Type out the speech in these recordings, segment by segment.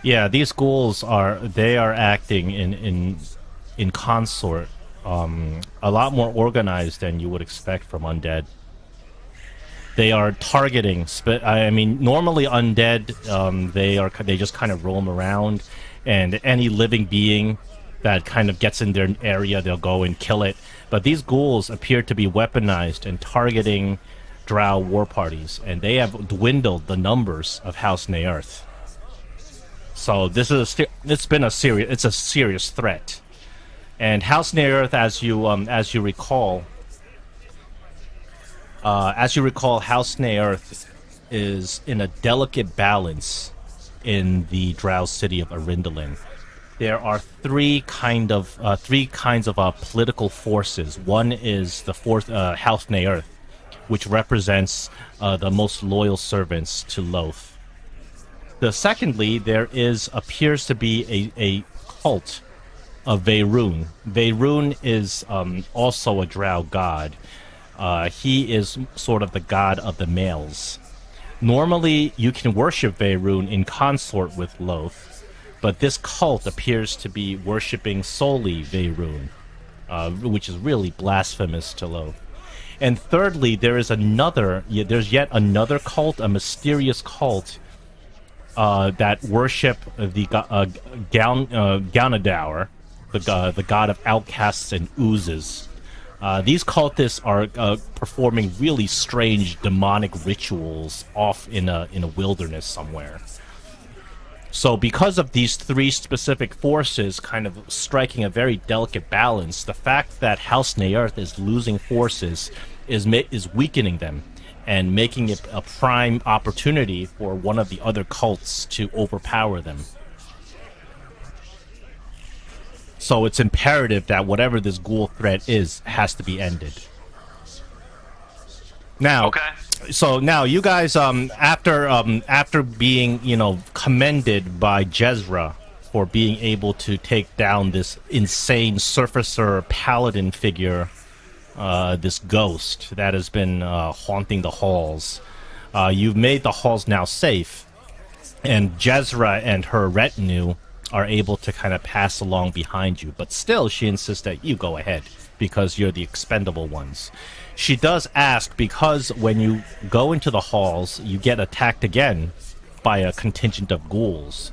Yeah, these ghouls are acting in consort, a lot more organized than you would expect from undead. They are targeting. I mean, normally undead, they just kind of roam around, and any living being that kind of gets in their area, they'll go and kill it. But these ghouls appear to be weaponized and targeting Drow war parties, and they have dwindled the numbers of House Naerth. So it's a serious threat. And House Naerth, as you recall, House Naerth is in a delicate balance in the Drow city of Arindalin. There are three kinds of political forces. One is the fourth House Naerth, which represents the most loyal servants to Lolth. Secondly, there appears to be a cult of Veyrun. Veyrun is also a Drow god. He is sort of the god of the males. Normally, you can worship Veyrun in consort with Lolth, but this cult appears to be worshipping solely Veyrun, which is really blasphemous to Lolth. And thirdly, there's yet another cult, a mysterious cult that worship the Gaunadaur, the god of outcasts and oozes. These cultists are performing really strange demonic rituals off in a wilderness somewhere. So because of these three specific forces kind of striking a very delicate balance, the fact that House Naerth is losing forces is weakening them and making it a prime opportunity for one of the other cults to overpower them. So it's imperative that whatever this ghoul threat is has to be ended. Now, so now you guys, after being commended by Jezra for being able to take down this insane surfacer paladin figure, this ghost that has been haunting the halls, you've made the halls now safe, and Jezra and her retinue are able to kind of pass along behind you, but still she insists that you go ahead because you're the expendable ones. She does ask, because when you go into the halls you get attacked again by a contingent of ghouls.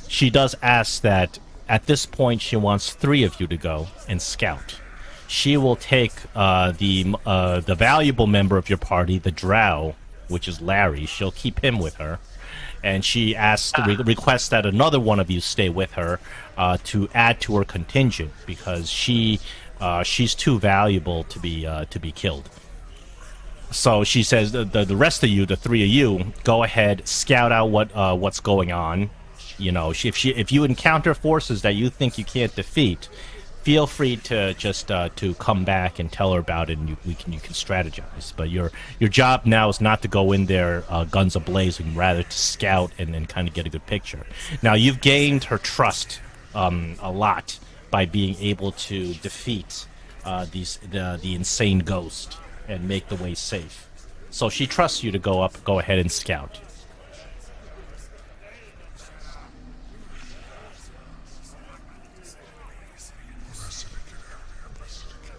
She does ask that at this point she wants 3 of you to go and scout. She will take the valuable member of your party, the Drow, which is Larry. She'll keep him with her. And she requests that another one of you stay with her to add to her contingent, because she's too valuable to be killed. So she says the rest of you, the 3 of you, go ahead, scout out what's going on. If you encounter forces that you think you can't defeat, feel free to just to come back and tell her about it, and you can strategize. But your job now is not to go in there guns a-blazing, rather to scout and then kind of get a good picture. Now, you've gained her trust a lot by being able to defeat the insane ghost and make the way safe. So she trusts you to go ahead and scout.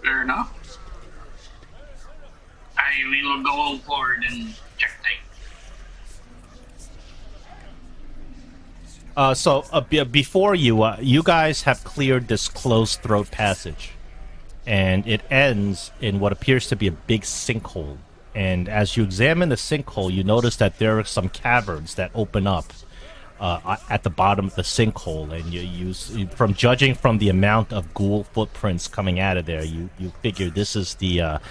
Fair enough. We will go forward and check things. Before you guys have cleared this closed throat passage, and it ends in what appears to be a big sinkhole. And as you examine the sinkhole, you notice that there are some caverns that open up at the bottom of the sinkhole, and from judging from the amount of ghoul footprints coming out of there, you figure this is the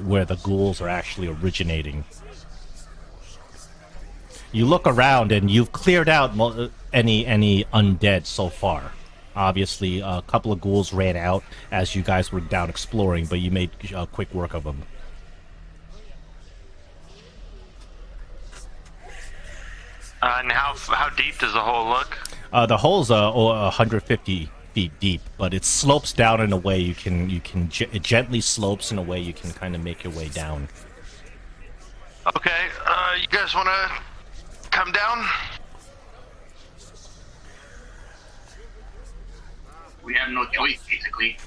where the ghouls are actually originating. You look around and you've cleared out any undead so far. Obviously, a couple of ghouls ran out as you guys were down exploring, but you made quick work of them. And how deep does the hole look? The hole's 150 feet deep, but it slopes down in a way it gently slopes in a way you can kind of make your way down. Okay, you guys want to come down? We have no choice, basically.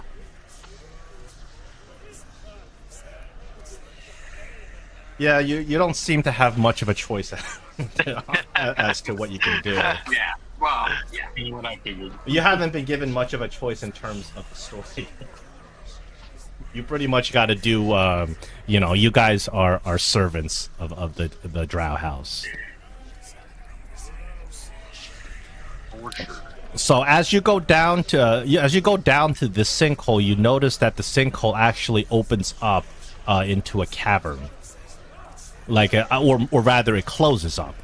Yeah, you don't seem to have much of a choice as to what you can do. Yeah. Well, yeah. What I figured. You haven't been given much of a choice in terms of the story. You pretty much got to do. You guys are servants of the Drow House. For sure. So as you go down to this sinkhole, you notice that the sinkhole actually opens up into a cavern, or rather, it closes up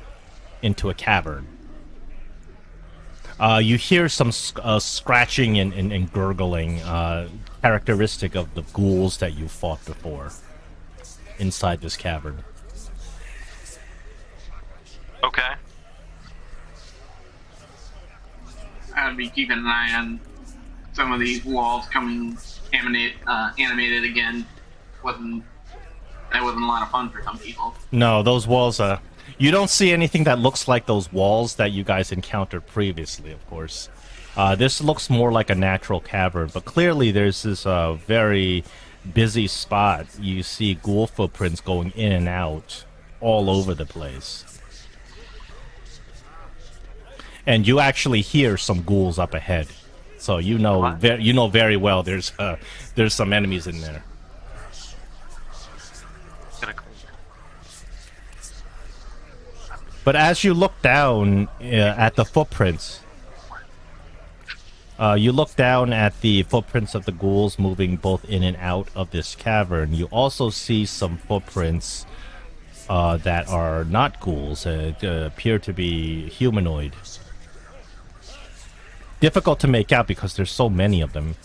into a cavern. You hear some scratching and gurgling, characteristic of the ghouls that you fought before inside this cavern. Okay. I'd be keeping an eye on some of these walls coming animated again. That wasn't a lot of fun for some people. No, those walls. You don't see anything that looks like those walls that you guys encountered previously. Of course, this looks more like a natural cavern, but clearly there's this very busy spot. You see ghoul footprints going in and out all over the place. And you actually hear some ghouls up ahead, so you know very well there's some enemies in there. But as you look down at the footprints, of the ghouls moving both in and out of this cavern. You also see some footprints that are not ghouls, appear to be humanoid. Difficult to make out because there's so many of them.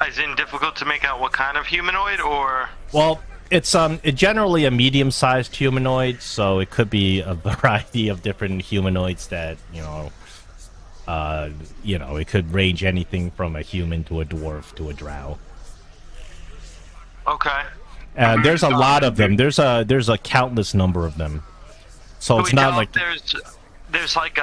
As in difficult to make out what kind of humanoid, or? Well, it's generally a medium-sized humanoid, so it could be a variety of different humanoids that, it could range anything from a human to a dwarf to a drow. Okay. And there's a lot of them. There's a countless number of them. So it's not like there's like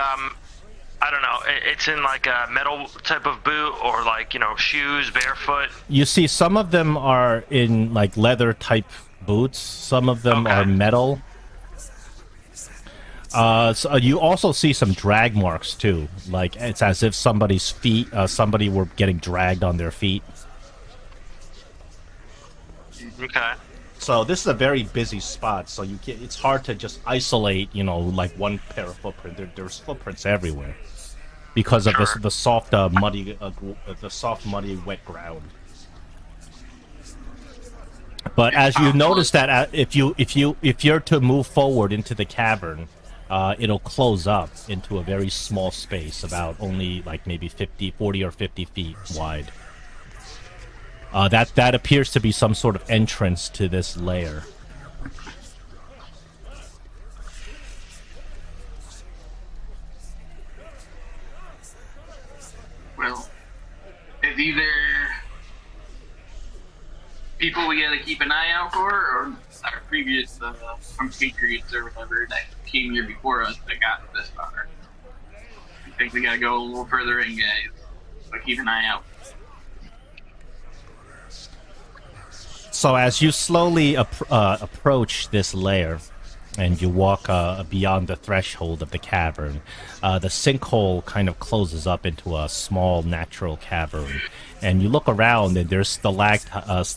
I don't know. It's in like a metal type of boot, or like shoes, barefoot. You see, some of them are in like leather type boots. Some of them are metal. So you also see some drag marks too. Like it's as if somebody's feet, somebody were getting dragged on their feet. Okay. So this is a very busy spot. So it's hard to just isolate, like one pair of footprints. There's footprints everywhere because of the soft, muddy, wet ground. But as you notice that if you're to move forward into the cavern, it'll close up into a very small space, about only like maybe 40 or 50 feet wide. That appears to be some sort of entrance to this lair. Well, it's either people we gotta keep an eye out for, or our previous compatriots or whatever that came here before us that got this far. I think we gotta go a little further in, guys. So keep an eye out. So as you slowly approach this lair, and you walk beyond the threshold of the cavern, the sinkhole kind of closes up into a small natural cavern. And you look around, and there's stalactites.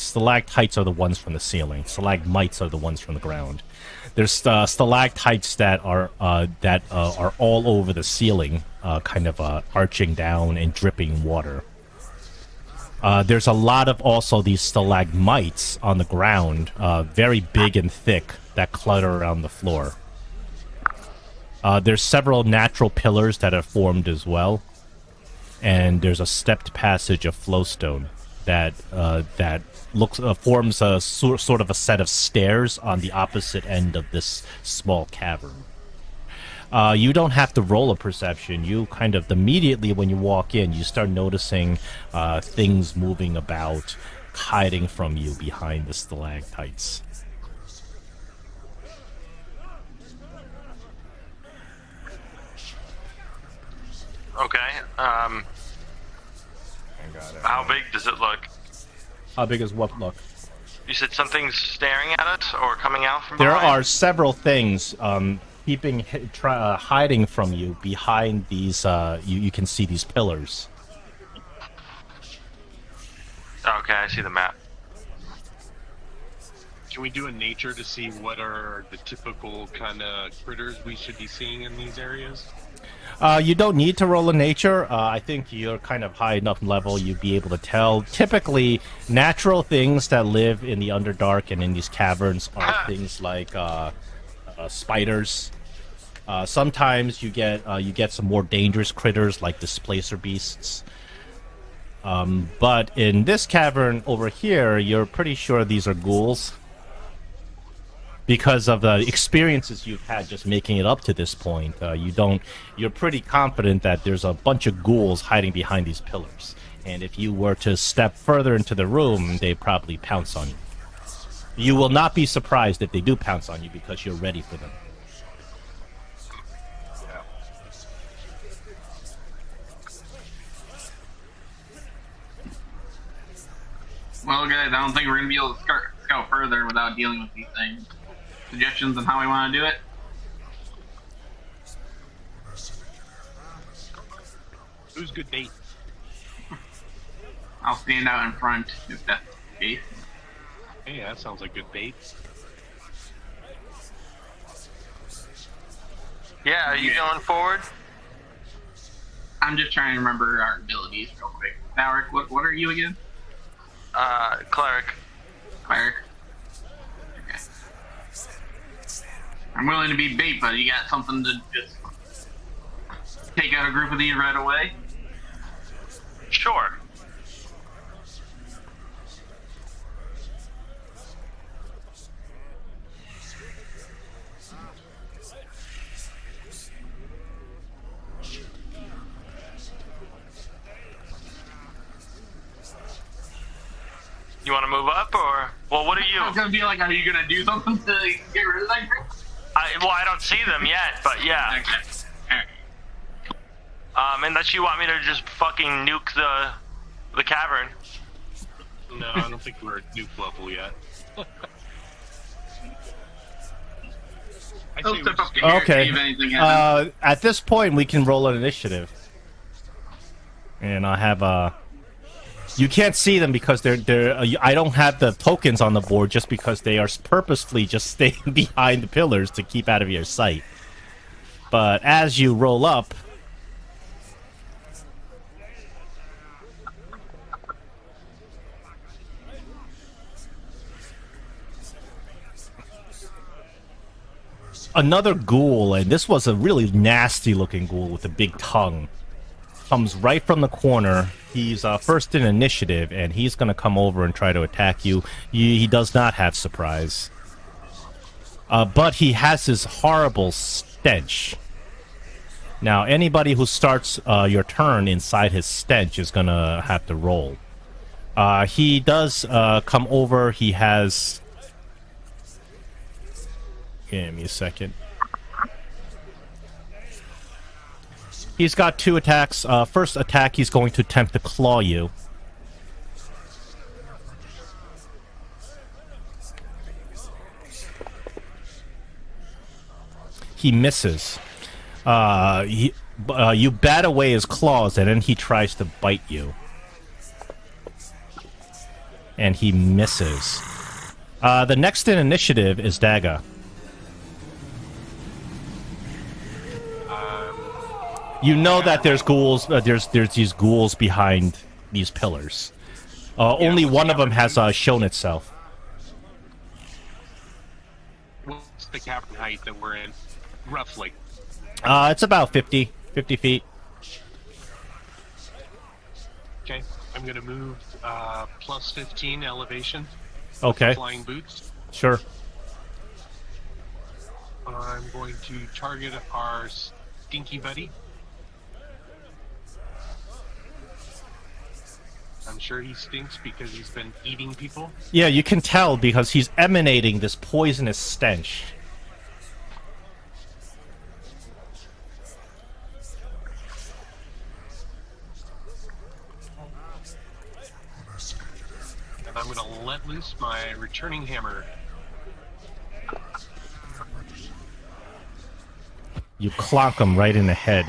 Stalactites are the ones from the ceiling. Stalagmites are the ones from the ground. There's stalactites that are all over the ceiling, kind of arching down and dripping water. There's a lot of also these stalagmites on the ground, very big and thick, that clutter around the floor. There's several natural pillars that are formed as well, and there's a stepped passage of flowstone that forms a sort of a set of stairs on the opposite end of this small cavern. You don't have to roll a perception. You kind of immediately when you walk in, you start noticing things moving about, hiding from you behind the stalactites. Okay. I got it. How big does it look? How big is what look? You said something's staring at us or coming out from There behind? are several things hiding from you behind these. You can see these pillars. Okay, I see the map. Can we do a nature to see what are the typical kind of critters we should be seeing in these areas? You don't need to roll a nature. I think you're kind of high enough level you'd be able to tell. Typically, natural things that live in the underdark and in these caverns are things like spiders. Sometimes you get some more dangerous critters like displacer beasts. But in this cavern over here, you're pretty sure these are ghouls. Because of the experiences you've had just making it up to this point, you're pretty confident that there's a bunch of ghouls hiding behind these pillars. And if you were to step further into the room, they'd probably pounce on you. You will not be surprised if they do pounce on you because you're ready for them. Well, guys, I don't think we're gonna be able to scout further without dealing with these things. Suggestions on how we want to do it? Who's good bait? I'll stand out in front if that's the case. Hey, that sounds like good bait. Yeah, are you going forward? I'm just trying to remember our abilities real quick. Alaric, what are you again? Cleric. Cleric. Okay. I'm willing to be bait, but you got something to just take out a group of these right away? Sure. You want to move up, or well, what are you? I was gonna be like, are you gonna do something to get rid of that group? I don't see them yet, but yeah. Okay. Alright. Unless you want me to just fucking nuke the cavern. No, I don't think we're at nuke level yet. I I'll say we step up just to here and see Okay. if anything happens. At this point, we can roll an initiative. And I have you can't see them because they're. I don't have the tokens on the board just because they are purposefully just staying behind the pillars to keep out of your sight. But as you roll up, another ghoul, and this was a really nasty-looking ghoul with a big tongue, comes right from the corner. He's first in initiative, and he's going to come over and try to attack you. He does not have surprise. But he has this horrible stench. Now, anybody who starts your turn inside his stench is going to have to roll. He does come over. He has... Give me a second. He's got 2 attacks. First attack, he's going to attempt to claw you. He misses. You bat away his claws, and then he tries to bite you. And he misses. The next in initiative is Daga. You know that there's ghouls. There's these ghouls behind these pillars. Only one of them has shown itself. What's the cavern height that we're in, roughly? It's about 50 feet. Okay, I'm gonna move plus 15 elevation. Okay, Flying boots. sure. I'm going to target our stinky buddy. I'm sure he stinks because he's been eating people. Yeah, you can tell because he's emanating this poisonous stench. I'm going to let loose my returning hammer. You clonk him right in the head.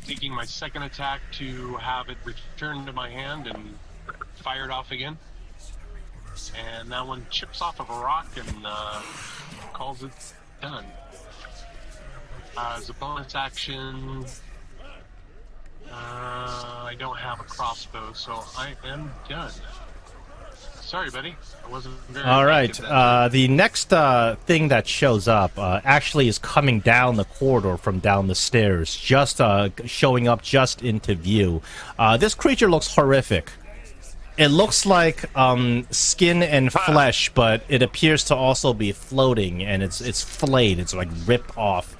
Taking my second attack to have it return to my hand and fired off again. And that one chips off of a rock and calls it done. As a bonus action, I don't have a crossbow, so I am done. Sorry, buddy. I wasn't very. All right. The next thing that shows up actually is coming down the corridor from down the stairs, just showing up just into view. This creature looks horrific. It looks like skin and flesh, but it appears to also be floating, and it's flayed. It's like ripped off.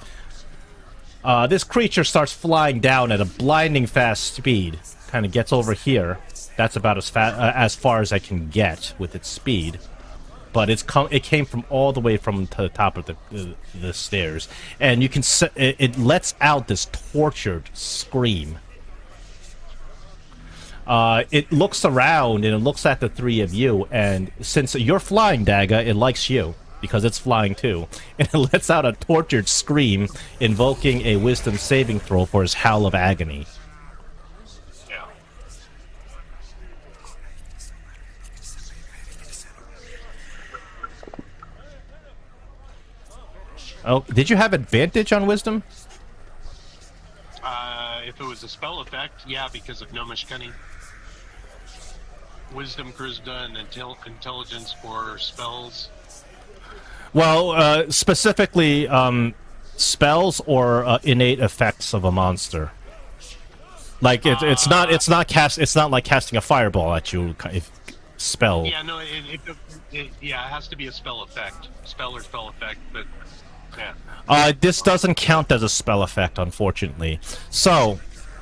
This creature starts flying down at a blinding fast speed. Kind of gets over here. That's about as far as I can get with its speed. But it came from all the way from to the top of the stairs, and you can it lets out this tortured scream. It looks around and it looks at the three of you, and since you're flying, Daga, it likes you because it's flying too, and it lets out a tortured scream, invoking a wisdom saving throw for his howl of agony. Yeah. Oh, did you have advantage on wisdom? If it was a spell effect, yeah, because of Gnomish Cunning. Wisdom, Charisma, and intelligence for spells. Well, specifically spells or innate effects of a monster. Like it's not like casting a fireball at you. If spell. Yeah, no, it has to be a spell effect, spell or spell effect, but yeah. This doesn't count as a spell effect, unfortunately. So,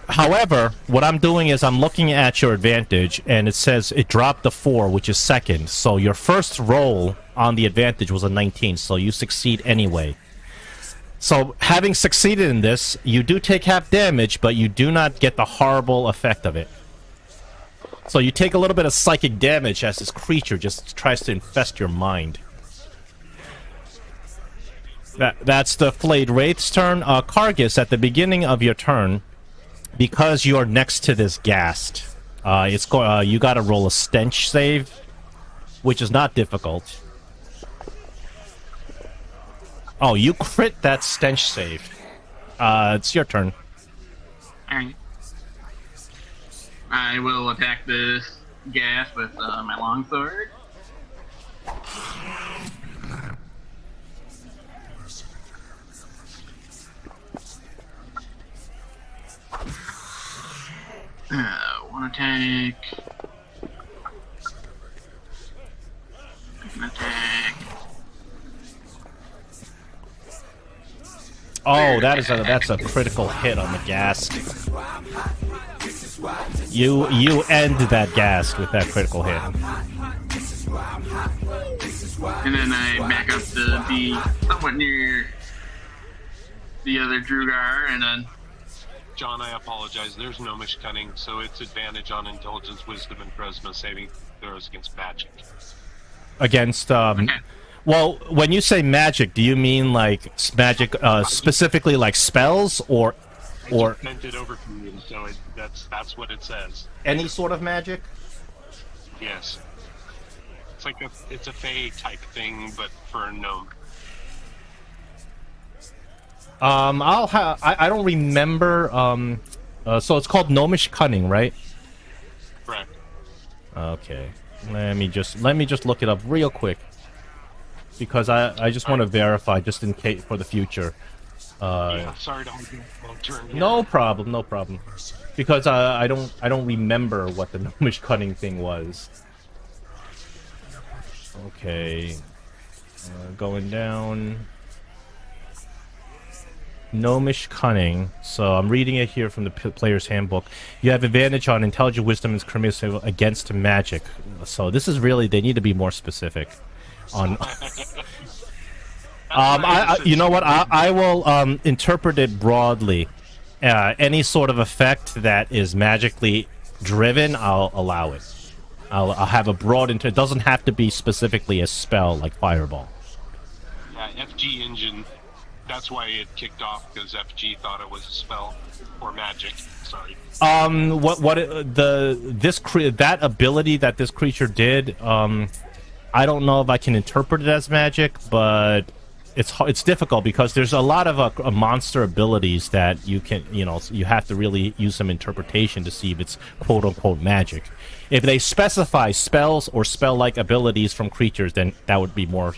however, what I'm doing is I'm looking at your advantage, and it says it dropped the 4, which is second. So your first roll on the advantage was a 19, so you succeed anyway. So, having succeeded in this, you do take half damage, but you do not get the horrible effect of it. So you take a little bit of psychic damage as this creature just tries to infest your mind. That's the Flayed Wraith's turn. Kargus, at the beginning of your turn, because you're next to this ghast, you gotta roll a stench save, which is not difficult. Oh, you crit that stench save. It's your turn. Alright. I will attack this gas with my longsword. One attack. An attack. Oh, that's a critical hit on the ghast. You end that ghast with that critical hit. And then I back up to be somewhat near the other Drugar, and then John, I apologize. There's Gnomish Cunning, so it's advantage on intelligence, wisdom, and charisma saving throws against magic. Against okay. Well, when you say magic, do you mean like magic, specifically like spells, or I just meant it over from you, so that's what it says. any sort of magic? Yes. It's like it's a Fey type thing, but for a gnome. I don't remember. So it's called Gnomish Cunning, right? Correct. Okay. Let me just look it up real quick, because I just want to verify, just in case for the future. Yeah, sorry to hold you a long turn. No problem, no problem. Because I don't remember what the Gnomish Cunning thing was. Okay. Going down. Gnomish Cunning. So I'm reading it here from the player's handbook. You have advantage on intelligence, wisdom, and charisma against magic. So this is really, they need to be more specific on. You know what? I will interpret it broadly. any sort of effect that is magically driven, I'll allow it. I'll have a broad it doesn't have to be specifically a spell like Fireball. Yeah, FG engine. That's why it kicked off, because FG thought it was a spell or magic. Sorry. That ability that this creature did, I don't know if I can interpret it as magic, but it's difficult because there's a lot of monster abilities that you can, you have to really use some interpretation to see if it's quote unquote magic. If they specify spells or spell-like abilities from creatures, then that would be more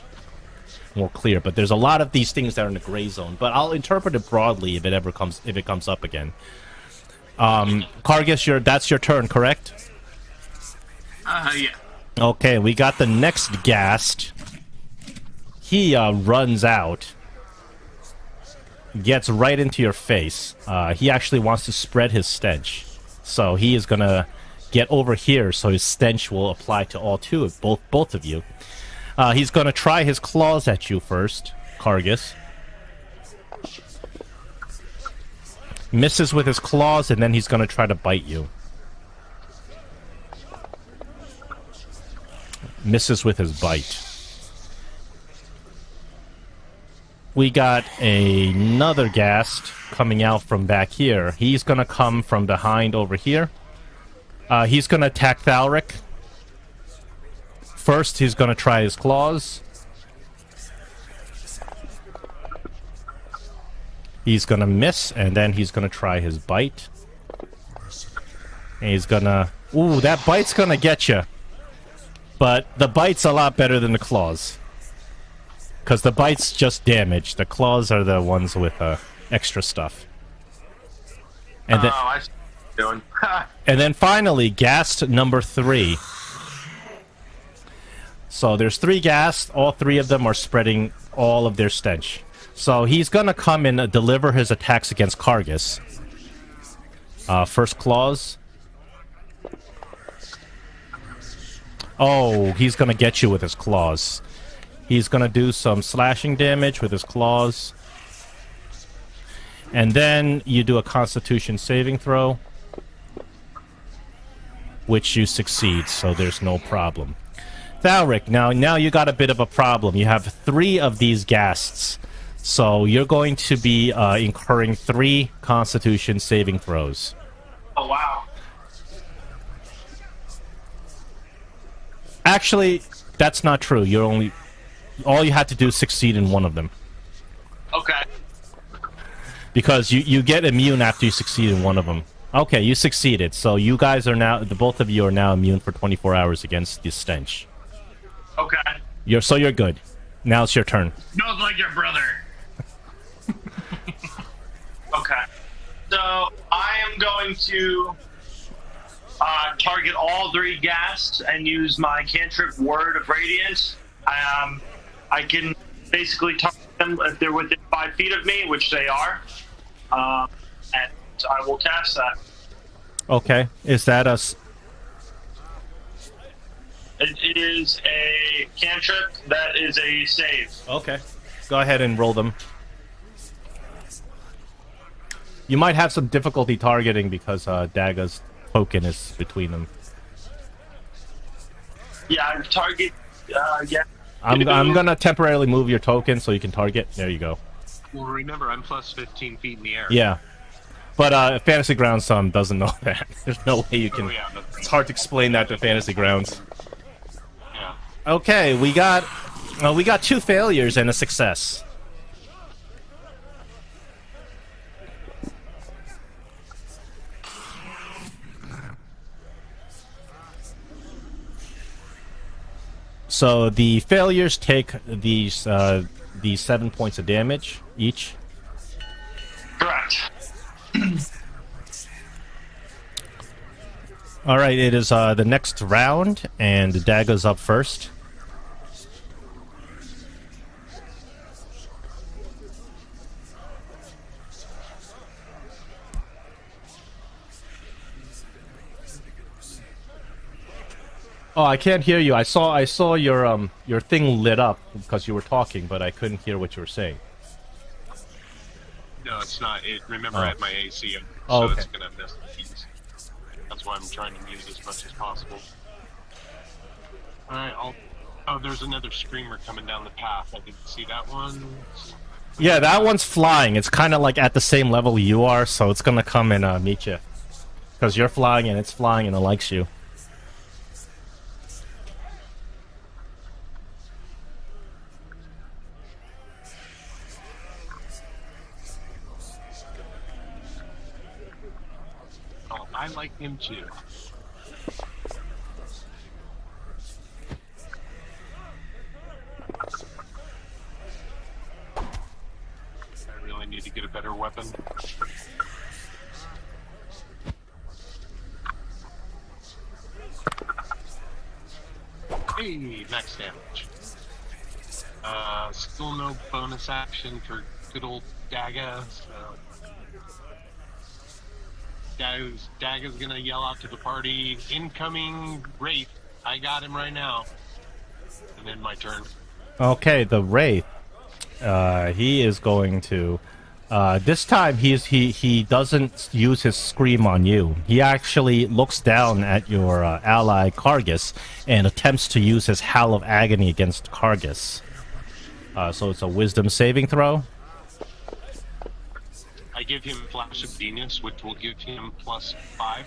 clear. But there's a lot of these things that are in the gray zone. But I'll interpret it broadly if it comes up again. Kargus, that's your turn, correct? Yeah. Okay, we got the next Ghast. He runs out, gets right into your face. He actually wants to spread his stench, so he is gonna get over here so his stench will apply to all both of you. He's gonna try his claws at you first, Kargus. Misses with his claws, and then he's gonna try to bite you. Misses with his bite. We got another Ghast coming out from back here. He's gonna come from behind over here. He's gonna attack Thalric. First, he's gonna try his claws. He's gonna miss, and then he's gonna try his bite. And he's gonna... Ooh, that bite's gonna get you. But the bite's a lot better than the claws. Because the bite's just damage. The claws are the ones with extra stuff. And then, I see what you're doing. and then finally, Ghast number 3. So there's 3 Ghast. All 3 of them are spreading all of their stench. So he's gonna come and deliver his attacks against Kargus. First claws. Oh, he's gonna get you with his claws. He's gonna do some slashing damage with his claws. And then you do a Constitution saving throw, which you succeed, so there's no problem. Thalric, now you got a bit of a problem. You have 3 of these Ghasts, so you're going to be incurring 3 Constitution saving throws. Oh, wow. Actually, that's not true. All you had to do is succeed in one of them. Okay. Because you get immune after you succeed in one of them. Okay, you succeeded. So you guys are now, both of you are now immune for 24 hours against the stench. Okay. You're good. Now it's your turn. Smells like your brother. Okay. So I am going to target all 3 Ghasts and use my cantrip Word of Radiance. I can basically target them if they're within 5 feet of me, which they are. And I will cast that. Okay. Is that a... It is a cantrip that is a save. Okay. Go ahead and roll them. You might have some difficulty targeting because Dagga's token is between them. Yeah, target... yeah. I'm gonna temporarily move your token so you can target. There you go. Well, remember, I'm plus 15 feet in the air. Yeah. But Fantasy Grounds doesn't know that. There's no way you can... Oh, yeah, It's hard to explain that to Fantasy Grounds. Yeah. Okay, we got 2 failures and a success. So the failures take these 7 points of damage each. Correct. All right, it is the next round, and Dagga's up first. Oh, I can't hear you. I saw your thing lit up because you were talking, but I couldn't hear what you were saying. No, it's not. Remember, Oh. I have my AC, so Oh, okay. it's gonna miss the keys. That's why I'm trying to mute as much as possible. All right, Oh, there's another screamer coming down the path. I didn't see that one. Yeah, that one's flying. It's kind of like at the same level you are, so it's gonna come and meet you. Because you're flying and it's flying and it likes you. Oh, I like him too. I really need to get a better weapon. Hey, max damage. Still no bonus action for good old Daga, so... Daga's gonna yell out to the party, incoming Wraith. I got him right now. And then my turn. Okay, the Wraith. He is going to... this time he doesn't use his scream on you. He actually looks down at your ally Kargus and attempts to use his Howl of Agony against Kargus. So it's a wisdom saving throw. I give him Flash of Genius, which will give him +5.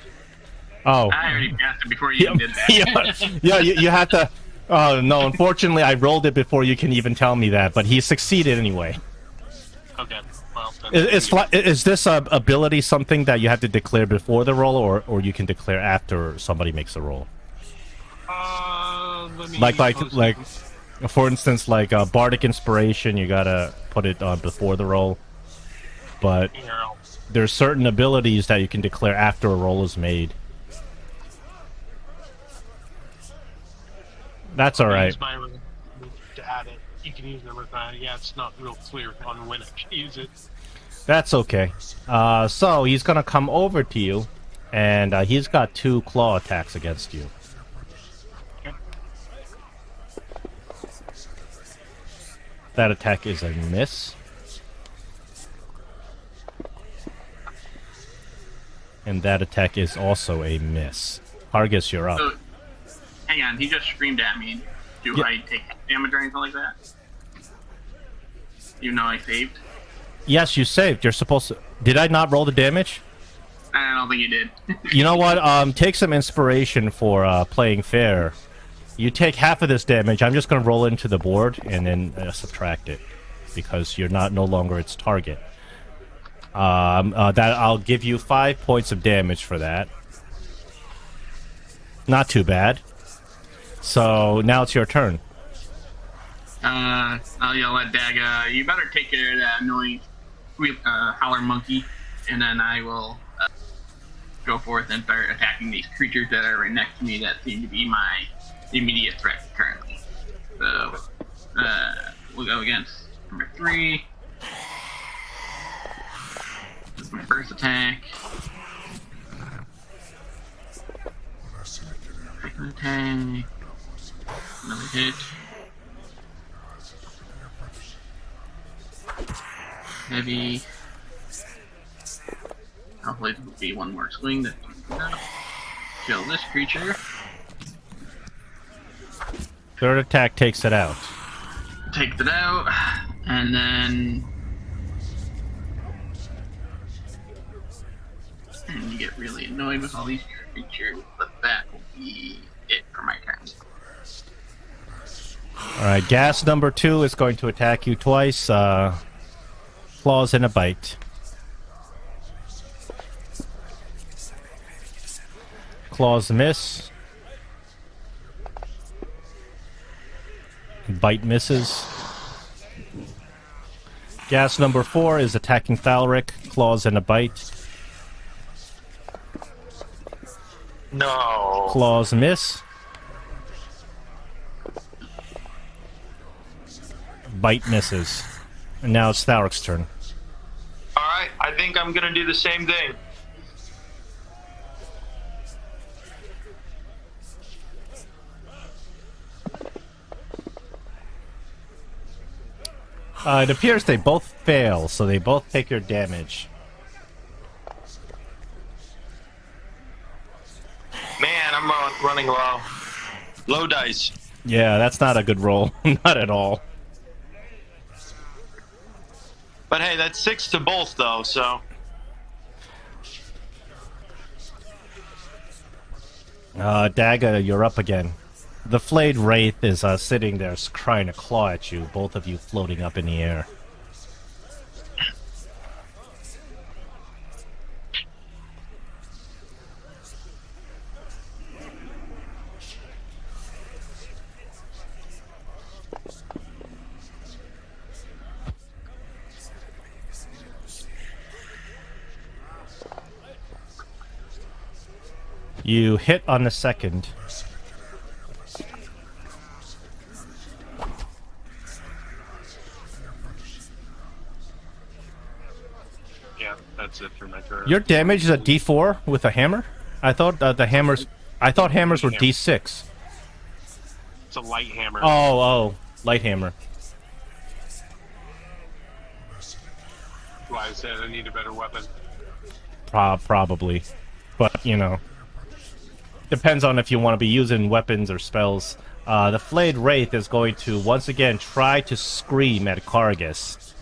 Oh. I already passed it before you even did that. Yeah, you have to... Oh, no, unfortunately I rolled it before you can even tell me that, but he succeeded anyway. Okay, well... Then Is this ability something that you have to declare before the roll, or you can declare after somebody makes a roll? Let me Like, for instance, like Bardic Inspiration, you gotta put it before the roll. But there's certain abilities that you can declare after a roll is made. That's alright. Use my to add it. You can use number 5. Yeah, it's not real clear on when I can use it. That's okay. So he's gonna come over to you, and he's got 2 claw attacks against you. Okay. That attack is a miss. And that attack is also a miss. Kargus, you're up. So, hang on, he just screamed at me. Do Yeah. I take damage or anything like that? Even though I saved? Yes, you saved. You're supposed to... Did I not roll the damage? I don't think you did. You know what? Take some inspiration for playing fair. You take half of this damage. I'm just going to roll into the board and then subtract it. Because you're no longer its target. That I'll give you 5 points of damage for that. Not too bad. So now it's your turn. I'll yell at Daga, you better take care of that annoying howler monkey, and then I will go forth and start attacking these creatures that are right next to me that seem to be my immediate threat currently. So, we'll go against number 3. This is my first attack. Second attack. Another hit. Heavy. Hopefully there will be one more swing that kill this creature. Third attack takes it out. Takes it out, and then you get really annoyed with all these creatures, but that will be it for my turn. Alright, gas number 2 is going to attack you twice. Claws and a bite. Claws miss. Bite misses. Gas number 4 is attacking Thalric. Claws and a bite. No. Claws miss. Bite misses. And now it's Thalric's turn. Alright, I think I'm gonna do the same thing. It appears they both fail, so they both take your damage. Man, I'm running low. Low dice. Yeah, that's not a good roll. Not at all. But hey, that's 6 to both, though, so... Daga, you're up again. The flayed wraith is sitting there trying to claw at you, both of you floating up in the air. You hit on the second. Yeah, that's it for my turn. Your damage is a D4 with a hammer? I thought the hammers. I thought hammers were D6. It's a light hammer. Oh, light hammer. Why I said I need a better weapon. Probably, but you know, depends on if you want to be using weapons or spells. The flayed wraith is going to once again try to scream at Kargus.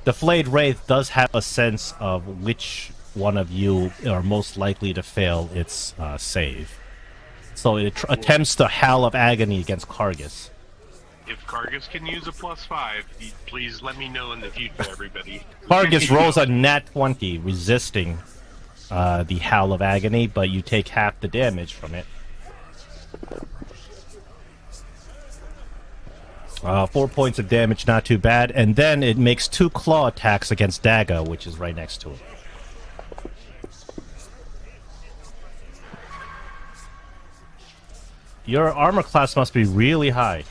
The flayed wraith does have a sense of which one of you are most likely to fail its save, so it attempts to howl of agony against Kargus. If Kargus can use a +5, please let me know in the future, everybody. Kargus rolls a nat 20, resisting the howl of agony, but you take half the damage from it. 4 points of damage, not too bad, and then it makes 2 claw attacks against Daga, which is right next to it. Your armor class must be really high.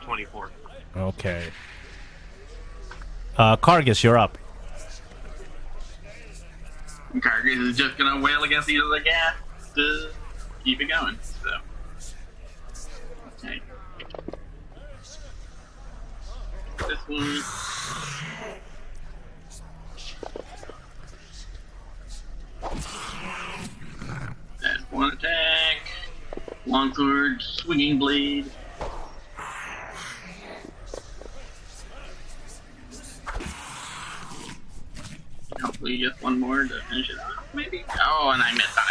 24. Okay. Kargus, you're up. Kargus is just gonna wail against the other gas to keep it going. So, okay. This one. That's one attack. Longsword, swinging blade. Hopefully just one more to finish it off, maybe? Oh, and I missed on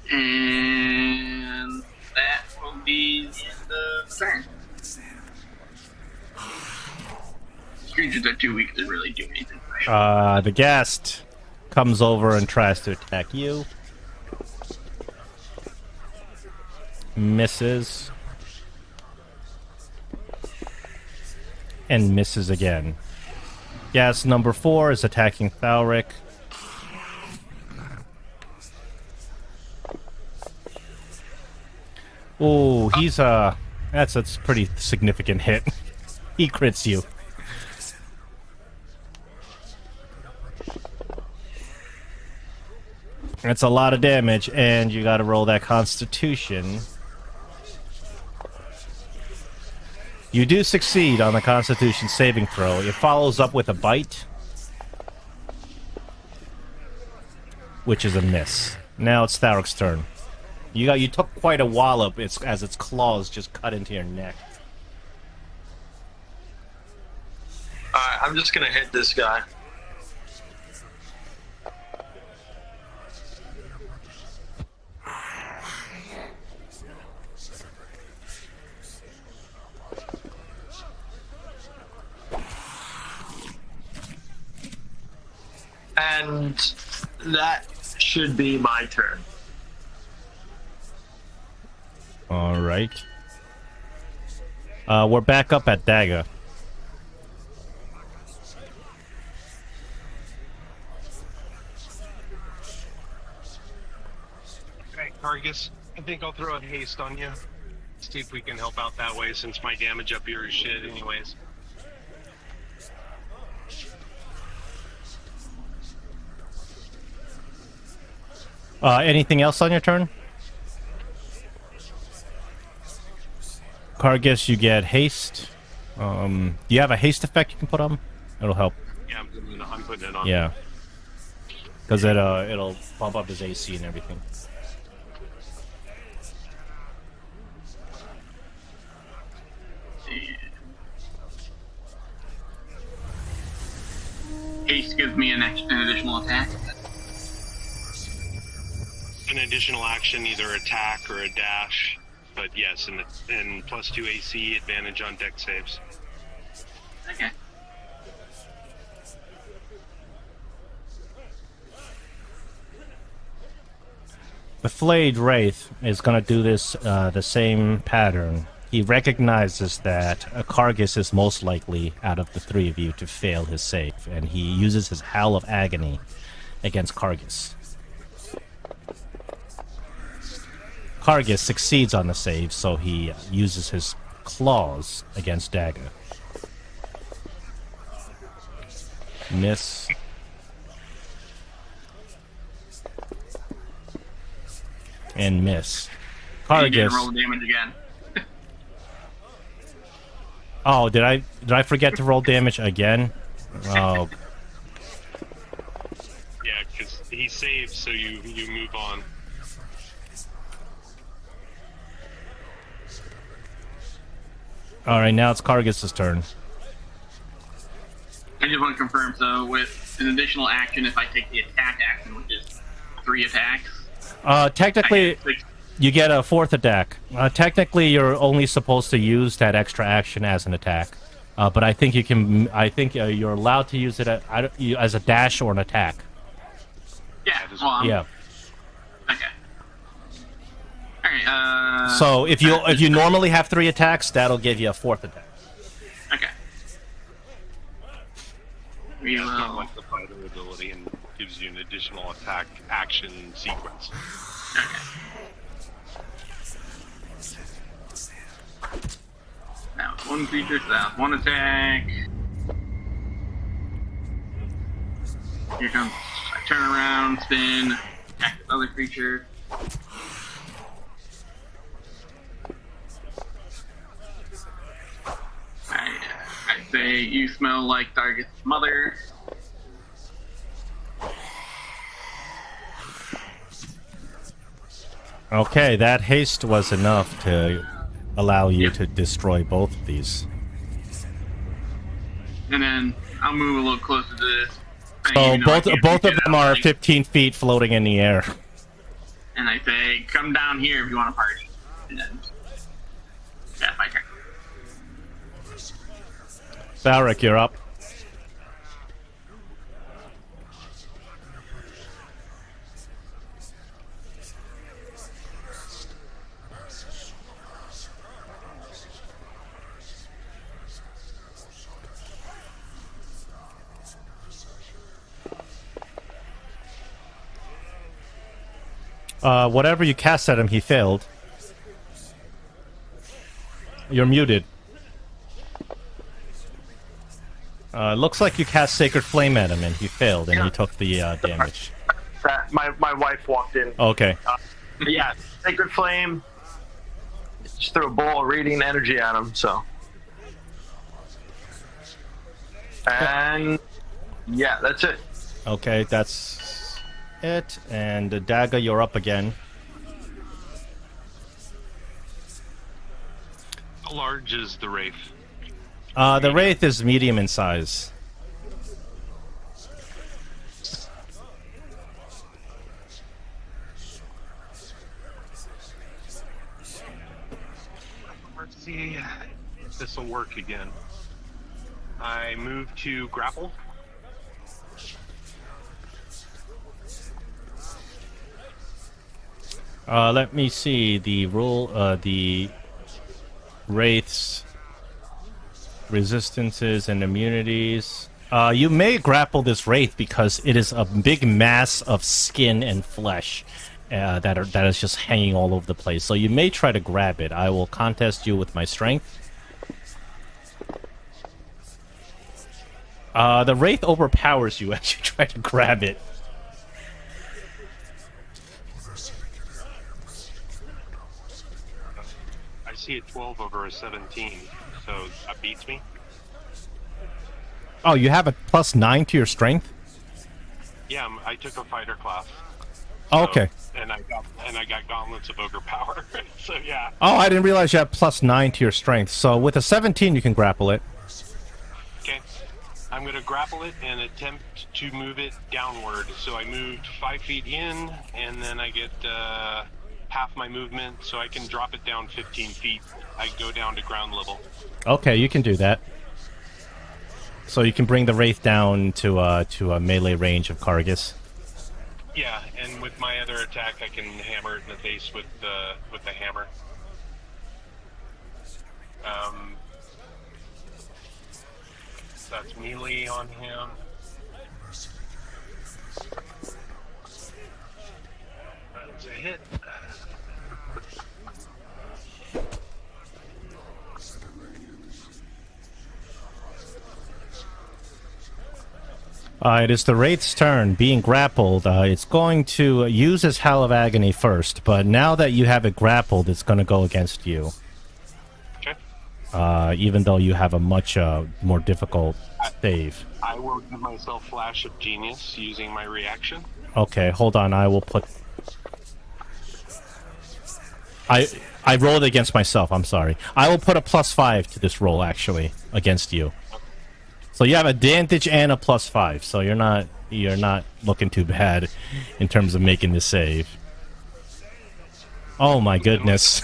that. And that will be the end of the turn. Creatures are too weak to really do anything. The guest comes over and tries to attack you. Misses. And misses again. Gas number 4 is attacking Thalric. Oh, he's that's a pretty significant hit. He crits you. That's a lot of damage, and you gotta roll that Constitution. You do succeed on the Constitution saving throw. It follows up with a bite, which is a miss. Now it's Tharic's turn. You took quite a wallop as its claws just cut into your neck. Alright, I'm just gonna hit this guy. And that should be my turn. Alright. We're back up at Daga. Okay, Kargus, I think I'll throw a haste on you. See if we can help out that way, since my damage up here is shit anyways. Anything else on your turn? Kargis, you get haste. Do you have a haste effect you can put on? It'll help. Yeah, I'm putting it on. Yeah. Because it'll bump up his AC and everything. Haste gives me an additional attack. An additional action, either attack or a dash. But yes, and plus 2 AC, advantage on deck saves. Okay. The Flayed Wraith is going to do this the same pattern. He recognizes that Kargis is most likely out of the three of you to fail his save, and he uses his Howl of Agony against Kargis. Kargis succeeds on the save, so he uses his claws against Dagger. Miss. And miss. You did Kargis. roll damage again. Oh, did I forget to roll damage again? Oh. Yeah, because he saves, so you move on. Alright, now it's Kargis' turn. I just want to confirm, so with an additional action, if I take the attack action, which is 3 attacks, Technically, I get you get a 4th attack. Technically, you're only supposed to use that extra action as an attack. But I think you can. I think you're allowed to use it as a dash or an attack. Yeah, well, Yeah. Okay. Alright, So if you normally have 3 attacks, that'll give you a 4th attack. Okay. We It's not will... like the fighter ability and gives you an additional attack action sequence. Okay. Now, it's one creature, so that's 1 attack. Here comes a turn around, spin, attack this other creature. I say you smell like Target's mother. Okay, that haste was enough to allow you to destroy both of these. And then I'll move a little closer to this. So Even though I can't both reach of it, them I'll are take- 15 feet floating in the air. And I say, come down here if you want to party. And then, that's my turn. Balric, you're up. Whatever you cast at him, he failed. You're muted. Looks like you cast Sacred Flame at him and he failed and he took the damage. That my wife walked in. Okay. But yeah, Sacred Flame. Just threw a bowl of radiant energy at him, so. And yeah, that's it. Okay, that's it. And Dagger, you're up again. How large is the Wraith? The Wraith is medium in size. Let's see if this will work again. I move to grapple. Let me see the rule. The Wraith's resistances and immunities. You may grapple this Wraith because it is a big mass of skin and flesh that is just hanging all over the place. So you may try to grab it. I will contest you with my strength. The Wraith overpowers you as you try to grab it. I see it 12 over a 17, so that beats me. Oh, you have a +9 to your strength? Yeah, I took a fighter class. Oh, okay. And I got gauntlets of ogre power. So yeah. Oh, I didn't realize you had +9 to your strength. So with a 17, you can grapple it. Okay. I'm going to grapple it and attempt to move it downward. So I moved 5 feet in, and then I get half my movement, so I can drop it down 15 feet. I go down to ground level. Okay, you can do that. So you can bring the wraith down to a melee range of Kargas. Yeah, and with my other attack, I can hammer it in the face with the hammer. That's melee on him. That's a hit. It is the Wraith's turn. Being grappled, it's going to use its Howl of Agony first, but now that you have it grappled, it's going to go against you. Okay. Even though you have a much more difficult save. I will give myself Flash of Genius using my reaction. Okay, hold on. I will put... I rolled against myself. I'm sorry. I will put a +5 to this roll, actually, against you. So you have advantage and a +5, so you're not looking too bad in terms of making this save. Oh my goodness.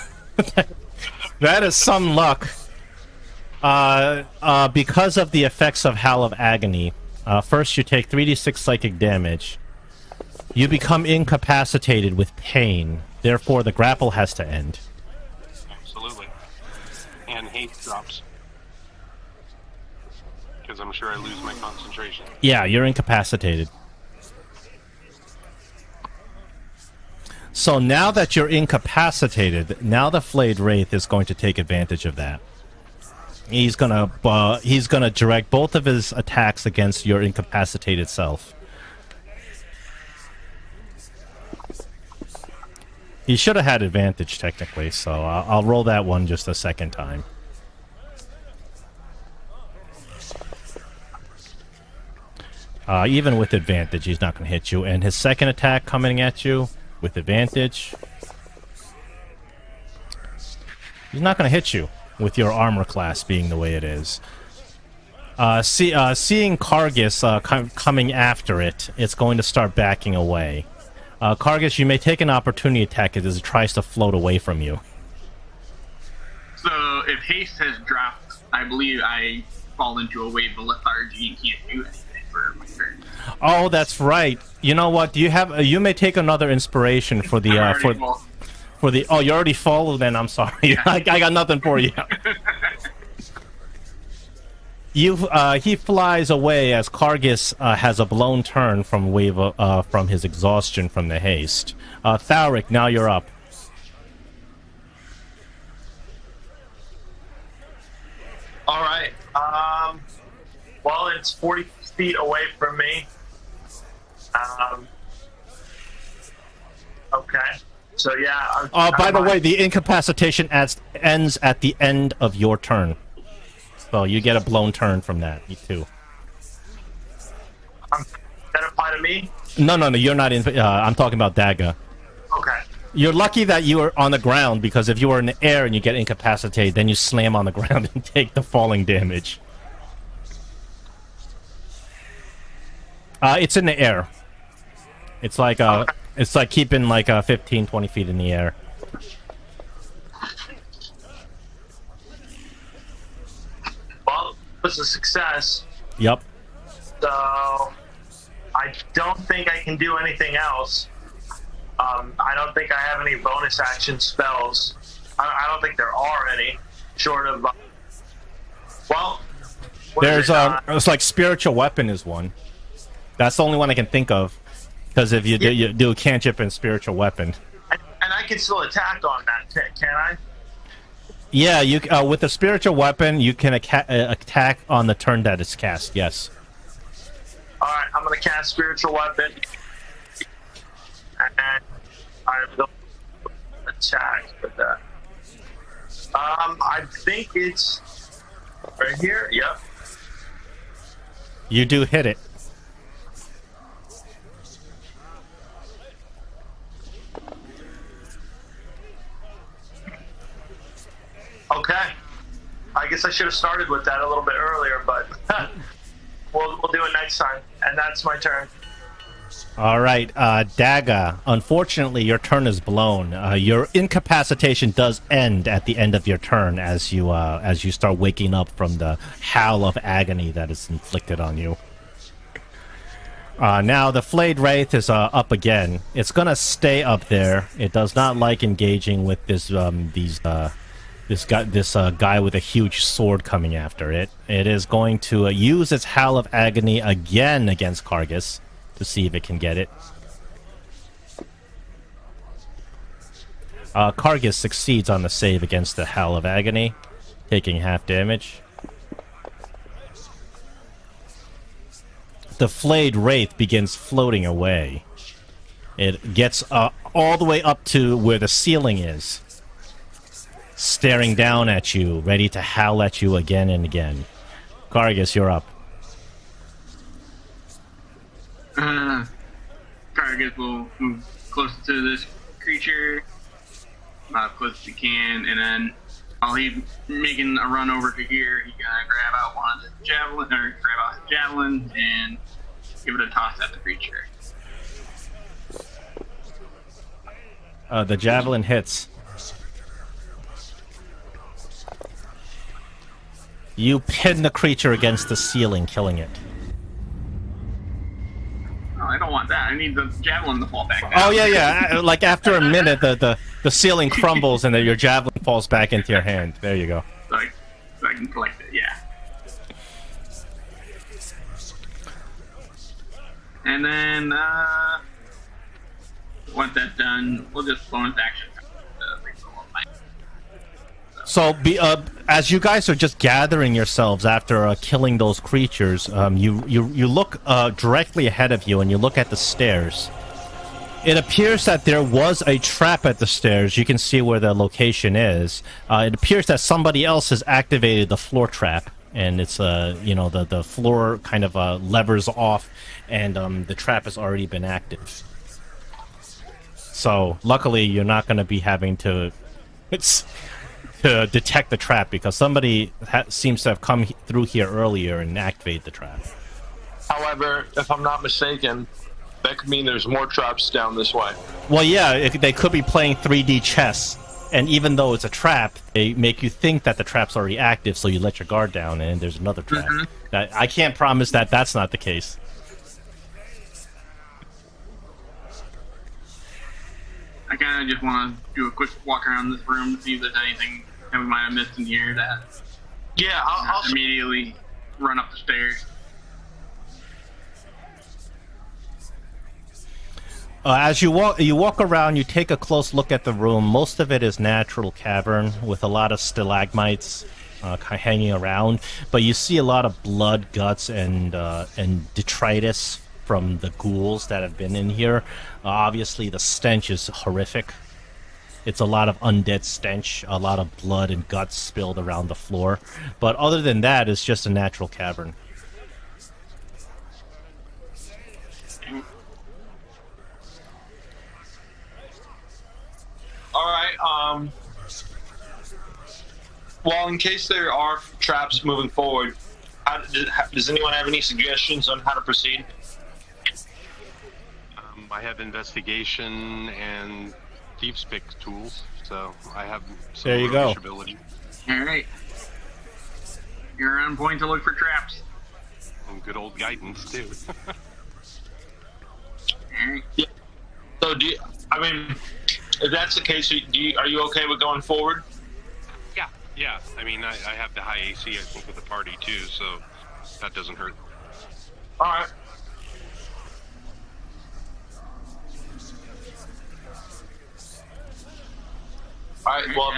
That is some luck. Because of the effects of Howl of Agony, first you take 3d6 psychic damage. You become incapacitated with pain, therefore the grapple has to end. Absolutely. And haste drops. Because I'm sure I lose my concentration. Yeah, you're incapacitated. So now that you're incapacitated, now the Flayed Wraith is going to take advantage of that. He's gonna direct both of his attacks against your incapacitated self. He should have had advantage technically, so I'll roll that one just a second time. Even with advantage, he's not going to hit you. And his second attack coming at you with advantage, he's not going to hit you with your armor class being the way it is. Seeing Kargas coming after it, it's going to start backing away. Kargas, you may take an opportunity attack as it tries to float away from you. So if haste has dropped, I believe I fall into a wave of lethargy and can't do anything for my turn. Oh, that's right. You know what? Do you have? You may take another inspiration for the for the. Oh, you already followed. Then I'm sorry. Yeah. I got nothing for you. He flies away as Kargas has a blown turn from from his exhaustion from the haste. Thaurik, now you're up. All right. Well, it's 40 feet away from me. Okay. So yeah. By the way, the incapacitation ends at the end of your turn. So you get a blown turn from that, you too. That apply to me? No, you're not in. I'm talking about Daga. Okay. You're lucky that you were on the ground, because if you were in the air and you get incapacitated, then you slam on the ground and take the falling damage. It's in the air. It's like it's like keeping like 15, 20 feet in the air. Well, it was a success. Yep. So I don't think I can do anything else. I don't think I have any bonus action spells. I don't think there are any, short of. Well, there's it's like spiritual weapon is one. That's the only one I can think of, because if you do a cantrip and spiritual weapon. And I can still attack on that, can I? Yeah, you with a spiritual weapon you can attack on the turn that it's cast. Yes. All right, I'm gonna cast spiritual weapon, and I will attack with that. I think it's right here. Yep. You do hit it. Okay. I guess I should have started with that a little bit earlier, but we'll do it next time. And that's my turn. All right, Daga. Unfortunately, your turn is blown. Your incapacitation does end at the end of your turn as you start waking up from the howl of agony that is inflicted on you. Now the flayed wraith is up again. It's gonna stay up there. It does not like engaging with this guy with a huge sword coming after it. It is going to use its howl of agony again against Kargas to see if it can get it. Kargas succeeds on the save against the howl of agony, taking half damage. The flayed wraith begins floating away. It gets all the way up to where the ceiling is, staring down at you, ready to howl at you again and again. Kargas, you're up. Kargas will move closer to this creature, about as close as he can, and then while he's making a run over to here, he's gonna grab out one of the javelin, or grab out his javelin and give it a toss at the creature. The javelin hits. You pin the creature against the ceiling, killing it. Oh, I don't want that. I need the javelin to fall back down. Oh yeah. Like after a minute, the ceiling crumbles and then your javelin falls back into your hand. There you go. So I can collect it, yeah. And then, once that's done, we'll just bonus action. So, as you guys are just gathering yourselves after killing those creatures, you look directly ahead of you and you look at the stairs. It appears that there was a trap at the stairs. You can see where the location is. It appears that somebody else has activated the floor trap, and it's the floor kind of levers off, and the trap has already been active. So, luckily, you're not going to be having to detect the trap, because somebody seems to have come through here earlier and activated the trap. However, if I'm not mistaken, that could mean there's more traps down this way. Well, yeah, they could be playing 3D chess, and even though it's a trap, they make you think that the trap's already active, so you let your guard down, and there's another trap. Mm-hmm. I can't promise that that's not the case. I kind of just want to do a quick walk around this room to see if there's anything that we might have missed in here that... Yeah, I'll immediately run up the stairs. As you walk around, you take a close look at the room. Most of it is natural cavern with a lot of stalagmites hanging around, but you see a lot of blood, guts, and detritus from the ghouls that have been in here. Obviously, the stench is horrific. It's a lot of undead stench, a lot of blood and guts spilled around the floor. But other than that, it's just a natural cavern. Alright, well, in case there are traps moving forward, does anyone have any suggestions on how to proceed? I have investigation and thieves pick tools, so I have some there you go. ability. Alright. You're on point to look for traps. And good old guidance, too. Alright. Yeah. So, if that's the case, are you okay with going forward? Yeah. I mean, I have the high AC, I think, with the party, too, so that doesn't hurt. Alright. Alright, well...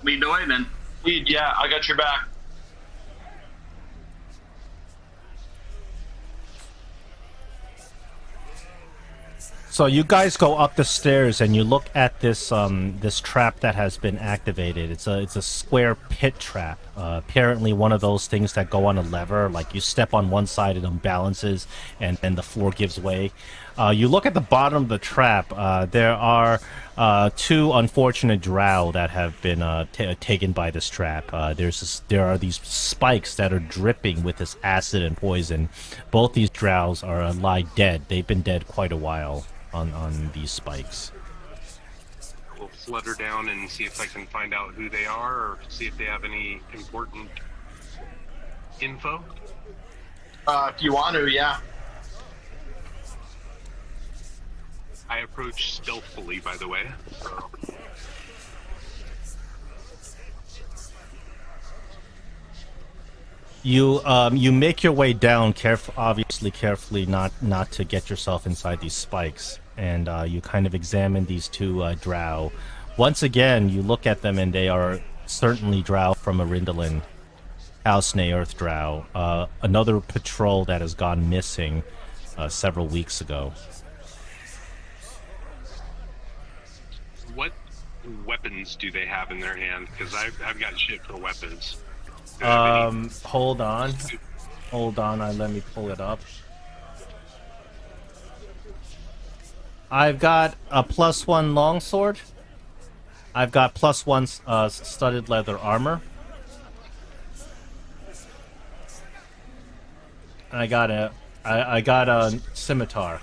lead the way, then. Yeah, I got your back. So you guys go up the stairs and you look at this this trap that has been activated. It's a square pit trap. Apparently one of those things that go on a lever, like you step on one side it unbalances and the floor gives way. You look at the bottom of the trap. There are two unfortunate drow that have been taken by this trap. There are these spikes that are dripping with this acid and poison. Both these drows lie dead. They've been dead quite a while on these spikes. We'll flutter down and see if I can find out who they are, or see if they have any important info. If you want to, yeah. I approach stealthily, by the way. So. You make your way down, obviously carefully not to get yourself inside these spikes, and you kind of examine these two drow. Once again, you look at them, and they are certainly drow from Arindalin, House Naerth drow. Another patrol that has gone missing several weeks ago. What weapons do they have in their hand? Because I've got shit for weapons. Hold on, let me pull it up. I've got a +1 longsword. I've got +1 studded leather armor. And I got a scimitar.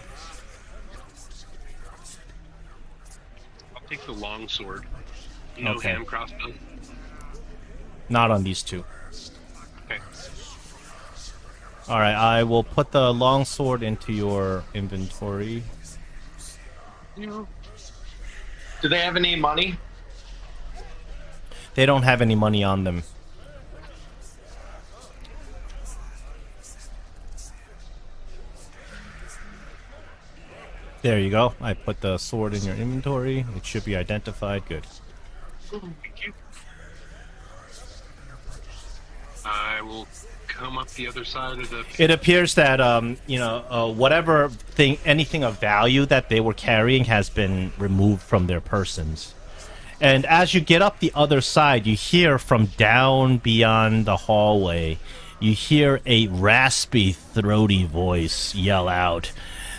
I'll take the longsword. No Okay. hand crossbow. Not on these two. Okay. Alright, I will put the longsword into your inventory. Do they have any money? They don't have any money on them. There you go. I put the sword in your inventory. It should be identified. Good. Thank you. I will come up the other side of the... It appears that, whatever anything of value that they were carrying has been removed from their persons. And as you get up the other side, you hear from down beyond the hallway, you hear a raspy, throaty voice yell out,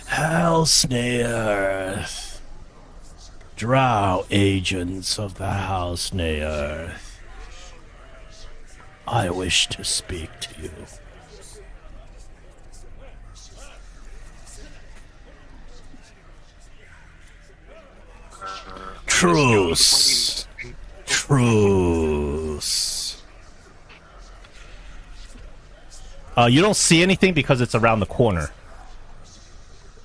"House Naerth, Drow agents of the House Naerth, I wish to speak to you." Truce. Truce. You don't see anything because it's around the corner.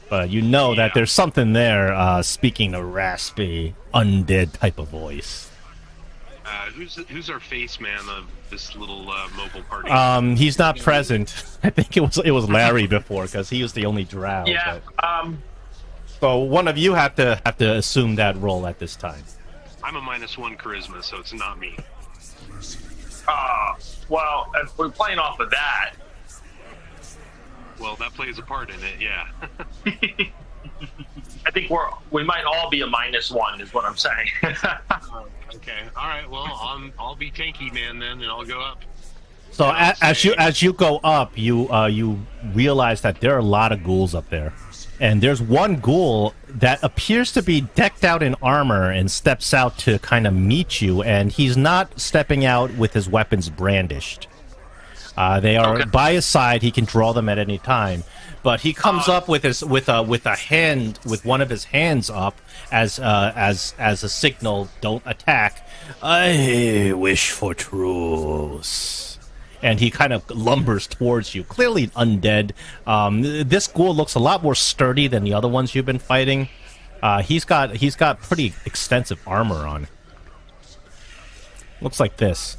But you know that there's something there speaking a raspy, undead type of voice. Who's our face man of this little mobile party? He's not present. I think it was Larry before, because he was the only drow. Yeah. So one of you have to assume that role at this time. I'm a -1 charisma, so it's not me. Well, if we're playing off of that. Well, that plays a part in it, yeah. I think we might all be a -1, is what I'm saying. Okay, all right. Well, I'll be tanky man then, and I'll go up. So as you go up, you realize that there are a lot of ghouls up there, and there's one ghoul that appears to be decked out in armor and steps out to kind of meet you, and he's not stepping out with his weapons brandished. They are by his side. He can draw them at any time, but he comes up with one of his hands up as a signal. Don't attack. I wish for truce. And he kind of lumbers towards you. Clearly undead. This ghoul looks a lot more sturdy than the other ones you've been fighting. He's got pretty extensive armor on. Looks like this.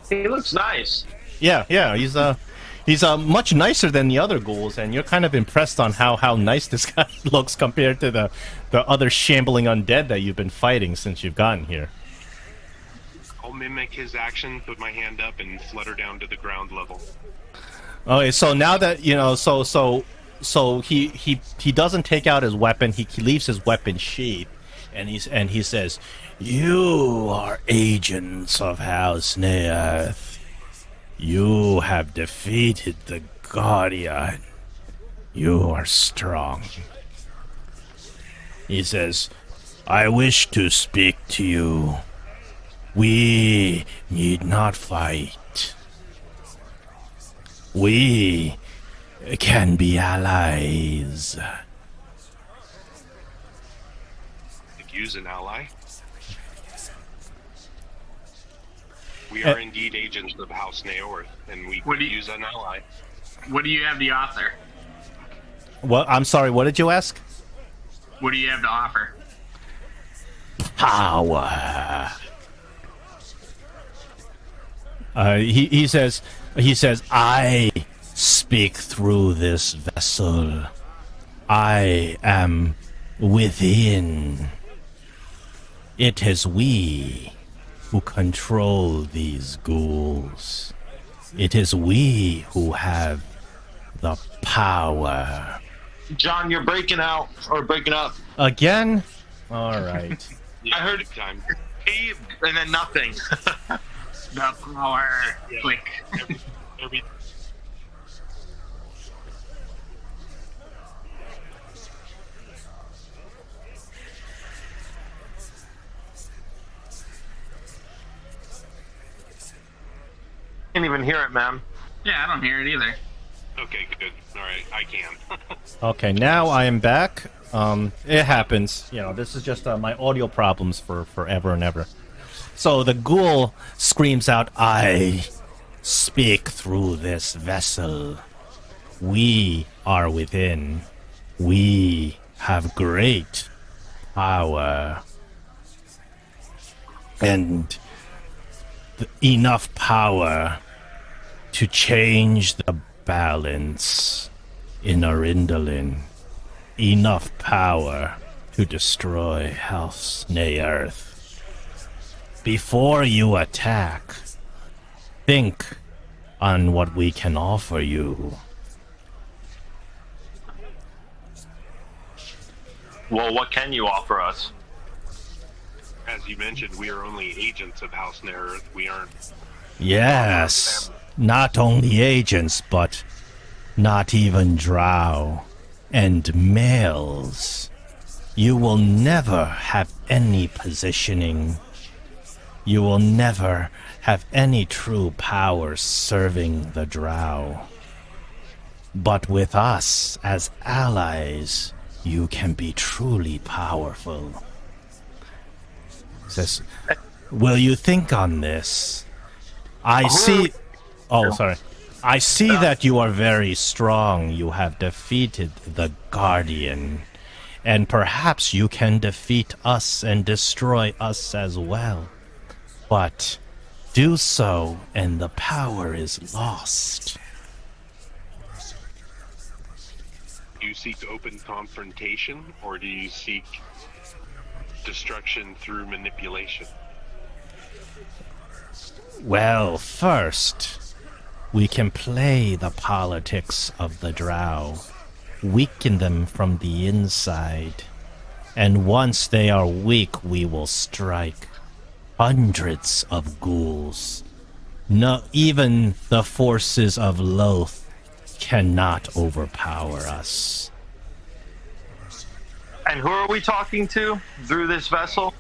He looks nice. Yeah. He's much nicer than the other ghouls, and you're kind of impressed on how nice this guy looks compared to the other shambling undead that you've been fighting since you've gotten here. I'll mimic his action, put my hand up, and flutter down to the ground level. Okay, so now that you know, so he doesn't take out his weapon. He leaves his weapon sheath, and he says, "You are agents of House Naerth. You have defeated the Guardian. You are strong." He says, "I wish to speak to you. We need not fight. We can be allies." Could use an ally. We are indeed agents of House Naerth, and we What could do you- use an ally. What do you have to offer? What? I'm sorry. What did you ask? What do you have to offer? Power. He says, "I speak through this vessel. I am within. It is we who control these ghouls. It is we who have the power." John, you're breaking out or breaking up. Again? All right. Yeah, I heard- big time. Hey, and then nothing. The power. Yeah. Click. Every Can't even hear it, man. Yeah, I don't hear it either. Okay, good. All right, I can. Okay, now I am back. It happens. You know, this is just my audio problems for forever and ever. So the ghoul screams out, "I speak through this vessel. We are within. We have great power. And enough power to change the balance in Arindalin. Enough power to destroy House Naerth. Before you attack, think on what we can offer you." Well, what can you offer us? As you mentioned, we are only agents of House Naerth. We aren't. Yes, not only agents, but not even drow and males. You will never have any positioning. You will never have any true power serving the drow. But with us as allies, you can be truly powerful. Says, "Will you think on this? I see." Oh, sorry. "I see that you are very strong. You have defeated the Guardian. And perhaps you can defeat us and destroy us as well. But do so, and the power is lost." Do you seek open confrontation, or do you seek destruction through manipulation? Well, first, we can play the politics of the drow, weaken them from the inside, and once they are weak, we will strike. Hundreds of ghouls. No, even the forces of Lolth cannot overpower us. And who are we talking to through this vessel?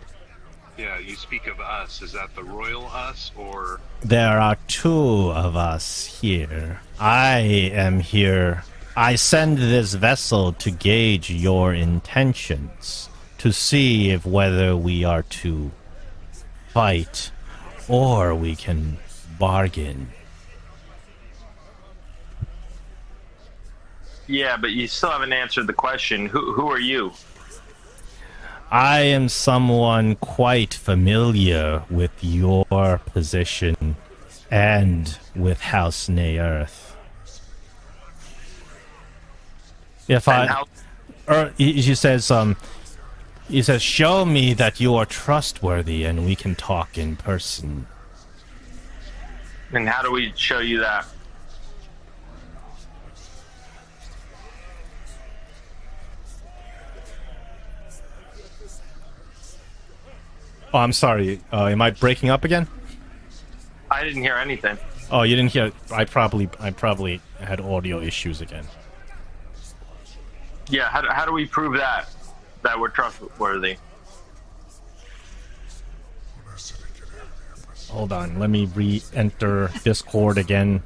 Yeah, you speak of us. Is that the royal us, or There are two of us here. I am here. I send this vessel to gauge your intentions, to see if whether we are to fight or we can bargain. Yeah, but you still haven't answered the question. Who are you? I am someone quite familiar with your position and with House Naerth. If And I, how, he says, "Show me that you are trustworthy, and we can talk in person." and how do we show you that? Oh, I'm sorry. Am I breaking up again? I didn't hear anything. Oh, you didn't hear. I probably had audio issues again. Yeah, how do we prove that we're trustworthy? Hold on, let me re-enter Discord again.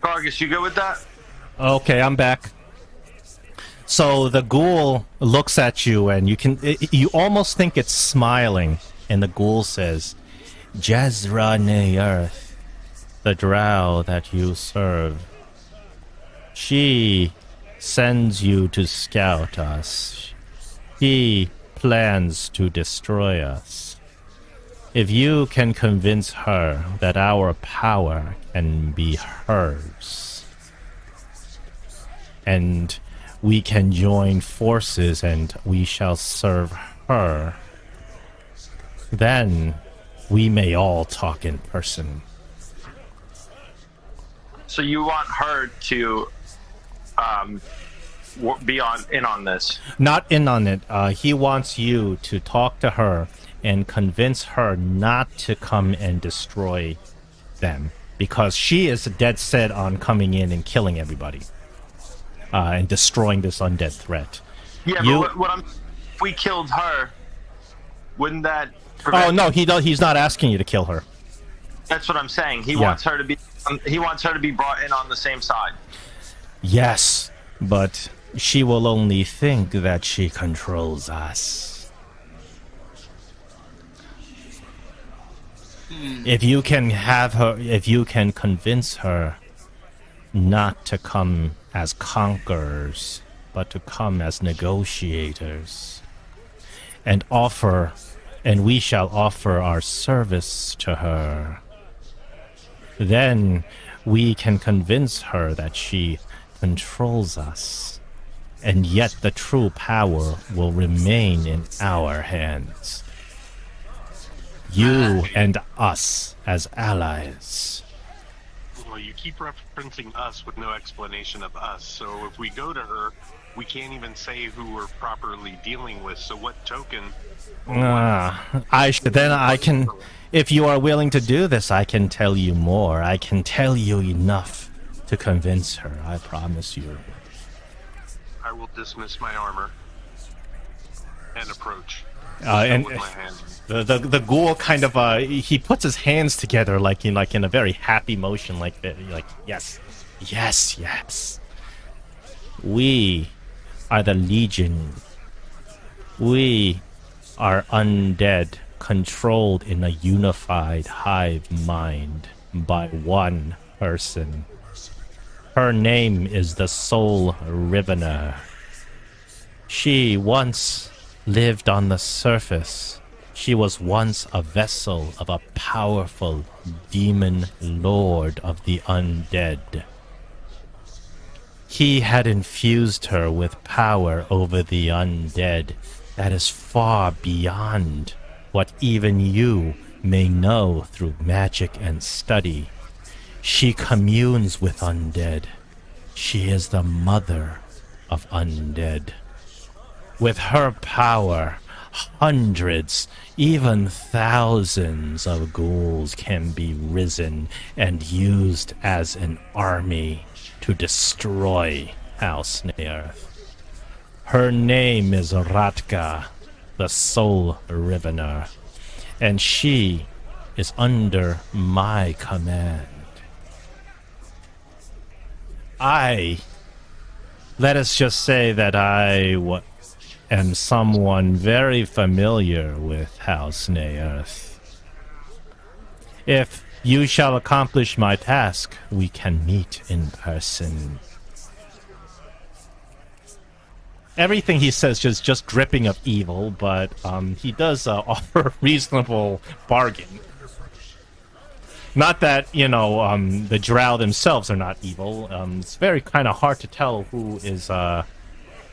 Cargus, you good with that? Okay, I'm back. So the ghoul looks at you, and you almost think it's smiling. And the ghoul says, "Jezra Naerth, the drow that you serve, she sends you to scout us. She plans to destroy us. If you can convince her that our power can be hers, and we can join forces and we shall serve her, then we may all talk in person." So you want her to be in on this? Not in on it. He wants you to talk to her and convince her not to come and destroy them, because she is dead set on coming in and killing everybody. And destroying this undead threat. Yeah, but if we killed her, wouldn't that prevent... Oh no, he's not asking you to kill her. That's what I'm saying. He wants her to be brought in on the same side. Yes, but she will only think that she controls us. If you can convince her not to come as conquerors, but to come as negotiators, and we shall offer our service to her, then we can convince her that she controls us, and yet the true power will remain in our hands. You and us as allies. Well, you keep referencing us with no explanation of us, so if we go to her, we can't even say who we're properly dealing with, so what token... I can... If you are willing to do this, I can tell you more. I can tell you enough to convince her, I promise you. I will dismiss my armor and approach. And with my hand. the ghoul kind of he puts his hands together like in a very happy motion, like yes, yes, yes. We are the Legion. We are undead, controlled in a unified hive mind by one person. Her name is the Soul Rivener. She once lived on the surface. She was once a vessel of a powerful demon lord of the undead. He had infused her with power over the undead that is far beyond what even you may know through magic and study. She communes with undead. She is the mother of undead. With her power, hundreds, even thousands of ghouls can be risen and used as an army to destroy House Naerth. Her name is Ratka, the Soul Rivener, and she is under my command. Let us just say that I am someone very familiar with House Naerth. If you shall accomplish my task, we can meet in person. Everything he says is just dripping of evil, but he does offer a reasonable bargain. Not that, the Drow themselves are not evil. It's very kind of hard to tell who is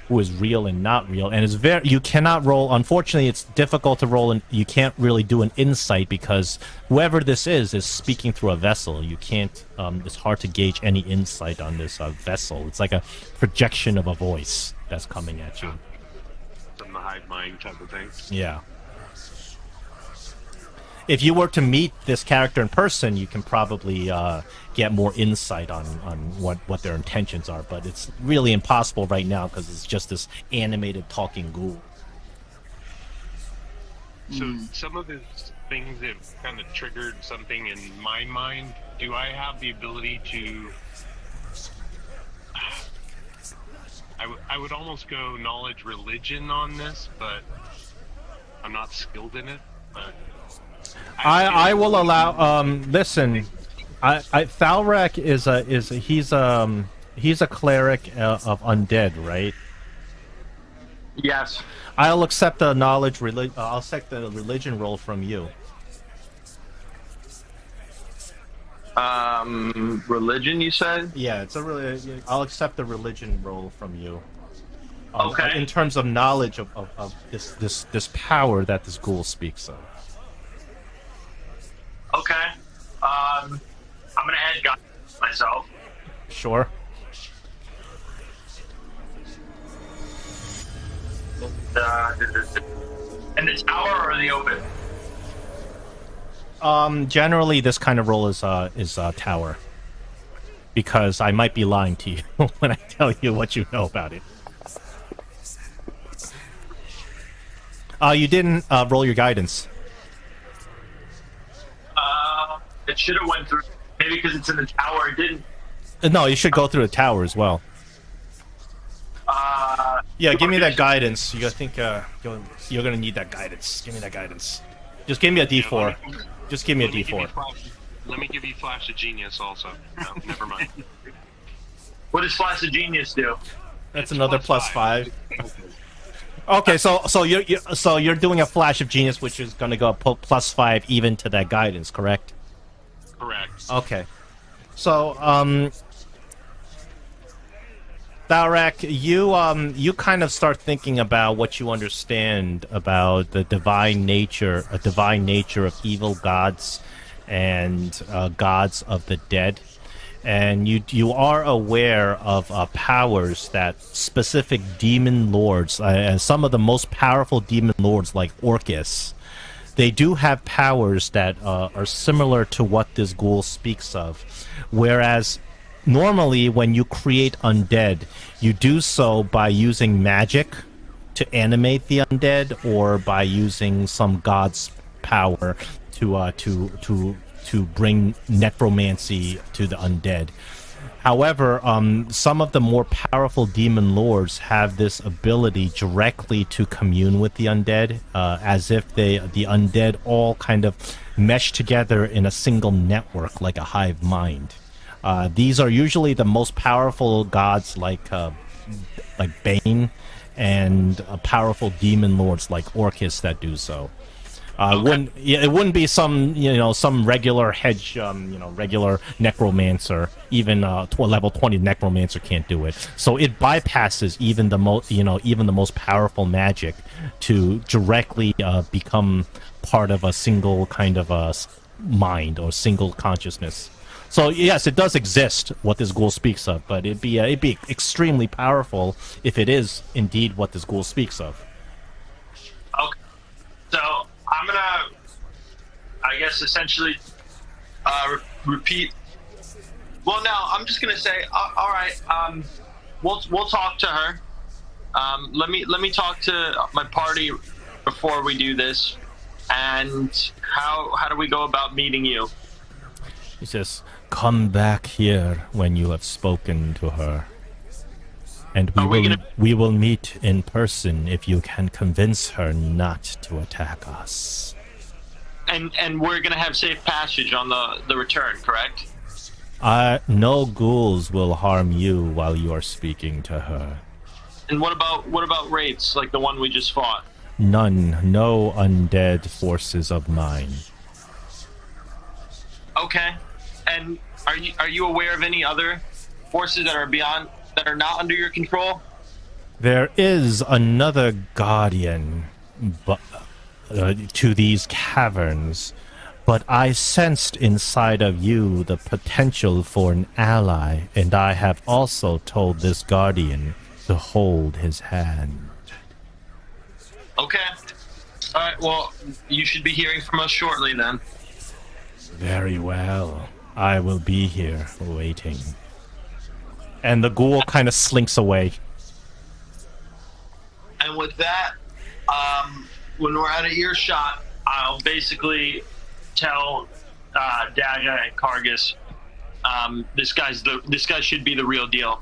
real and not real, and you cannot roll. Unfortunately, it's difficult to roll, and you can't really do an insight because whoever this is speaking through a vessel. You can't. It's hard to gauge any insight on this vessel. It's like a projection of a voice that's coming at you. From the hive mind type of thing. Yeah. If you were to meet this character in person, you can probably get more insight on what their intentions are, but it's really impossible right now because it's just this animated talking ghoul. So some of the things have kind of triggered something in my mind. Do I have the ability to... I would almost go knowledge religion on this, but I'm not skilled in it, but... I will allow. Listen, Thalrak he's a cleric of undead, right? Yes. I'll accept the I'll accept the religion roll from you. Religion, you said? Yeah, I'll accept the religion roll from you. Okay. In terms of knowledge of this power that this ghoul speaks of. Okay. I'm gonna add God myself. Sure. In the tower or the open? Generally, this kind of roll is tower. Because I might be lying to you when I tell you what you know about it. You didn't roll your guidance. It should have went through. Maybe because it's in the tower, it didn't. No, you should go through the tower as well. Yeah, give me that guidance. You think you're gonna need that guidance. Give me that guidance. Just give me a D4. Just give me a D4. Let me give you Flash of Genius also. No, never mind. What does Flash of Genius do? That's another plus 5. Okay, so you're doing a Flash of Genius, which is gonna go plus 5 even to that guidance, correct? Correct. Okay. So, Thalrak, you kind of start thinking about what you understand about the divine nature of evil gods and gods of the dead, and you are aware of powers that specific demon lords, and some of the most powerful demon lords like Orcus. They do have powers that are similar to what this ghoul speaks of, whereas normally when you create undead, you do so by using magic to animate the undead, or by using some god's power to bring necromancy to the undead. However, some of the more powerful demon lords have this ability directly to commune with the undead, as if the undead all kind of mesh together in a single network, like a hive mind. These are usually the most powerful gods, like Bane, and powerful demon lords like Orcus that do so. It wouldn't be some regular hedge, regular necromancer. Even level 20 necromancer can't do it. So it bypasses even the most powerful magic to directly become part of a single kind of a mind or single consciousness. So yes, it does exist, what this ghoul speaks of, but it'd be extremely powerful if it is indeed what this ghoul speaks of. Okay. So I'm gonna, I guess, essentially repeat. Well, no, I'm just gonna say, all right. We'll talk to her. Let me talk to my party before we do this. And how do we go about meeting you? He says, "Come back here when you have spoken to her, and we will meet in person if you can convince her not to attack us." And we're gonna have safe passage on the return, correct? No ghouls will harm you while you are speaking to her. And what about raids like the one we just fought? None. No undead forces of mine. Okay. And are you aware of any other forces that are not under your control? There is another guardian to these caverns, but I sensed inside of you the potential for an ally, and I have also told this guardian to hold his hand. Okay. All right. Well, you should be hearing from us shortly then. Very well. I will be here waiting. And the ghoul kind of slinks away. And with that, when we're out of earshot, I'll basically tell Daga and Kargas, this guy should be the real deal.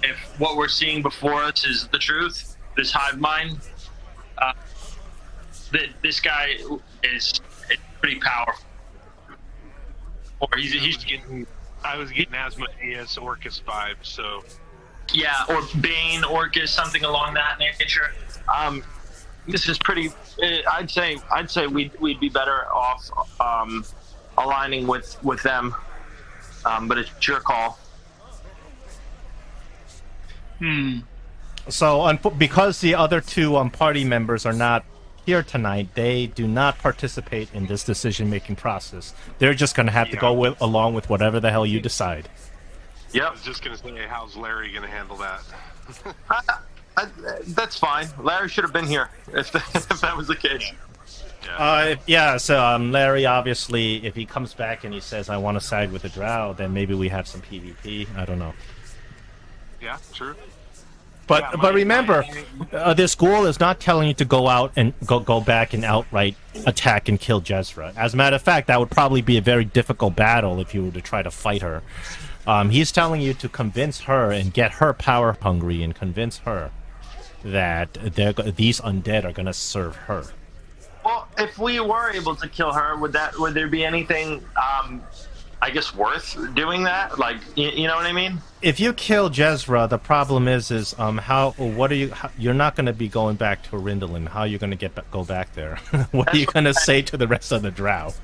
If what we're seeing before us is the truth, this hive mind, this guy is pretty powerful. Or he's getting. I was getting Asmodeus Orcus vibes, so. Yeah, or Bane, Orcus, something along that nature. This is pretty. I'd say we'd be better off aligning with them, but it's your call. So, because the other two party members are not here tonight, they do not participate in this decision-making process. They're just going to have to go along with whatever the hell you decide. Yep. I was just going to say, how's Larry going to handle that? That's fine. Larry should have been here if that was the case. So Larry, obviously, if he comes back and he says, I want to side with the Drow, then maybe we have some PvP. I don't know. Yeah, true. But remember, this ghoul is not telling you to go out and go back and outright attack and kill Jezra. As a matter of fact, that would probably be a very difficult battle if you were to try to fight her. He's telling you to convince her and get her power hungry and convince her that these undead are going to serve her. Well, if we were able to kill her, would there be anything, I guess, worth doing that? Like, you know what I mean? If you kill Jezra, the problem is you're not going to be going back to Arindalin. How are you going to go back there? What are you going to say to the rest of the Drow?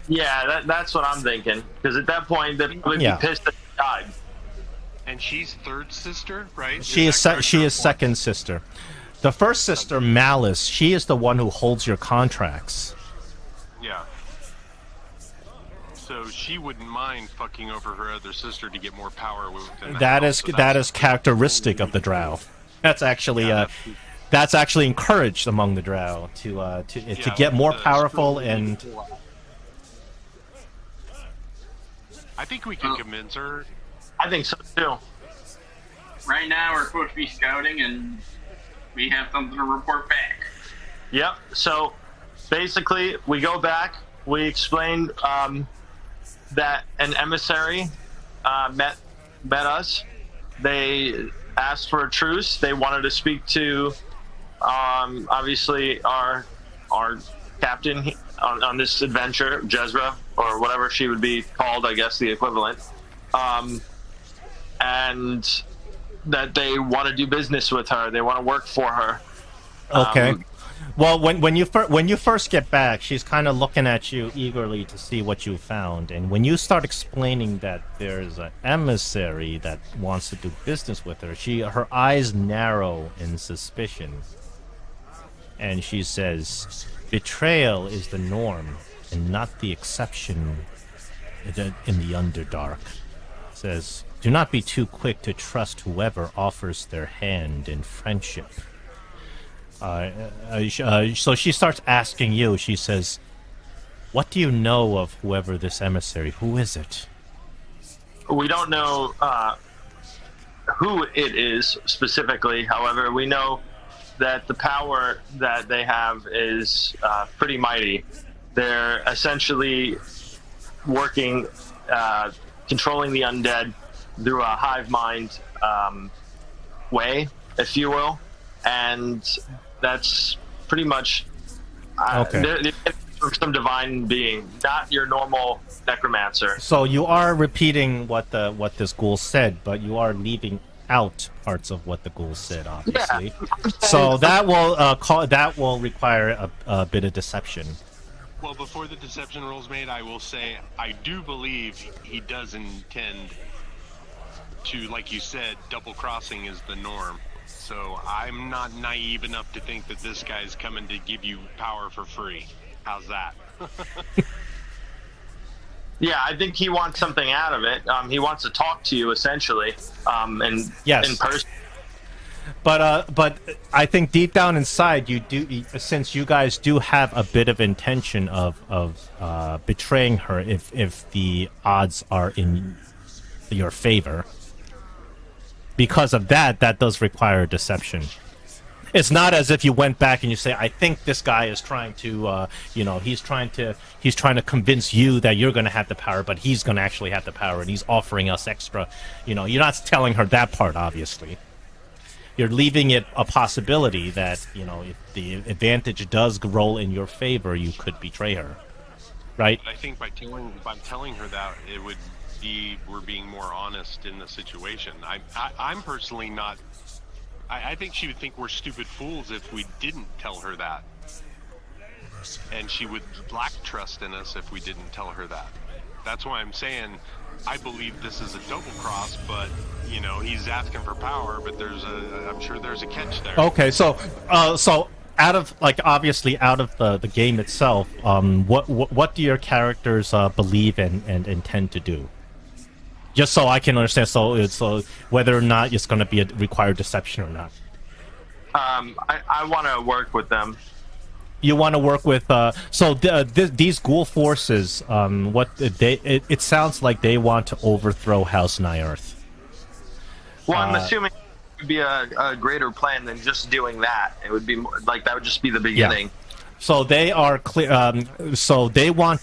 Yeah, that's what I'm thinking. Because at that point, they'd probably be pissed that she died. And she's third sister, right? She is second sister. The first sister, Malice, she is the one who holds your contracts. Yeah. So she wouldn't mind fucking over her other sister to get more power within the house. That is characteristic of the Drow. That's actually encouraged among the Drow to get more powerful and. I think we can convince her. I think so too. Right now, we're supposed to be scouting, and we have something to report back. Yep. So basically, we go back. We explained that an emissary met us. They asked for a truce. They wanted to speak to, obviously, our captain on this adventure, Jezra, or whatever she would be called, I guess, the equivalent. And that they want to do business with her. They want to work for her. Okay. Well, when you first get back, she's kind of looking at you eagerly to see what you found. And when you start explaining that there's an emissary that wants to do business with her, her eyes narrow in suspicion. And she says, betrayal is the norm and not the exception in the underdark. Says, do not be too quick to trust whoever offers their hand in friendship. So she starts asking you, she says, what do you know of whoever this emissary, who is it? We don't know who it is specifically. However, we know that the power that they have is pretty mighty. They're essentially working, controlling the undead through a hive mind way, if you will. And that's pretty much they're some divine being, not your normal necromancer. So you are repeating what this ghoul said, but you are leaving out parts of what the ghoul said, obviously. Yeah. So that will require a bit of deception. Well, before the deception roll's made, I will say I do believe he does intend to, like you said, double crossing is the norm. So I'm not naive enough to think that this guy's coming to give you power for free. How's that? Yeah, I think he wants something out of it. He wants to talk to you, essentially, and Yes. in person. But I think deep down inside, you do, since you guys do have a bit of intention of betraying her if the odds are in your favor. Because of that, that does require deception. It's not as if you went back and you say, "I think this guy is trying to, he's trying to convince you that you're going to have the power, but he's going to actually have the power, and he's offering us extra." You're not telling her that part, obviously. You're leaving it a possibility that, if the advantage does roll in your favor, you could betray her, right? But I think by telling her that, it would be we're being more honest in the situation. I'm personally not. I think she would think we're stupid fools if we didn't tell her that, and she would lack trust in us if we didn't tell her that. That's why I'm saying I believe this is a double cross, but he's asking for power, but I'm sure there's a catch there. Okay, so out of obviously out of the game itself, what do your characters believe and intend to do? Just so I can understand, so whether or not it's going to be a required deception or not. I want to work with them. You want to work with these ghoul forces. It sounds like they want to overthrow House Naerth. Well, I'm assuming it would be a greater plan than just doing that. It would be like that would just be the beginning. Yeah. So they are clear. So they want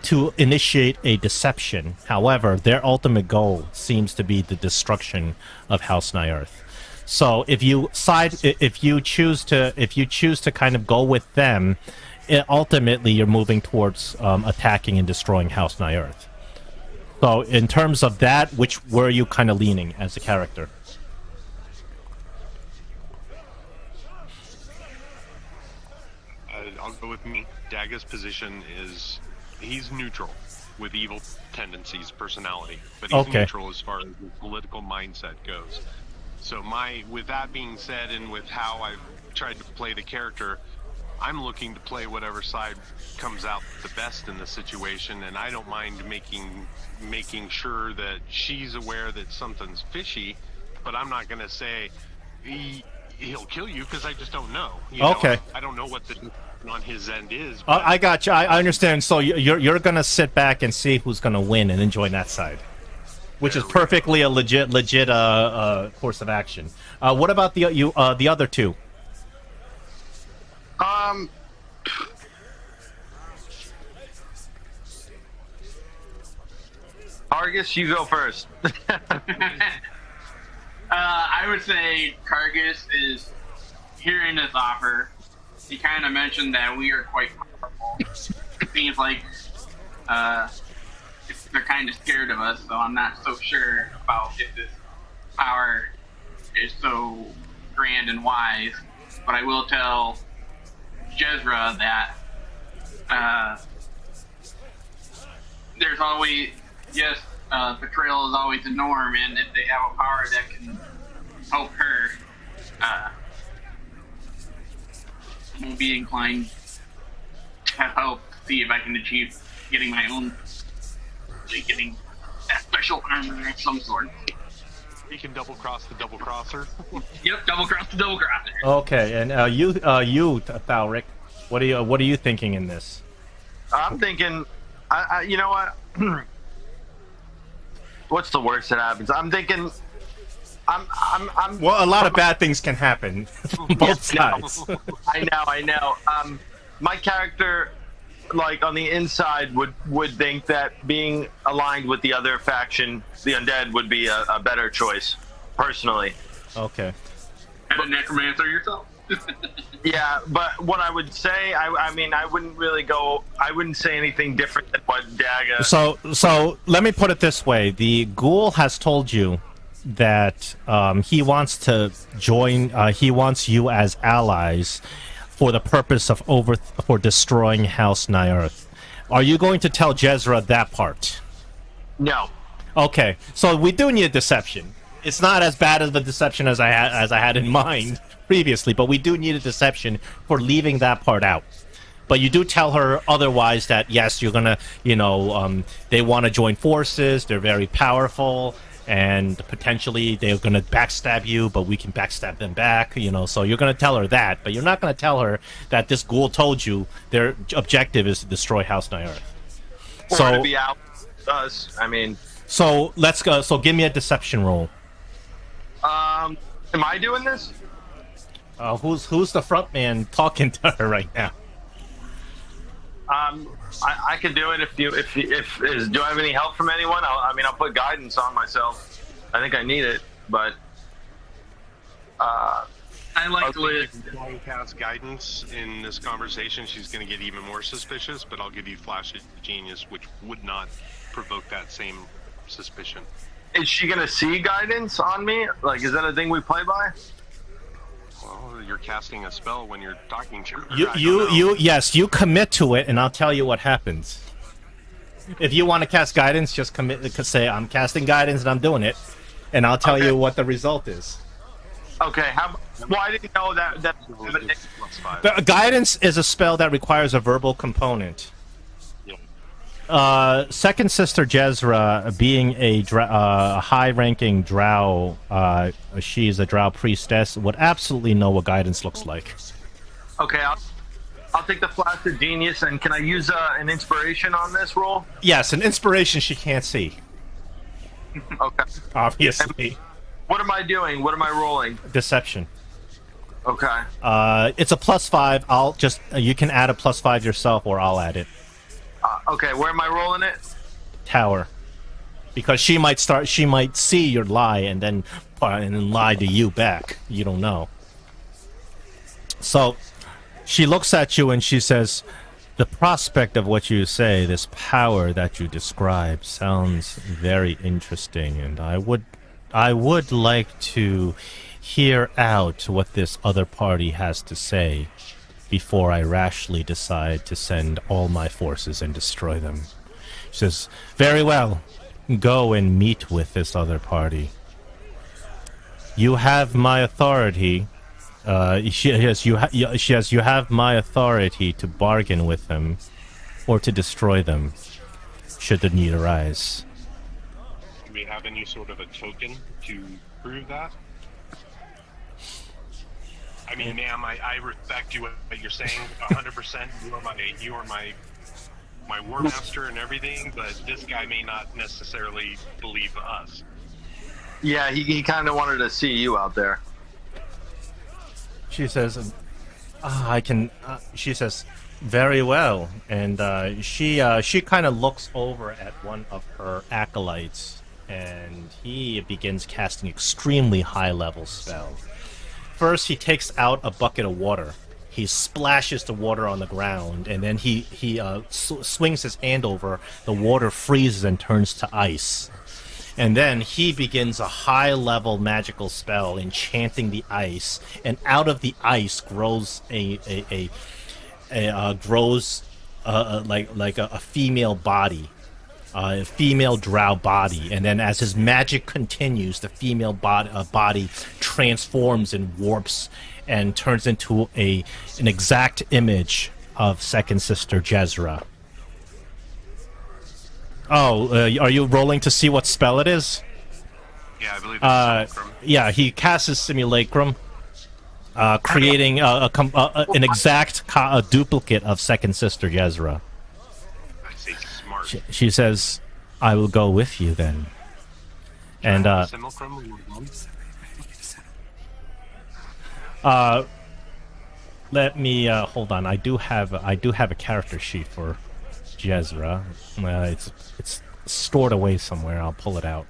to initiate a deception. However, their ultimate goal seems to be the destruction of House Naerth. So if you choose to kind of go with them, ultimately you're moving towards attacking and destroying House Naerth. So in terms of that, where are you kind of leaning as a character? I'll go with me. Daga's position is he's neutral with evil tendencies, personality, but he's neutral as far as his political mindset goes. So with that being said, and with how I've tried to play the character, I'm looking to play whatever side comes out the best in the situation, and I don't mind making sure that she's aware that something's fishy, but I'm not going to say he'll kill you because I just don't know. I don't know what the on his end is. I got you. I understand. So you're going to sit back and see who's going to win and then join that side. Which is perfectly a legit course of action. What about the other two? Argus, you go first. I would say Kargus is hearing this offer. He kind of mentioned that we are quite powerful. It seems like they're kind of scared of us, so I'm not so sure about if this power is so grand and wise. But I will tell Jezra that there's always, betrayal is always the norm, and if they have a power that can help her, I won't be inclined to help see if I can achieve getting my own, getting that special armor of some sort. He can double cross the double crosser. Yep, double cross the double crosser. Okay, and you, Thalric, what are you thinking in this? I'm thinking, you know what? What's the worst that happens? I'm thinking, I'm. Well, a lot of bad things can happen from both sides. I know. My character, like on the inside, would think that being aligned with the other faction, the undead, would be a better choice, personally. Okay. And a necromancer yourself. Yeah, but what I would say, I mean, I wouldn't say anything different than what Daga. So let me put it this way: the ghoul has told you that he wants to join. He wants you as allies for the purpose of for destroying House Naerth. Are you going to tell Jezra that part? No. Okay, so we do need a deception. It's not as bad of a deception as I had in mind previously, but we do need a deception for leaving that part out. But you do tell her otherwise that yes, you're gonna, they want to join forces. They're very powerful, and potentially they're gonna backstab you, but we can backstab them back. So you're gonna tell her that, but you're not gonna tell her that this ghoul told you their objective is to destroy House Naerth. Or to be out with us. I mean. So let's go. So give me a deception roll. Am I doing this? Who's the front man talking to her right now? I can do it if do I have any help from anyone? I'll put guidance on myself. I think I need it, but I like to live. If you cast guidance in this conversation, she's going to get even more suspicious. But I'll give you Flash of Genius, which would not provoke that same suspicion. Is she gonna see guidance on me? Like, is that a thing we play by? Well, you're casting a spell when you're talking to her. Yes, you commit to it, and I'll tell you what happens. If you want to cast guidance, just commit. Say I'm casting guidance and I'm doing it, and I'll tell you what the result is. Okay. Well, I didn't know that. But guidance is a spell that requires a verbal component. Second Sister Jezra, being a high-ranking Drow, she's a Drow priestess, would absolutely know what guidance looks like. Okay, I'll take the Flash of Genius, and can I use an inspiration on this roll? Yes, an inspiration she can't see. Okay. Obviously. What am I doing? What am I rolling? Deception. Okay. It's a +5. I'll just you can add a +5 yourself, or I'll add it. Okay, where am I rolling it? Tower, because she might see your lie and then lie to you back. You don't know. So she looks at you and she says, "The prospect of what you say, this power that you describe, sounds very interesting, and I would like to hear out what this other party has to say before I rashly decide to send all my forces and destroy them." She says, "Very well. Go and meet with this other party. You have my authority. She has you have my authority to bargain with them, or to destroy them, should the need arise." Do we have any sort of a token to prove that? I mean, ma'am, I respect you what you're saying 100%. You are my war master and everything, but this guy may not necessarily believe us. Yeah, he kind of wanted to see you out there. She says, "I can." She says, "Very well," and she kind of looks over at one of her acolytes, and he begins casting extremely high-level spells. First, he takes out a bucket of water. He splashes the water on the ground, and then he swings his hand over. The water freezes and turns to ice. And then he begins a high-level magical spell, enchanting the ice. And out of the ice grows like a female body. A female drow body, and then as his magic continues, the female body transforms and warps and turns into an exact image of Second Sister Jezra. Oh, are you rolling to see what spell it is? Yeah, I believe it's Simulacrum. Yeah, he casts his Simulacrum, creating an exact duplicate of Second Sister Jezra. She says, "I will go with you then." And let me hold on. I do have a character sheet for Jezra. It's stored away somewhere. I'll pull it out.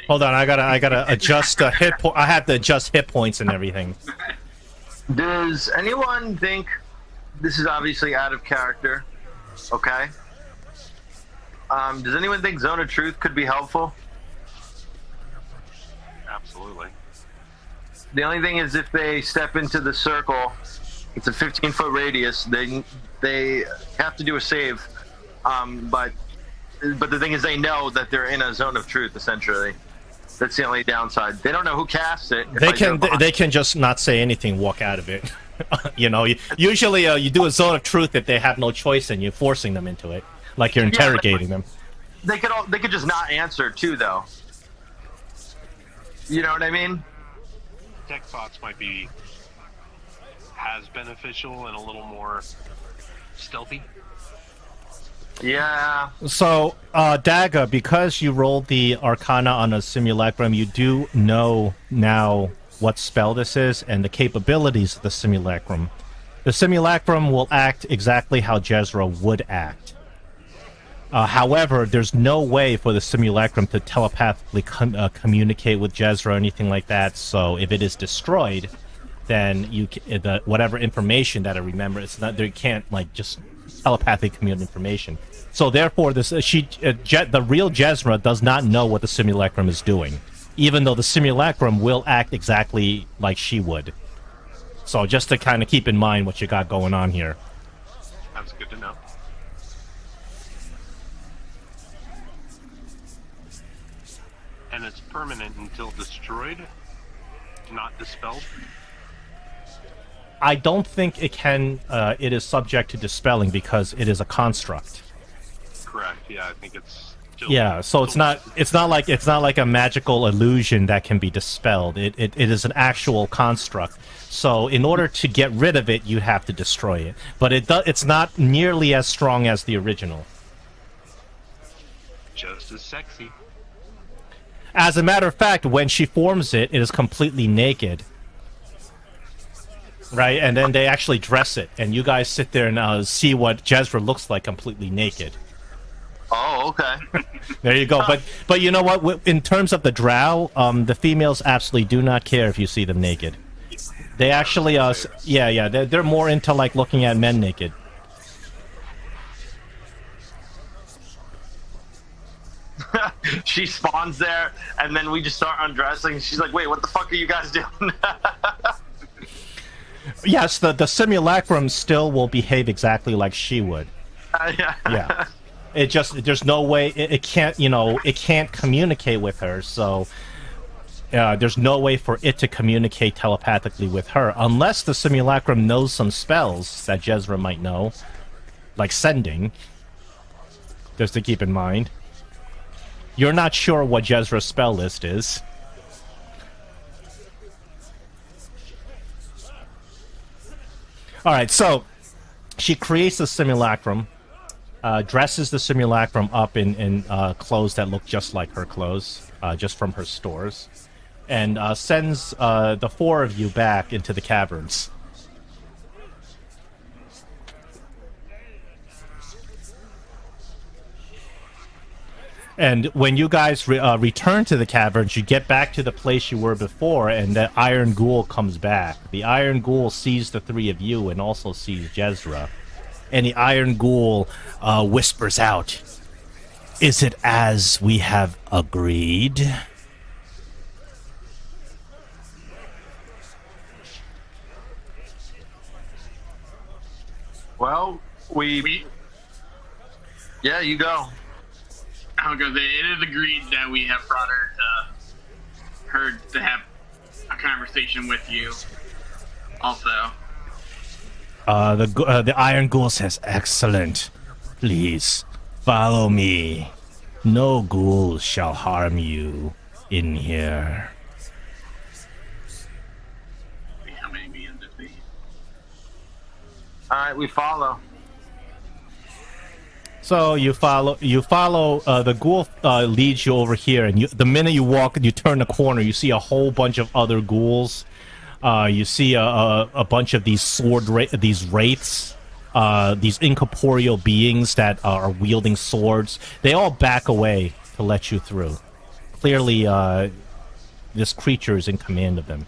Hold on, I gotta adjust I have to adjust hit points and everything. Does anyone think this is obviously out of character? Okay. Does anyone think Zone of Truth could be helpful? Absolutely. The only thing is, if they step into the circle, it's a 15-foot radius. They have to do a save, but the thing is, they know that they're in a zone of truth. Essentially, that's the only downside. They don't know who casts it. They can just not say anything, walk out of it. You know, usually you do a zone of truth if they have no choice and you're forcing them into it, like you're interrogating them. They could just not answer too, though. You know what I mean? Tech thoughts might be as beneficial and a little more stealthy. Yeah. So, Daga, because you rolled the Arcana on a simulacrum, you do know now what spell this is and the capabilities of the simulacrum. The simulacrum will act exactly how Jezra would act. However, there's no way for the simulacrum to telepathically communicate with Jezra or anything like that. So if it is destroyed, then whatever information that it remembers, it's not, they can't like just telepathically communicate information. So therefore, the real Jezra does not know what the simulacrum is doing, even though the simulacrum will act exactly like she would. So just to kind of keep in mind what you got going on here. That's good to know. And it's permanent until destroyed, not dispelled? I don't think it can. It is subject to dispelling because it is a construct. Correct. Yeah, I think it's. Yeah, so it's not like a magical illusion that can be dispelled. It is an actual construct. So in order to get rid of it, you have to destroy it. But it's not nearly as strong as the original. Just as sexy. As a matter of fact, when she forms it, it is completely naked. Right, and then they actually dress it, and you guys sit there and see what Jezra looks like completely naked. Oh, okay. There you go. But you know what? In terms of the Drow, the females absolutely do not care if you see them naked. They actually, they're more into like looking at men naked. She spawns there, and then we just start undressing. She's like, "Wait, what the fuck are you guys doing?" Yes, the simulacrum still will behave exactly like she would. Yeah. Yeah. It just, there's no way, it can't, it can't communicate with her, so there's no way for it to communicate telepathically with her, unless the simulacrum knows some spells that Jezra might know, like sending, just to keep in mind. You're not sure what Jezra's spell list is. Alright, so she creates the simulacrum, dresses the simulacrum up in clothes that look just like her clothes, just from her stores, and sends the four of you back into the caverns. And when you guys return to the caverns, you get back to the place you were before, and the Iron Ghoul comes back. The Iron Ghoul sees the three of you and also sees Jezra. And the Iron Ghoul whispers out, "Is it as we have agreed?" Well, yeah, you go. I'll go. It is agreed that we have brought her to have a conversation with you. Also, the Iron Ghoul says, "Excellent. Please follow me. No ghouls shall harm you in here." how many beings it be? All right, we follow. So you follow. The ghoul leads you over here, and the minute you walk and you turn the corner, you see a whole bunch of other ghouls. You see a bunch of these these wraiths, these incorporeal beings that are wielding swords. They all back away to let you through. clearly, this creature is in command of them.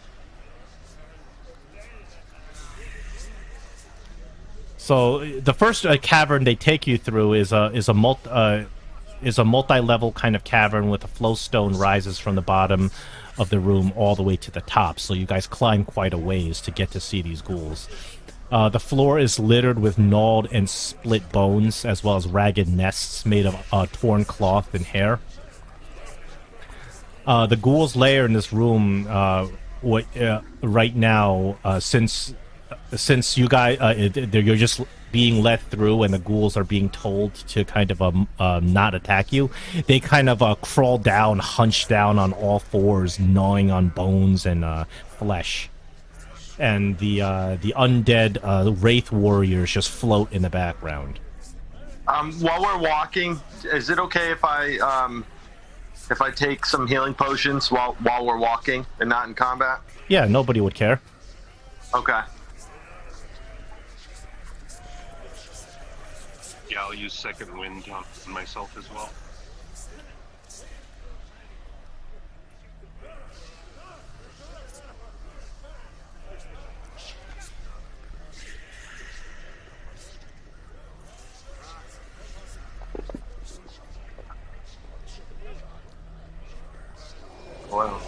So the first cavern they take you through is a multi-level kind of cavern with a flowstone rises from the bottom of the room all the way to the top. So you guys climb quite a ways to get to see these ghouls. The floor is littered with gnawed and split bones, as well as ragged nests made of torn cloth and hair. The ghouls' lair in this room, right now, since you guys, you're just being let through, and the ghouls are being told to kind of not attack you. They kind of crawl down, hunch down on all fours, gnawing on bones and flesh. And the undead wraith warriors just float in the background. While we're walking, is it okay if I take some healing potions while we're walking and not in combat? Yeah, nobody would care. Okay. Yeah, I'll use second wind on myself as well. Well,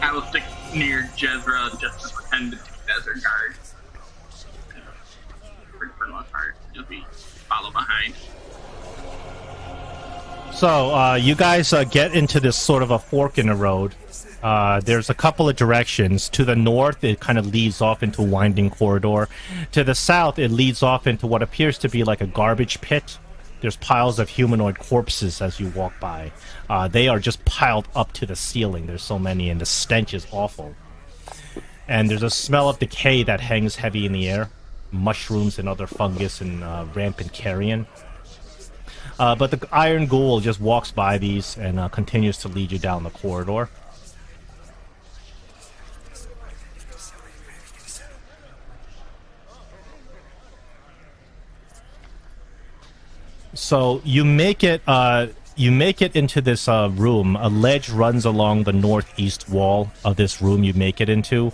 I will stick near Jezra just to pretend to take Desert Guard. For the most part, you'll be follow behind. So, you guys get into this sort of a fork in the road. There's a couple of directions. To the north, it kind of leads off into a winding corridor. To the south, it leads off into what appears to be like a garbage pit. There's piles of humanoid corpses as you walk by. They are just piled up to the ceiling. There's so many, and the stench is awful. And there's a smell of decay that hangs heavy in the air. Mushrooms and other fungus and rampant carrion. But the Iron Ghoul just walks by these and continues to lead you down the corridor. So you make it into this room. A ledge runs along the northeast wall of this room you make it into,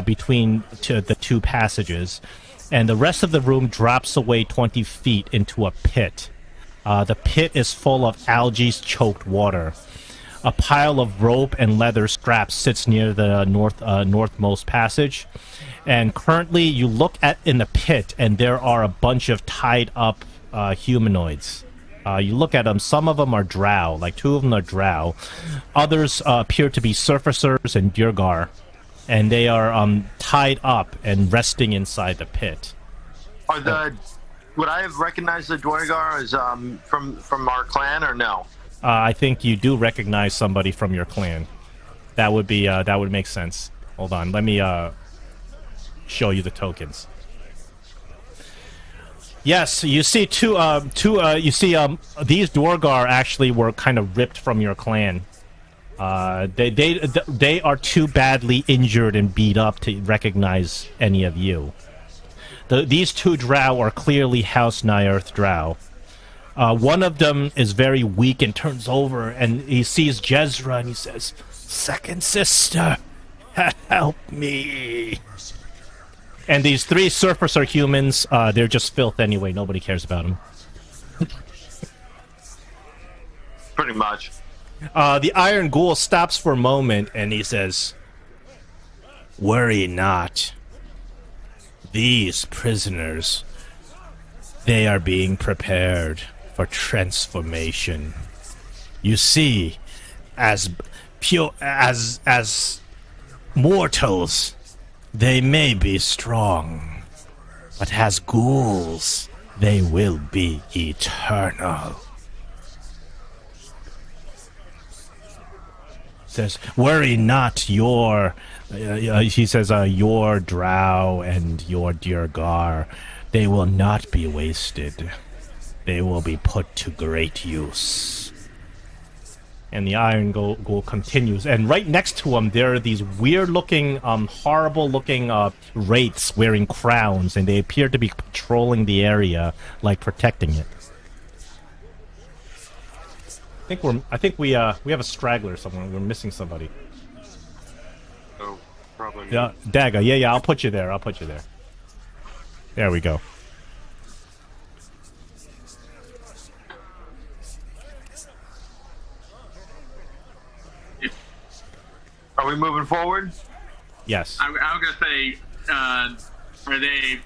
between the two passages. And the rest of the room drops away 20 feet into a pit. The pit is full of algae-choked water. A pile of rope and leather straps sits near the northmost passage. And currently you look in the pit, and there are a bunch of tied-up humanoids. You look at them, some of them are drow, like 2 of them are drow. Others appear to be surfacers and Durgar. And they are tied up and resting inside the pit. Would I have recognized the Dwargar as from our clan or no? I think you do recognize somebody from your clan. That would make sense. Hold on, let me show you the tokens. Yes, you see these Dwargar actually were kind of ripped from your clan. They are too badly injured and beat up to recognize any of you. These 2 drow are clearly House Naerth drow. One of them is very weak and turns over, and he sees Jezra and he says, "Second sister, help me." And these 3 surfacer humans, they're just filth anyway. Nobody cares about them. Pretty much. The Iron Ghoul stops for a moment and he says, "Worry not. These prisoners, they are being prepared for transformation. You see, as mortals, they may be strong, but as ghouls, they will be eternal." Says, "Worry not, your drow and your Durgar, they will not be wasted. They will be put to great use." And the Iron Ghoul continues, and right next to him there are these weird-looking, horrible-looking wraiths wearing crowns, and they appear to be patrolling the area, like protecting it. I think we have a straggler somewhere. We're missing somebody. Oh, probably. Yeah, Dagger. Yeah. I'll put you there. There we go. Are we moving forward? Yes. I was gonna say, are they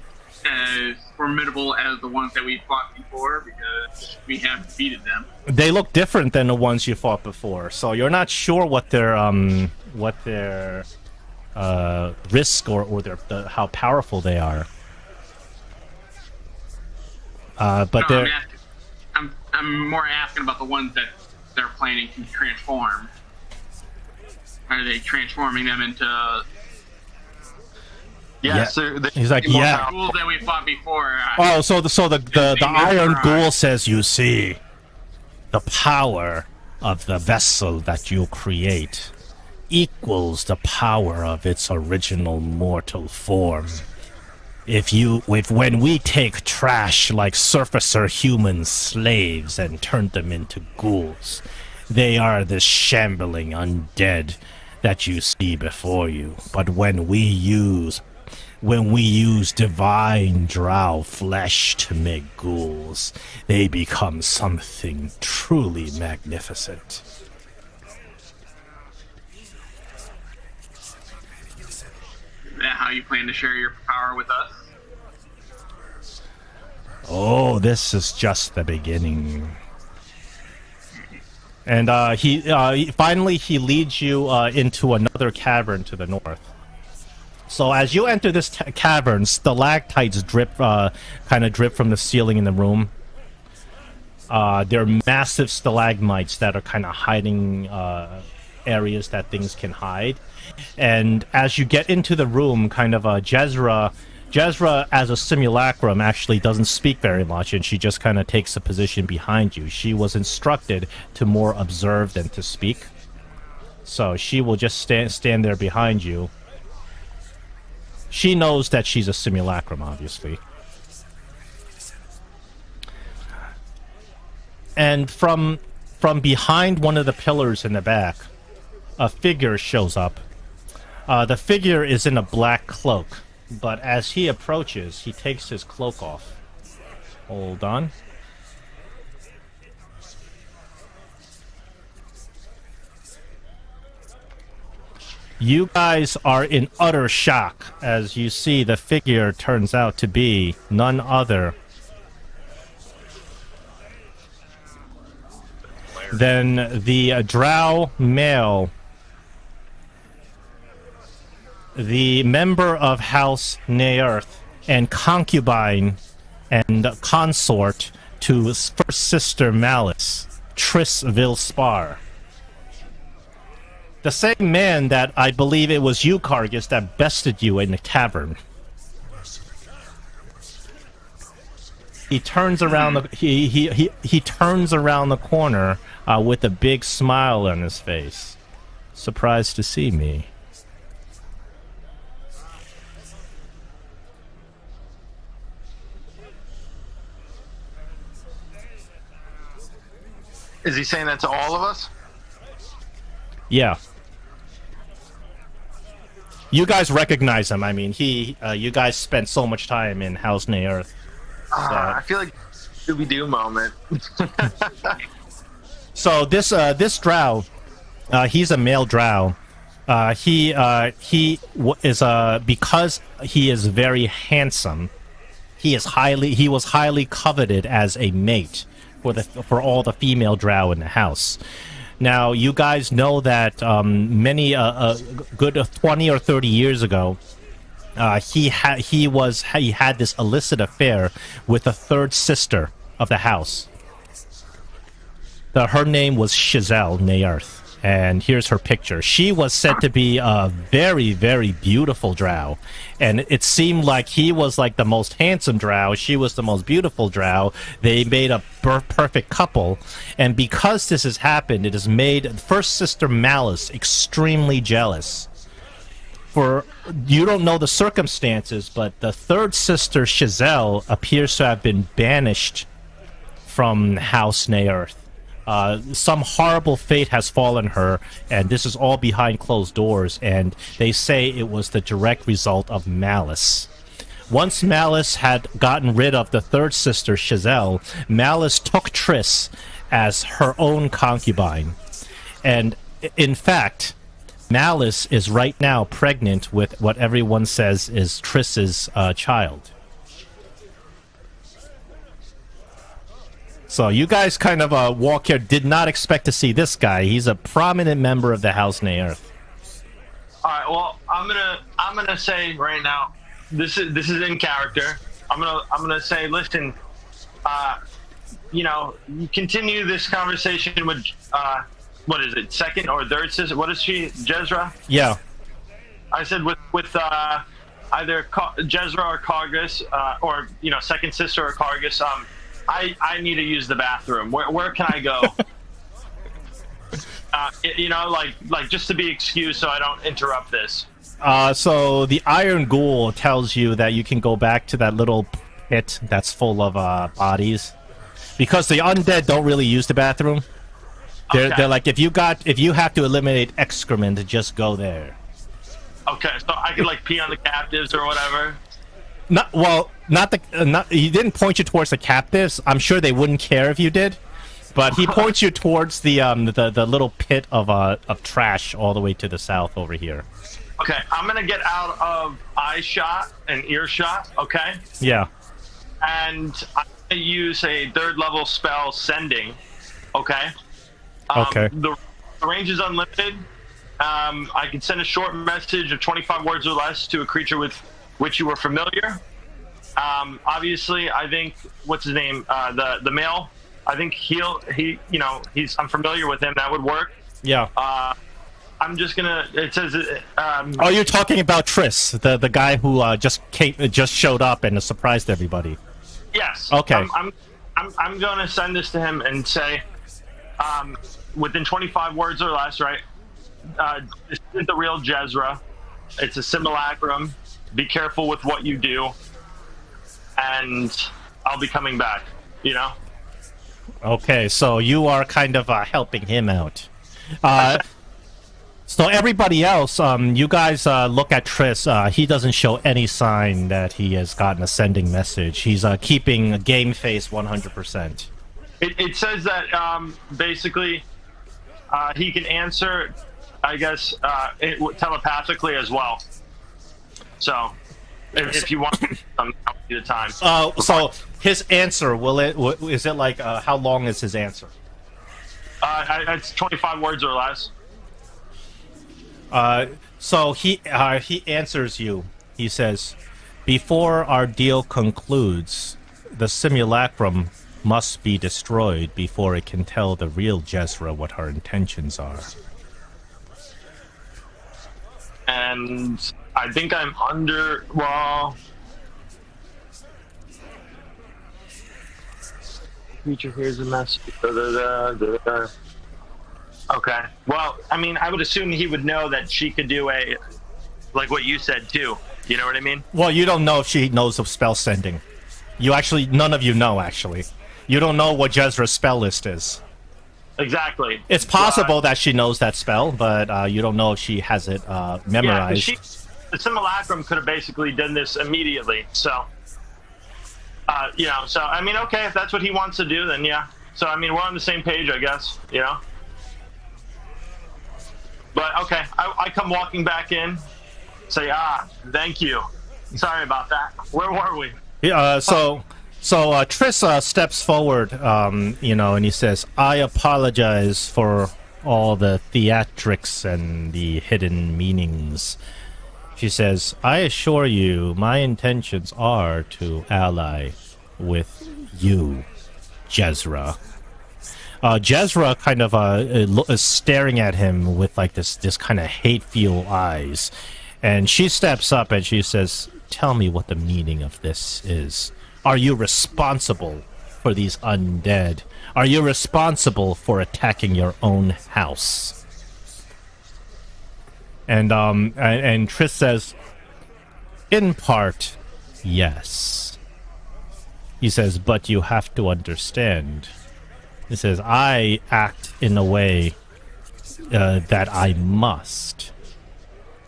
as formidable as the ones that we fought before? Because we have defeated them. They look different than the ones you fought before, so you're not sure what their risk or how powerful they are. But No, they're I'm more asking about the ones that they're planning to transform. Are they transforming them into Yes. Yeah. They're He's like, more yeah. powerful. ghouls that we fought before? Oh, so the Iron right. Ghoul says, you see, the power of the vessel that you create equals the power of its original mortal form. When we take trash like surfacer human slaves and turn them into ghouls, they are the shambling undead that you see before you. But when we use divine drow flesh to make ghouls, they become something truly magnificent. Is that how you plan to share your power with us? Oh, this is just the beginning. And he finally leads you into another cavern to the north. So as you enter this cavern, stalactites kind of drip from the ceiling in the room. They're massive stalagmites that are kind of hiding areas that things can hide. And as you get into the room, kind of Jezra as a simulacrum actually doesn't speak very much, and she just kind of takes a position behind you. She was instructed to more observe than to speak. So she will just stand there behind you. She knows that she's a simulacrum, obviously. And from behind one of the pillars in the back, a figure shows up. The figure is in a black cloak, but as he approaches, he takes his cloak off. Hold on. You guys are in utter shock as you see the figure turns out to be none other than the Drow male, the member of House Naerth and concubine and consort to first sister Malice, Triss Vilspar. The same man that I believe it was you, Kargus, that bested you in the cavern. He turns around the he turns around the corner with a big smile on his face, surprised to see me. Is he saying that to all of us? Yeah. You guys recognize him. I mean, you guys spent so much time in House Naerth. I feel like Scooby-Doo moment. So this drow, he's a male drow. He is because he is very handsome. He was highly coveted as a mate for all the female drow in the house. Now, you guys know that many good 20 or 30 years ago, he had this illicit affair with the third sister of the house. Her name was Chazelle Naerth, and here's her picture. She was said to be a very, very beautiful drow, and it seemed like he was like the most handsome drow, she was the most beautiful drow. They made a perfect couple, and because this has happened, it has made first sister Malice extremely jealous. For you don't know the circumstances, but the third sister Chazelle appears to have been banished from House Naerth some horrible fate has fallen her, and this is all behind closed doors, and they say it was the direct result of malice. Once Malice had gotten rid of the third sister, Chazelle, Malice took Triss as her own concubine. And in fact, Malice is right now pregnant with what everyone says is Triss's child. So you guys kind of walk here, did not expect to see this guy. He's a prominent member of the House Naerth. All right. Well, I'm gonna say right now, this is in character. I'm gonna say, listen, you continue this conversation with what is it, second or third sister? What is she, Jezra? Yeah. I said with either Jezra or Kargus, or second sister or Kargus. I need to use the bathroom. Where can I go? Like just to be excused so I don't interrupt this. So the Iron Ghoul tells you that you can go back to that little pit that's full of bodies, because the undead don't really use the bathroom. They're like, if you have to eliminate excrement, just go there. Okay, so I could like pee on the captives or whatever. He didn't point you towards the captives. I'm sure they wouldn't care if you did, but he points you towards the little pit of trash all the way to the south over here. Okay, I'm gonna get out of eye shot and earshot. Okay. Yeah. And I'm gonna use a 3rd level spell, sending. Okay. Okay. The range is unlimited. I can send a short message of 25 words or less to a creature with which you were familiar. Obviously, I think what's his name? The male. I think I'm familiar with him. That would work. Yeah. I'm just gonna. It says. Oh, you're talking about Triss, the guy who just showed up and surprised everybody. Yes. Okay. I'm gonna send this to him and say, within 25 words or less, right? This isn't the real Jezra. It's a simulacrum. Be careful with what you do, and I'll be coming back. Okay, so you are kind of helping him out. So everybody else, you guys look at Triss. He doesn't show any sign that he has gotten a sending message. He's keeping a game face 100%. It says that basically he can answer, I guess, telepathically as well. So if you want, I'll give you the time. So his answer, is it like, how long is his answer? It's 25 words or less. So he answers you. He says, before our deal concludes, the simulacrum must be destroyed before it can tell the real Jezra what our intentions are. And I think I'm under. Well, creature hears a message. Okay. Well, I mean, I would assume he would know that she could do like what you said too. You know what I mean? Well, you don't know if she knows of spell sending. None of you know, actually. You don't know what Jezra's spell list is. Exactly. It's possible that she knows that spell, but you don't know if she has it memorized. Yeah, the simulacrum could have basically done this immediately. So, so I mean, okay, if that's what he wants to do, then yeah. So I mean, we're on the same page, I guess. But okay, I come walking back in, say, thank you. Sorry about that. Where were we? So Triss steps forward, and he says, I apologize for all the theatrics and the hidden meanings. She says, I assure you, my intentions are to ally with you, Jezra. Jezra kind of is staring at him with like this kind of hate-filled eyes. And she steps up and she says, tell me what the meaning of this is. Are you responsible for these undead? Are you responsible for attacking your own house? And Triss says, in part, yes. He says, but you have to understand, He says, I act in a way that I must.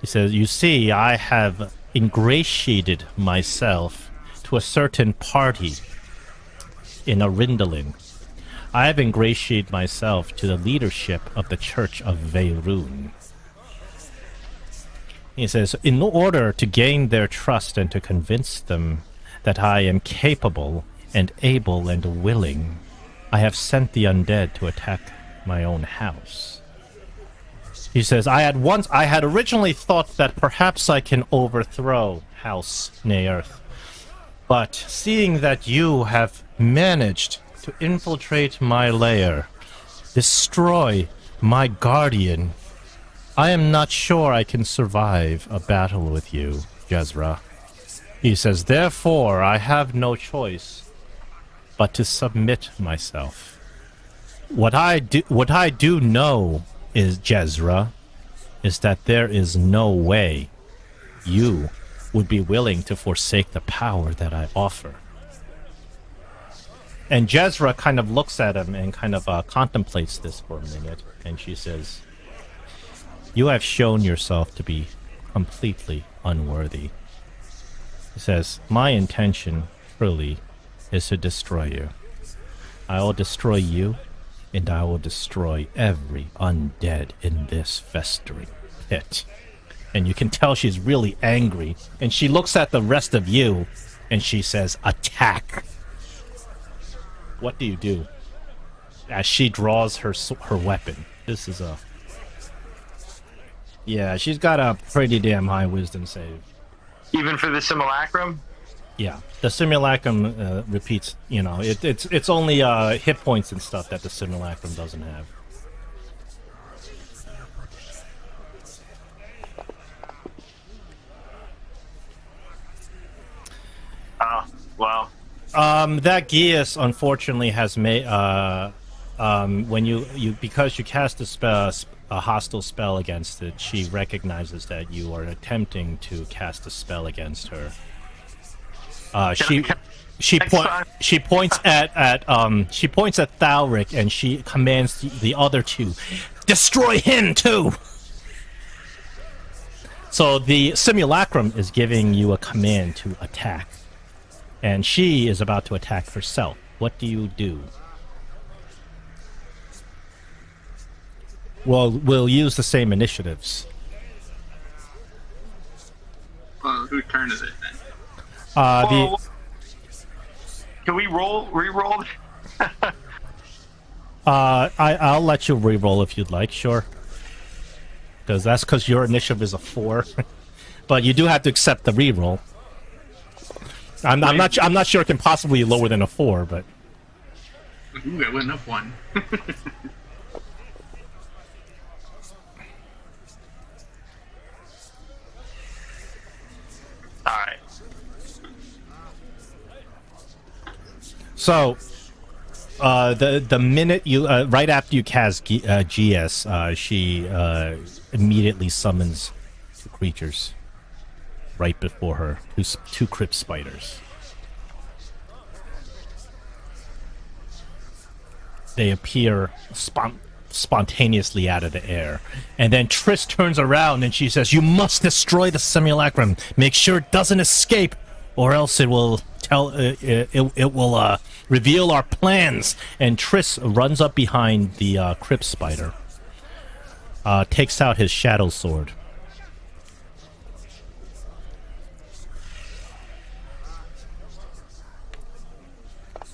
He says, you see, I have ingratiated myself to a certain party in Arindalin. I have ingratiated myself to the leadership of the Church of Veilrune. He says, in order to gain their trust and to convince them that I am capable and able and willing, I have sent the undead to attack my own house. He says, I had originally thought that perhaps I can overthrow House Naerth, but seeing that you have managed to infiltrate my lair, destroy my guardian, I am not sure I can survive a battle with you, Jezra. He says, therefore, I have no choice but to submit myself. What I do know is, Jezra, is that there is no way you would be willing to forsake the power that I offer. And Jezra kind of looks at him and kind of contemplates this for a minute, and she says, you have shown yourself to be completely unworthy. He says, my intention, truly, is to destroy you. I will destroy you, and I will destroy every undead in this festering pit. And you can tell she's really angry, and she looks at the rest of you, and she says, attack! What do you do? As she draws her weapon. This is a... Yeah, she's got a pretty damn high wisdom save. Even for the simulacrum? Yeah, the simulacrum repeats, you know, it's only hit points and stuff that the simulacrum doesn't have. Oh, wow. That Geas unfortunately has made when you because you cast a hostile spell against it, she recognizes that you are attempting to cast a spell against her. She points at Thalric, and she commands the other two, destroy him too. So the simulacrum is giving you a command to attack, and she is about to attack herself. What do you do? Well, we'll use the same initiatives. Well, whose turn is it then? Can we re-roll? I'll let you re-roll if you'd like, sure. Because your initiative is a 4, but you do have to accept the re-roll. I'm not sure it can possibly be lower than a 4, but. Ooh, I wouldn't have won. Alright. So, the minute you right after you cast GS, she immediately summons 2 creatures right before her, 2 crypt spiders. They appear spontaneously out of the air, and then Triss turns around and she says, "You must destroy the simulacrum. Make sure it doesn't escape, or else it will reveal our plans." And Triss runs up behind the crypt spider, takes out his shadow sword,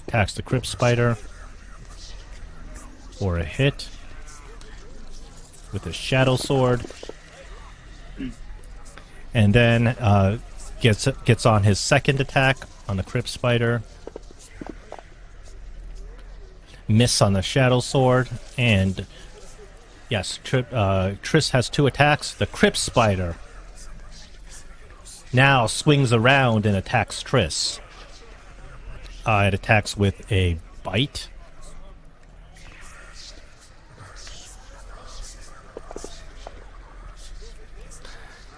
attacks the crypt spider for a hit with his shadow sword, and then gets on his second attack on the crypt spider. Miss on the shadow sword, and yes, Triss has 2 attacks. The crypt spider now swings around and attacks Triss. It attacks with a bite.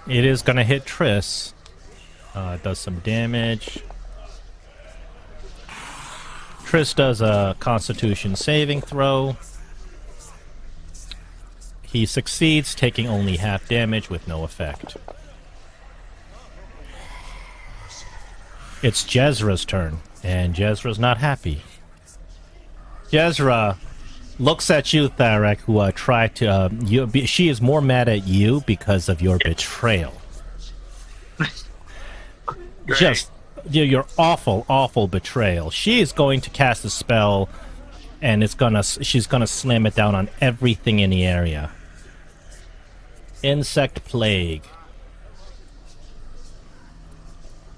It is gonna hit Triss. Does some damage. Triss does a Constitution saving throw. He succeeds, taking only half damage with no effect. It's Jezra's turn, and Jezra's not happy. Jezra looks at you, Tharek, who tried to... she is more mad at you because of your betrayal. Just your awful, awful betrayal. She is going to cast a spell, and she's gonna slam it down on everything in the area. Insect Plague.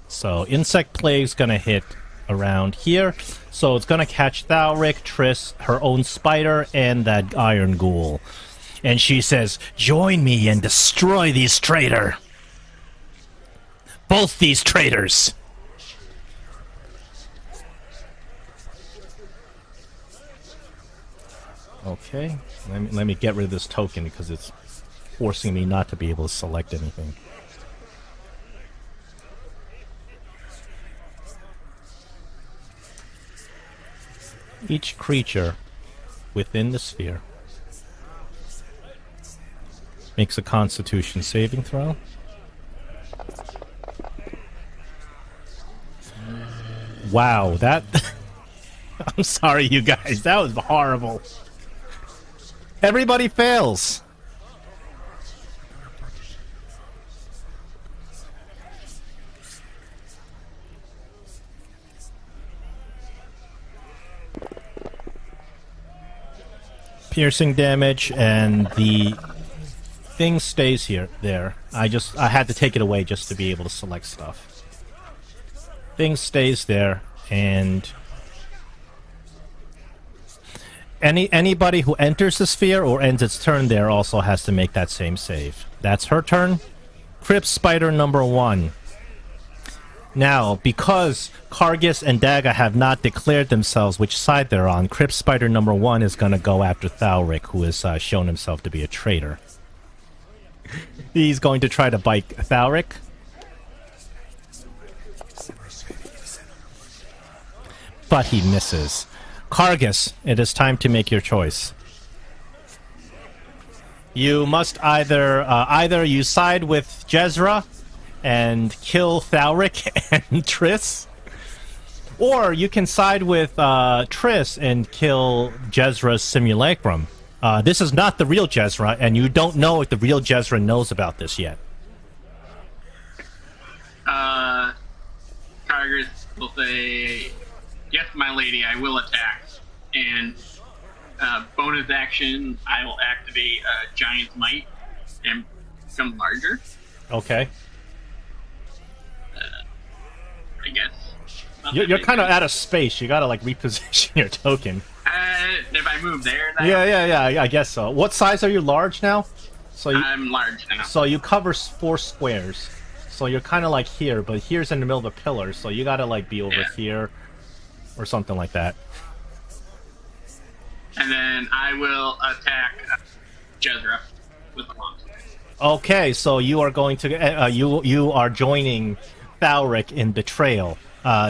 So Insect Plague's gonna hit around here. So it's gonna catch Thalric, Triss, her own spider, and that iron ghoul. And she says, "Join me and destroy these traitor. Both these traitors." Okay, let me get rid of this token because it's forcing me not to be able to select anything. Each creature within the sphere makes a Constitution saving throw. Wow, that... I'm sorry, you guys. That was horrible. Everybody fails. Piercing damage, and the thing stays there. I had to take it away just to be able to select stuff. Thing stays there, and anybody who enters the sphere or ends its turn there also has to make that same save. That's her turn. Crypt Spider number 1. Now, because Kargis and Daga have not declared themselves which side they're on, Crypt Spider number 1 is going to go after Thalric, who has shown himself to be a traitor. He's going to try to bite Thalric. But he misses. Kargis, it is time to make your choice. You must either you side with Jezra and kill Thalric and Triss, or you can side with Triss and kill Jezra's simulacrum. This is not the real Jezra, and you don't know if the real Jezra knows about this yet. Kargis will say, "Yes, my lady, I will attack." And bonus action, I will activate Giant's Might and become larger. Okay. I guess. You're kind of out of space. You gotta, like, reposition your token. If I move there... Yeah, I guess so. What size are you? Large now? So I'm large now. So you cover 4 squares. So you're kind of like here, but here's in the middle of the pillar, so you gotta, like, be over here or something like that. And then I will attack Jezra with the longsword. Okay, so you are going to you are joining Thalric in betrayal.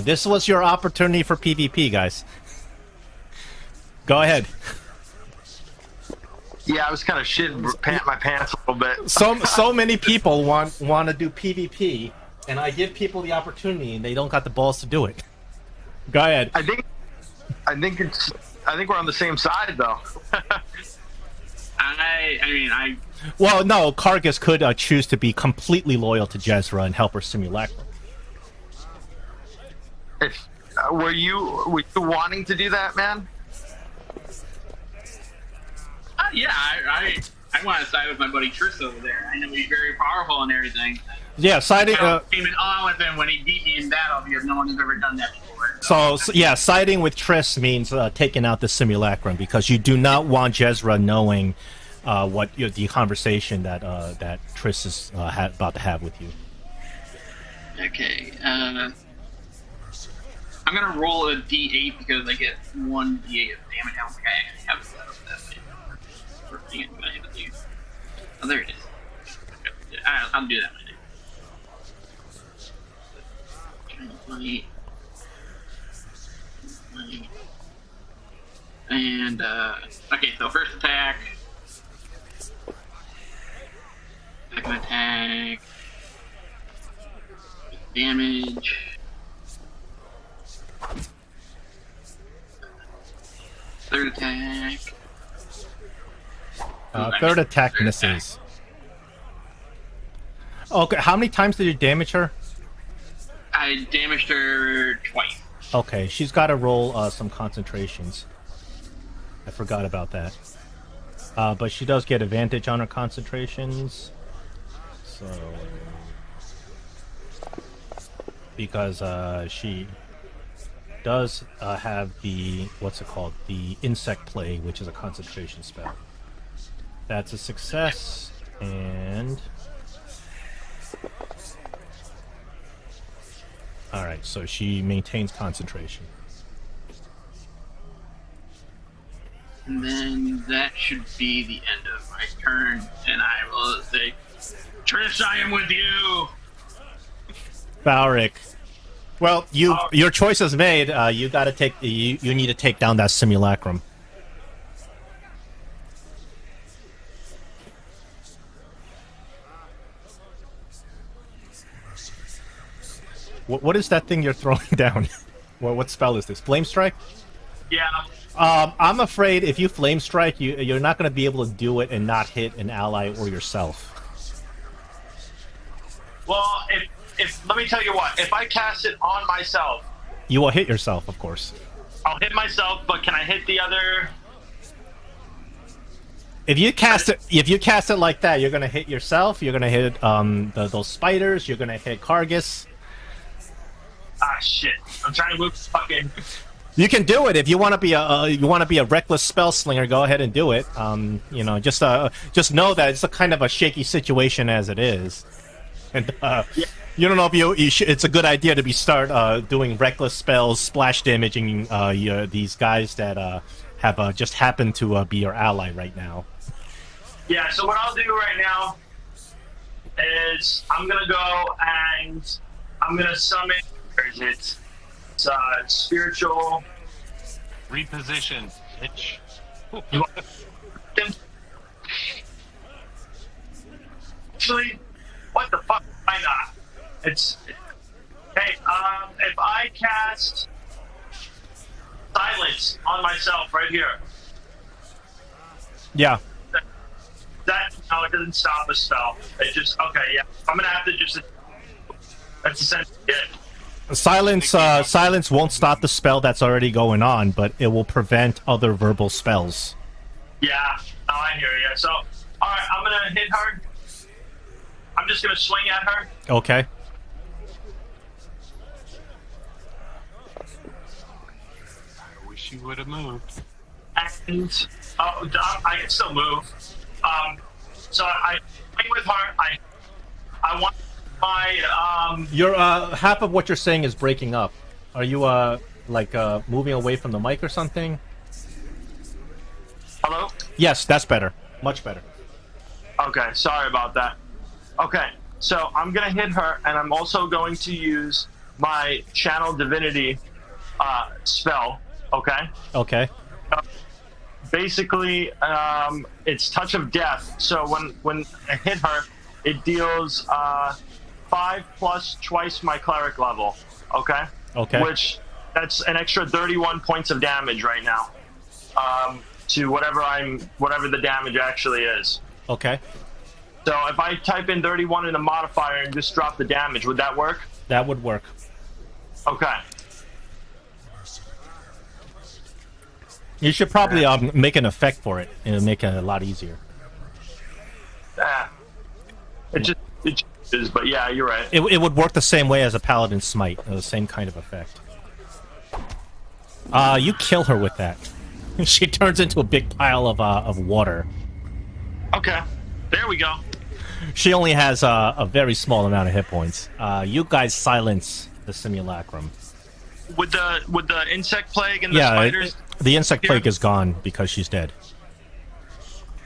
This was your opportunity for PvP, guys. Go ahead. Yeah, I was kind of shitting my pants a little bit. So many people want to do PvP, and I give people the opportunity, and they don't got the balls to do it. Go ahead. I think we're on the same side, though. Well, no, Kargis could choose to be completely loyal to Jezra and help her simulacrum. Were you wanting to do that, man? Yeah, I want to side with my buddy Triss over there. I know he's very powerful and everything. Yeah, siding. Came in awe with him when he beat me in battle because no one has ever done that before. So yeah, siding with Triss means taking out the simulacrum because you do not want Jezra knowing the conversation that Triss is about to have with you. Okay. I'm gonna roll a d8 because I get 1 d8 of damage. I don't think I actually have set up that way. Oh, there it is. I'll do that later. And, okay, so first attack. Second attack. Damage. Third attack. Third attack misses. Okay, how many times did you damage her? I damaged her twice. Okay, she's got to roll some concentrations. I forgot about that. But she does get advantage on her concentrations. So... because she does have the... what's it called? The insect plague, which is a concentration spell. That's a success, and... alright, so she maintains concentration. And then that should be the end of my turn, and I will say, Trish, I am with you! Valric. Well, your choice is made. You gotta take... you need to take down that simulacrum. What is that thing you're throwing down? What spell is this? Flame Strike? Yeah. I'm afraid if you Flame Strike, you're not going to be able to do it and not hit an ally or yourself. Well, if let me tell you what, if I cast it on myself, You will hit yourself, of course. I'll hit myself, but can I hit the other? If you cast it like that, you're going to hit yourself. You're going to hit those spiders. You're going to hit Kargas. Ah, shit! I'm trying to move fucking. You can do it if you want to be a reckless spell slinger. Go ahead and do it. You know, just know that it's a kind of a shaky situation as it is, and you don't know if it's a good idea to start doing reckless spells, splash damaging these guys that have just happened to be your ally right now. Yeah. So what I'll do right now is I'm gonna go and I'm gonna summon. Where is it? It's spiritual Reposition, bitch. Actually, what the fuck? Why not? It's hey. If I cast silence on myself right here, Yeah. that no, it doesn't stop a spell. It just okay. Yeah, I'm gonna have to just. That's essentially it. Silence won't stop the spell that's already going on, but it will prevent other verbal spells. Yeah, no, I hear you. So, all right, I'm gonna hit her. I'm just gonna swing at her. Okay. I wish you would have moved. And I can still move. So I swing with her. I want my Your half of what you're saying is breaking up. Are you moving away from the mic or something? Hello? Yes, that's better. Much better. Okay, sorry about that. Okay, so I'm gonna hit her, and I'm also going to use my Channel Divinity spell. Okay. Okay. Basically, it's Touch of Death. So when I hit her, it deals 5 plus twice my cleric level. Okay. Okay. Which that's an extra 31 points of damage right now. To whatever the damage actually is. Okay. So if I type in 31 in the modifier and just drop the damage, would that work? That would work. Okay. You should probably make an effect for it. It'll make it a lot easier. It just is, but yeah, you're right. It would work the same way as a Paladin Smite. The same kind of effect. You kill her with that. She turns into a big pile of water. Okay. There we go. She only has a very small amount of hit points. You guys silence the simulacrum. With the insect plague and the spiders? The insect plague is gone because she's dead.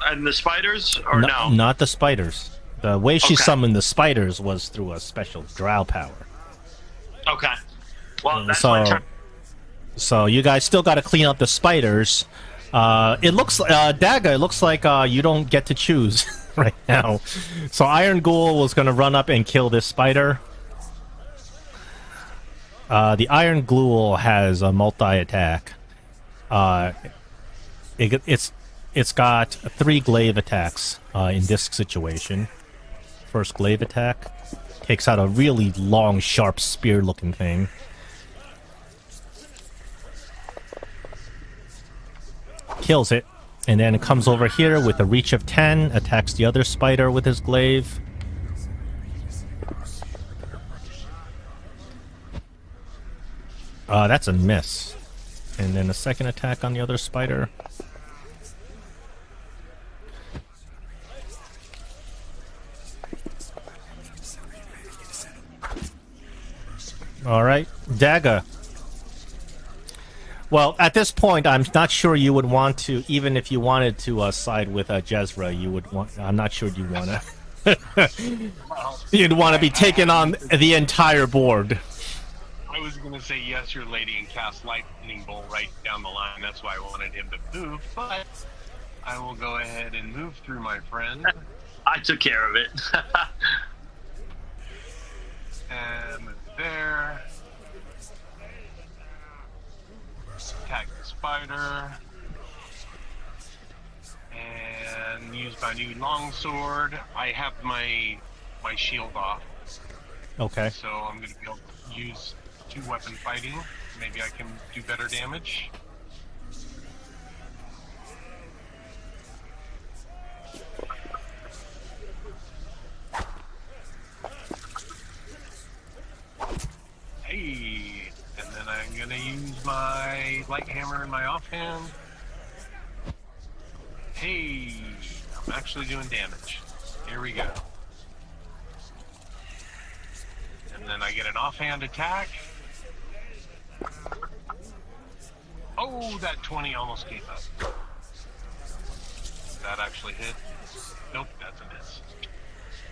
And the spiders? Or no? Not the spiders. The way she summoned the spiders was through a special drow power. Okay. Well, that's my turn. So you guys still got to clean up the spiders. It looks, Daga, it looks like you don't get to choose right now. So Iron Ghoul was gonna run up and kill this spider. The Iron Ghoul has a multi-attack. It's got 3 glaive attacks in this situation. First glaive attack takes out a really long, sharp spear-looking thing. Kills it, and then it comes over here with a reach of 10, attacks the other spider with his glaive. That's a miss. And then a second attack on the other spider. Alright, Daga. Well, at this point, I'm not sure you would want to, even if you wanted to side with Jezra, you would want, I'm not sure you'd want to. You'd want to be taking on the entire board. I was going to say yes, your lady, and cast Lightning Bolt right down the line. That's why I wanted him to move, but I will go ahead and move through, my friend. I took care of it. And move there. Attack the spider. And use my new longsword. I have my shield off. Okay. So I'm going to be able to use 2-weapon fighting. Maybe I can do better damage. Hey, and then I'm going to use my light hammer in my offhand. Hey, I'm actually doing damage. Here we go. And then I get an offhand attack. Oh, that 20 almost came up. That actually hit. Nope, that's a miss.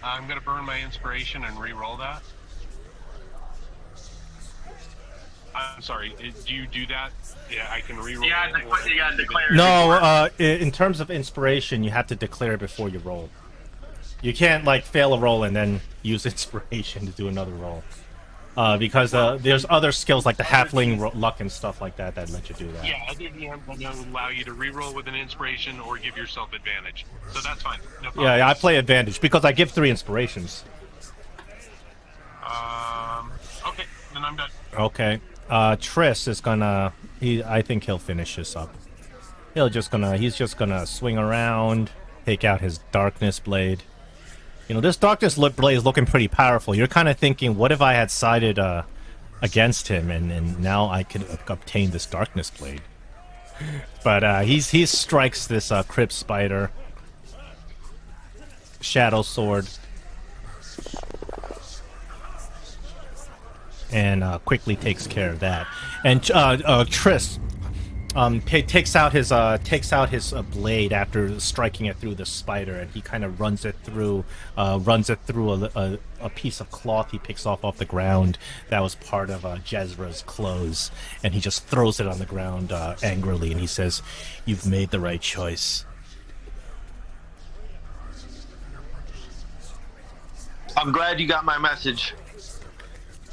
I'm going to burn my inspiration and re-roll that. I'm sorry, do you do that? Yeah, I can re-roll. Yeah, you gotta declare. No, in terms of inspiration, you have to declare it before you roll. You can't, like, fail a roll and then use inspiration to do another roll. Because there's other skills like the halfling luck and stuff like that that let you do that. Yeah, other DMs will allow you to re-roll with an inspiration or give yourself advantage. So that's fine. No problem. Yeah, I play advantage because I give 3 inspirations. Okay, then I'm done. Okay. Triss is gonna... I think he'll finish this up. He's just gonna swing around, take out his darkness blade. You know, this darkness blade is looking pretty powerful. You're kind of thinking, what if I had sided against him and now I could obtain this darkness blade? But he strikes this crypt spider. Shadow sword. And quickly takes care of that. And Triss takes out his blade after striking it through the spider, and he kind of runs it through a piece of cloth he picks off the ground that was part of Jezra's clothes, and he just throws it on the ground angrily, and he says, "You've made the right choice." I'm glad you got my message.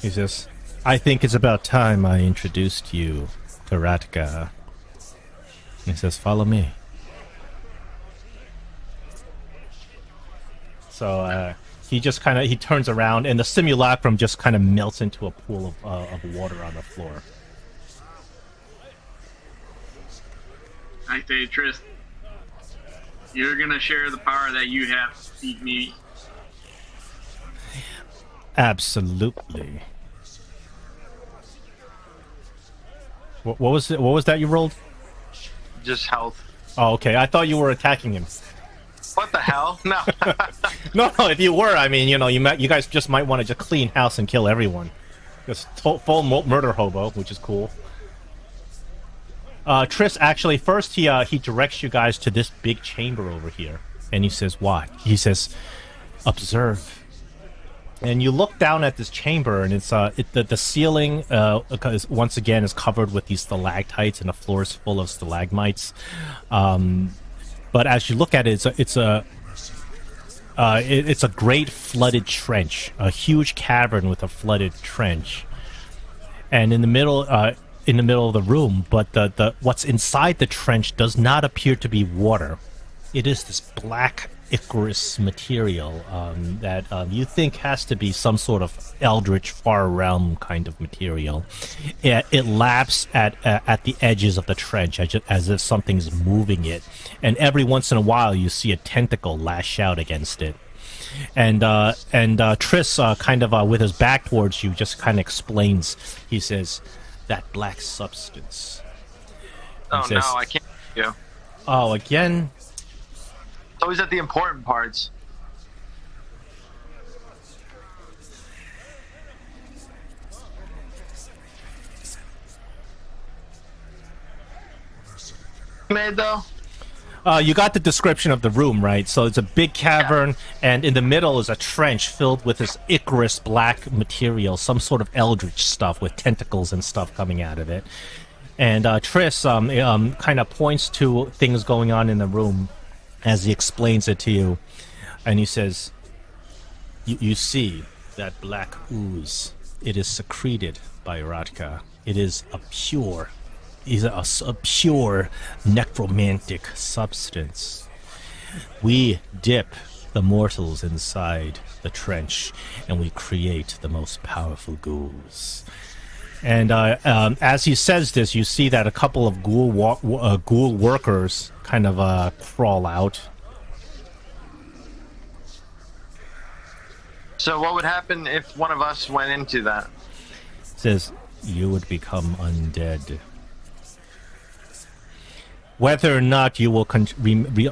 He says, "I think it's about time I introduced you to Ratka." He says, "Follow me." So he just he turns around, and the simulacrum just kind of melts into a pool of water on the floor. I say, Triss, you're gonna share the power that you have to feed me. Absolutely. What was it? What was that you rolled? Just health. Oh, okay. I thought you were attacking him. What the hell? No. No. If you were, I mean, you guys just might want to just clean house and kill everyone. Just full murder hobo, which is cool. Triss, actually, first he directs you guys to this big chamber over here, and he says, "What?" He says, "Observe. And you look down at this chamber, and it's the ceiling once again is covered with these stalactites, and the floor is full of stalagmites. But as you look at it, it's a great flooded trench, a huge cavern with a flooded trench, and in the middle of the room. But the what's inside the trench does not appear to be water. It is this black ichorous material that you think has to be some sort of eldritch far realm kind of material. It laps at the edges of the trench as if something's moving it, and every once in a while you see a tentacle lash out against it. And Triss, kind of with his back towards you, just kind of explains. He says, "That black substance." Oh no, I can't. Yeah. Oh, again. Always at the important parts. Made though. You got the description of the room, right? So it's a big cavern, and in the middle is a trench filled with this ichorous black material, some sort of eldritch stuff with tentacles and stuff coming out of it. And Triss kind of points to things going on in the room as he explains it to you, and he says, you see that black ooze. It is secreted by Radka. It is a pure necromantic substance. We dip the mortals inside the trench, and we create the most powerful ghouls. And as he says this, you see that a couple of ghoul workers kind of crawl out. So what would happen if one of us went into that? Says, you would become undead. Whether or not you will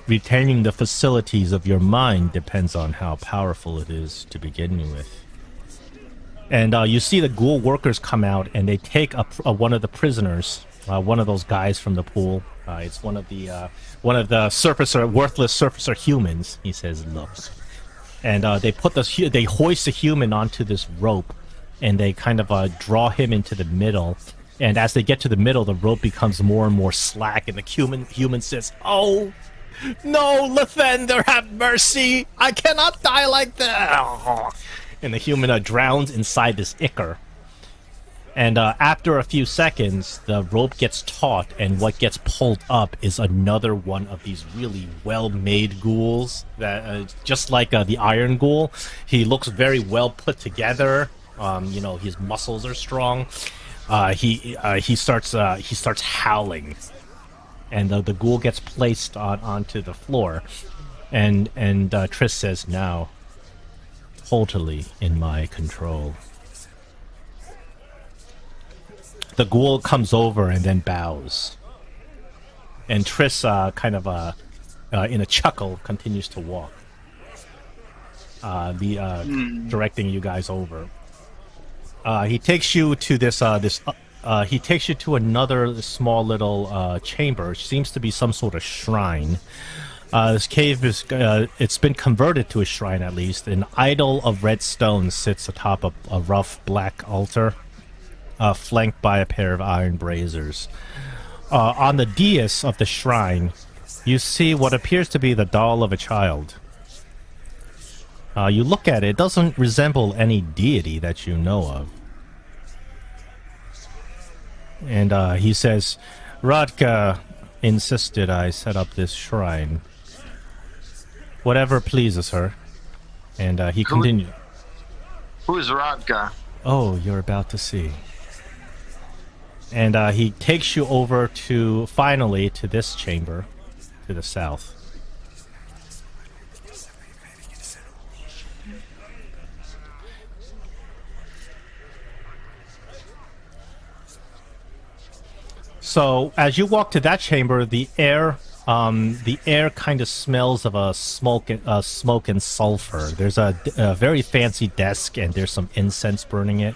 retaining the facilities of your mind depends on how powerful it is to begin with. And you see the ghoul workers come out, and they take one of the prisoners, one of those guys from the pool. It's one of the worthless surfacer humans. He says, "Look," and they hoist the human onto this rope, and they kind of draw him into the middle. And as they get to the middle, the rope becomes more and more slack, and the human says, "Oh, no, Lathander, have mercy! I cannot die like that!" And the human drowns inside this ichor. And after a few seconds, the rope gets taut, and what gets pulled up is another one of these really well-made ghouls. That just like the Iron Ghoul, he looks very well put together. His muscles are strong. He starts howling, and the ghoul gets placed onto the floor, and Triss says, "Now, totally in my control." The ghoul comes over and then bows, and Triss kind of in a chuckle continues to walk, directing you guys over. He takes you to he takes you to another small little chamber. It seems to be some sort of shrine. This cave is it's been converted to a shrine, at least. An idol of red stone sits atop a rough black altar, flanked by a pair of iron braziers. On the dais of the shrine, you see what appears to be the doll of a child. You look at it, it doesn't resemble any deity that you know of. And he says, "Radka insisted I set up this shrine. Whatever pleases her." And he continued. Who is Radka? "Oh, you're about to see." And he takes you over finally to this chamber to the south. So as you walk to that chamber, the air kind of smells of smoke and sulfur. There's a very fancy desk, and there's some incense burning it.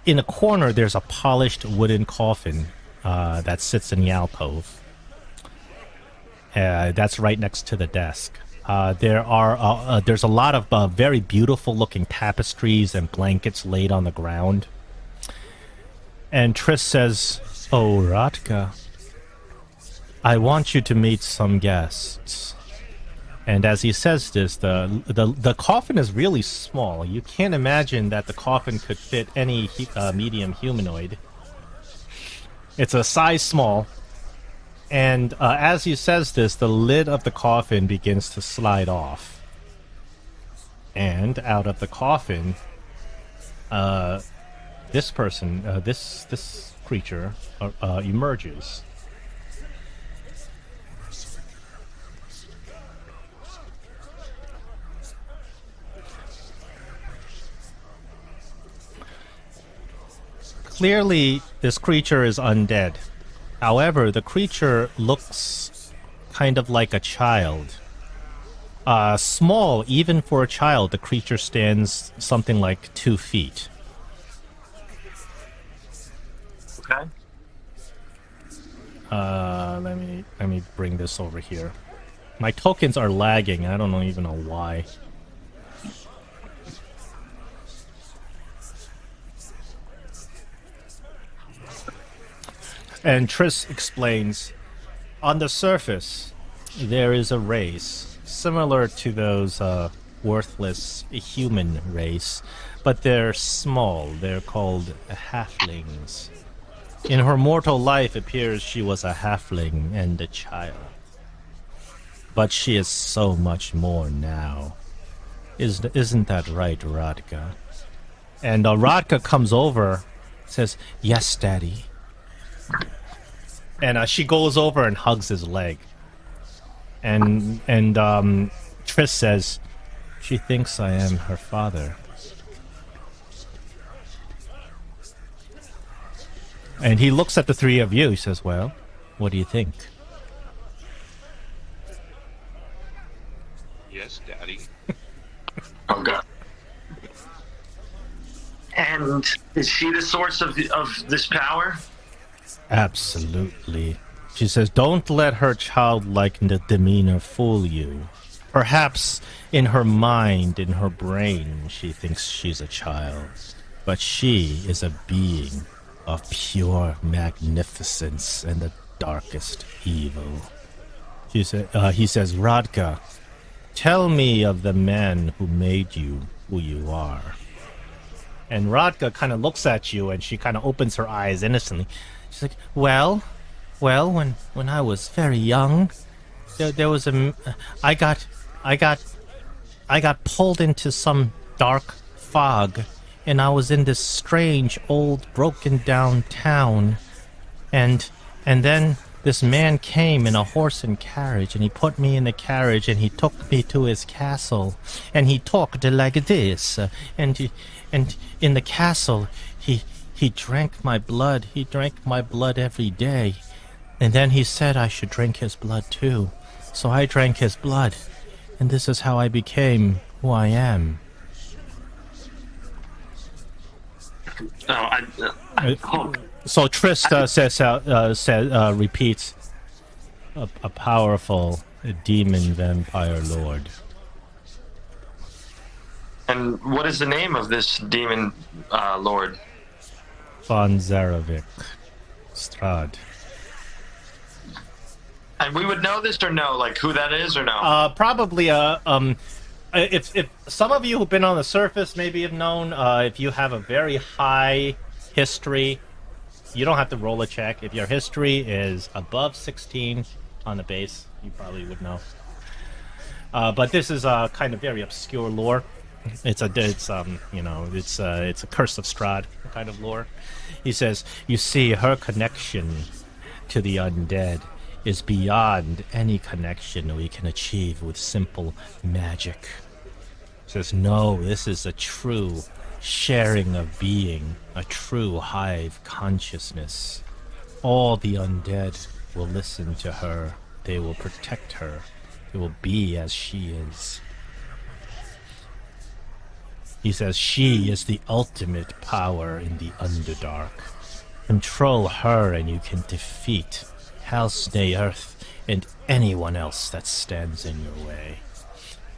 In a corner, there's a polished wooden coffin that sits in the alcove. That's right next to the desk. There's a lot of very beautiful looking tapestries and blankets laid on the ground. And Triss says, "Oh, Radka, I want you to meet some guests." And as he says this, the coffin is really small. You can't imagine that the coffin could fit any medium humanoid. It's a size small. And as he says this, the lid of the coffin begins to slide off. And out of the coffin, this person, this creature emerges. Clearly, this creature is undead. However, the creature looks kind of like a child. Small, even for a child, the creature stands something like 2 feet. Okay. Let me bring this over here. My tokens are lagging. I don't even know why. And Triss explains, on the surface, there is a race similar to those worthless human race, but they're small. They're called halflings. In her mortal life, it appears she was a halfling and a child. But she is so much more now. Isn't that right, Radka? And Radka comes over, says, "Yes, Daddy." And she goes over and hugs his leg. And Triss says, "She thinks I am her father." And he looks at the three of you. He says, "Well, what do you think?" Yes, Daddy. Oh god. And is she the source of this power? Absolutely. She says, "Don't let her childlike demeanor fool you. Perhaps in her mind, in her brain, she thinks she's a child. But she is a being of pure magnificence and the darkest evil." He says, "Radka, tell me of the man who made you who you are." And Radka kind of looks at you and she kind of opens her eyes innocently. She's like, well, when I was very young, there was I got pulled into some dark fog, and I was in this strange old broken down town, and then this man came in a horse and carriage, and he put me in the carriage, and he took me to his castle, and he talked like this, and in the castle, he drank my blood. He drank my blood every day. And then he said I should drink his blood too. So I drank his blood. And this is how I became who I am. So Triss repeats, a powerful demon vampire lord. And what is the name of this demon lord? Von Zarovic Strad. And we would know this or no, like who that is or no? Probably. If some of you who've been on the surface maybe have known, if you have a very high history, you don't have to roll a check. If your history is above 16 on the base, you probably would know. But this is a kind of very obscure lore. It's a Curse of Strahd kind of lore. He says, you see, her connection to the undead is beyond any connection we can achieve with simple magic. He says, no, this is a true sharing of being, a true hive consciousness. All the undead will listen to her. They will protect her. They will be as she is. He says she is the ultimate power in the underdark. Control her and you can defeat House Naerth and anyone else that stands in your way.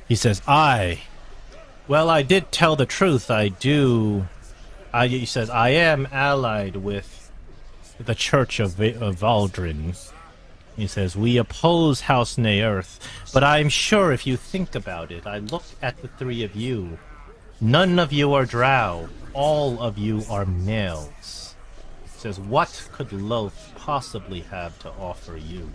He says, well, I did tell the truth. He says, I am allied with the Church of Bewildering. He says, we oppose House Naerth, but I'm sure if you think about it, I look at the three of you. None of you are Drow. All of you are males. He says, what could Lolth possibly have to offer you?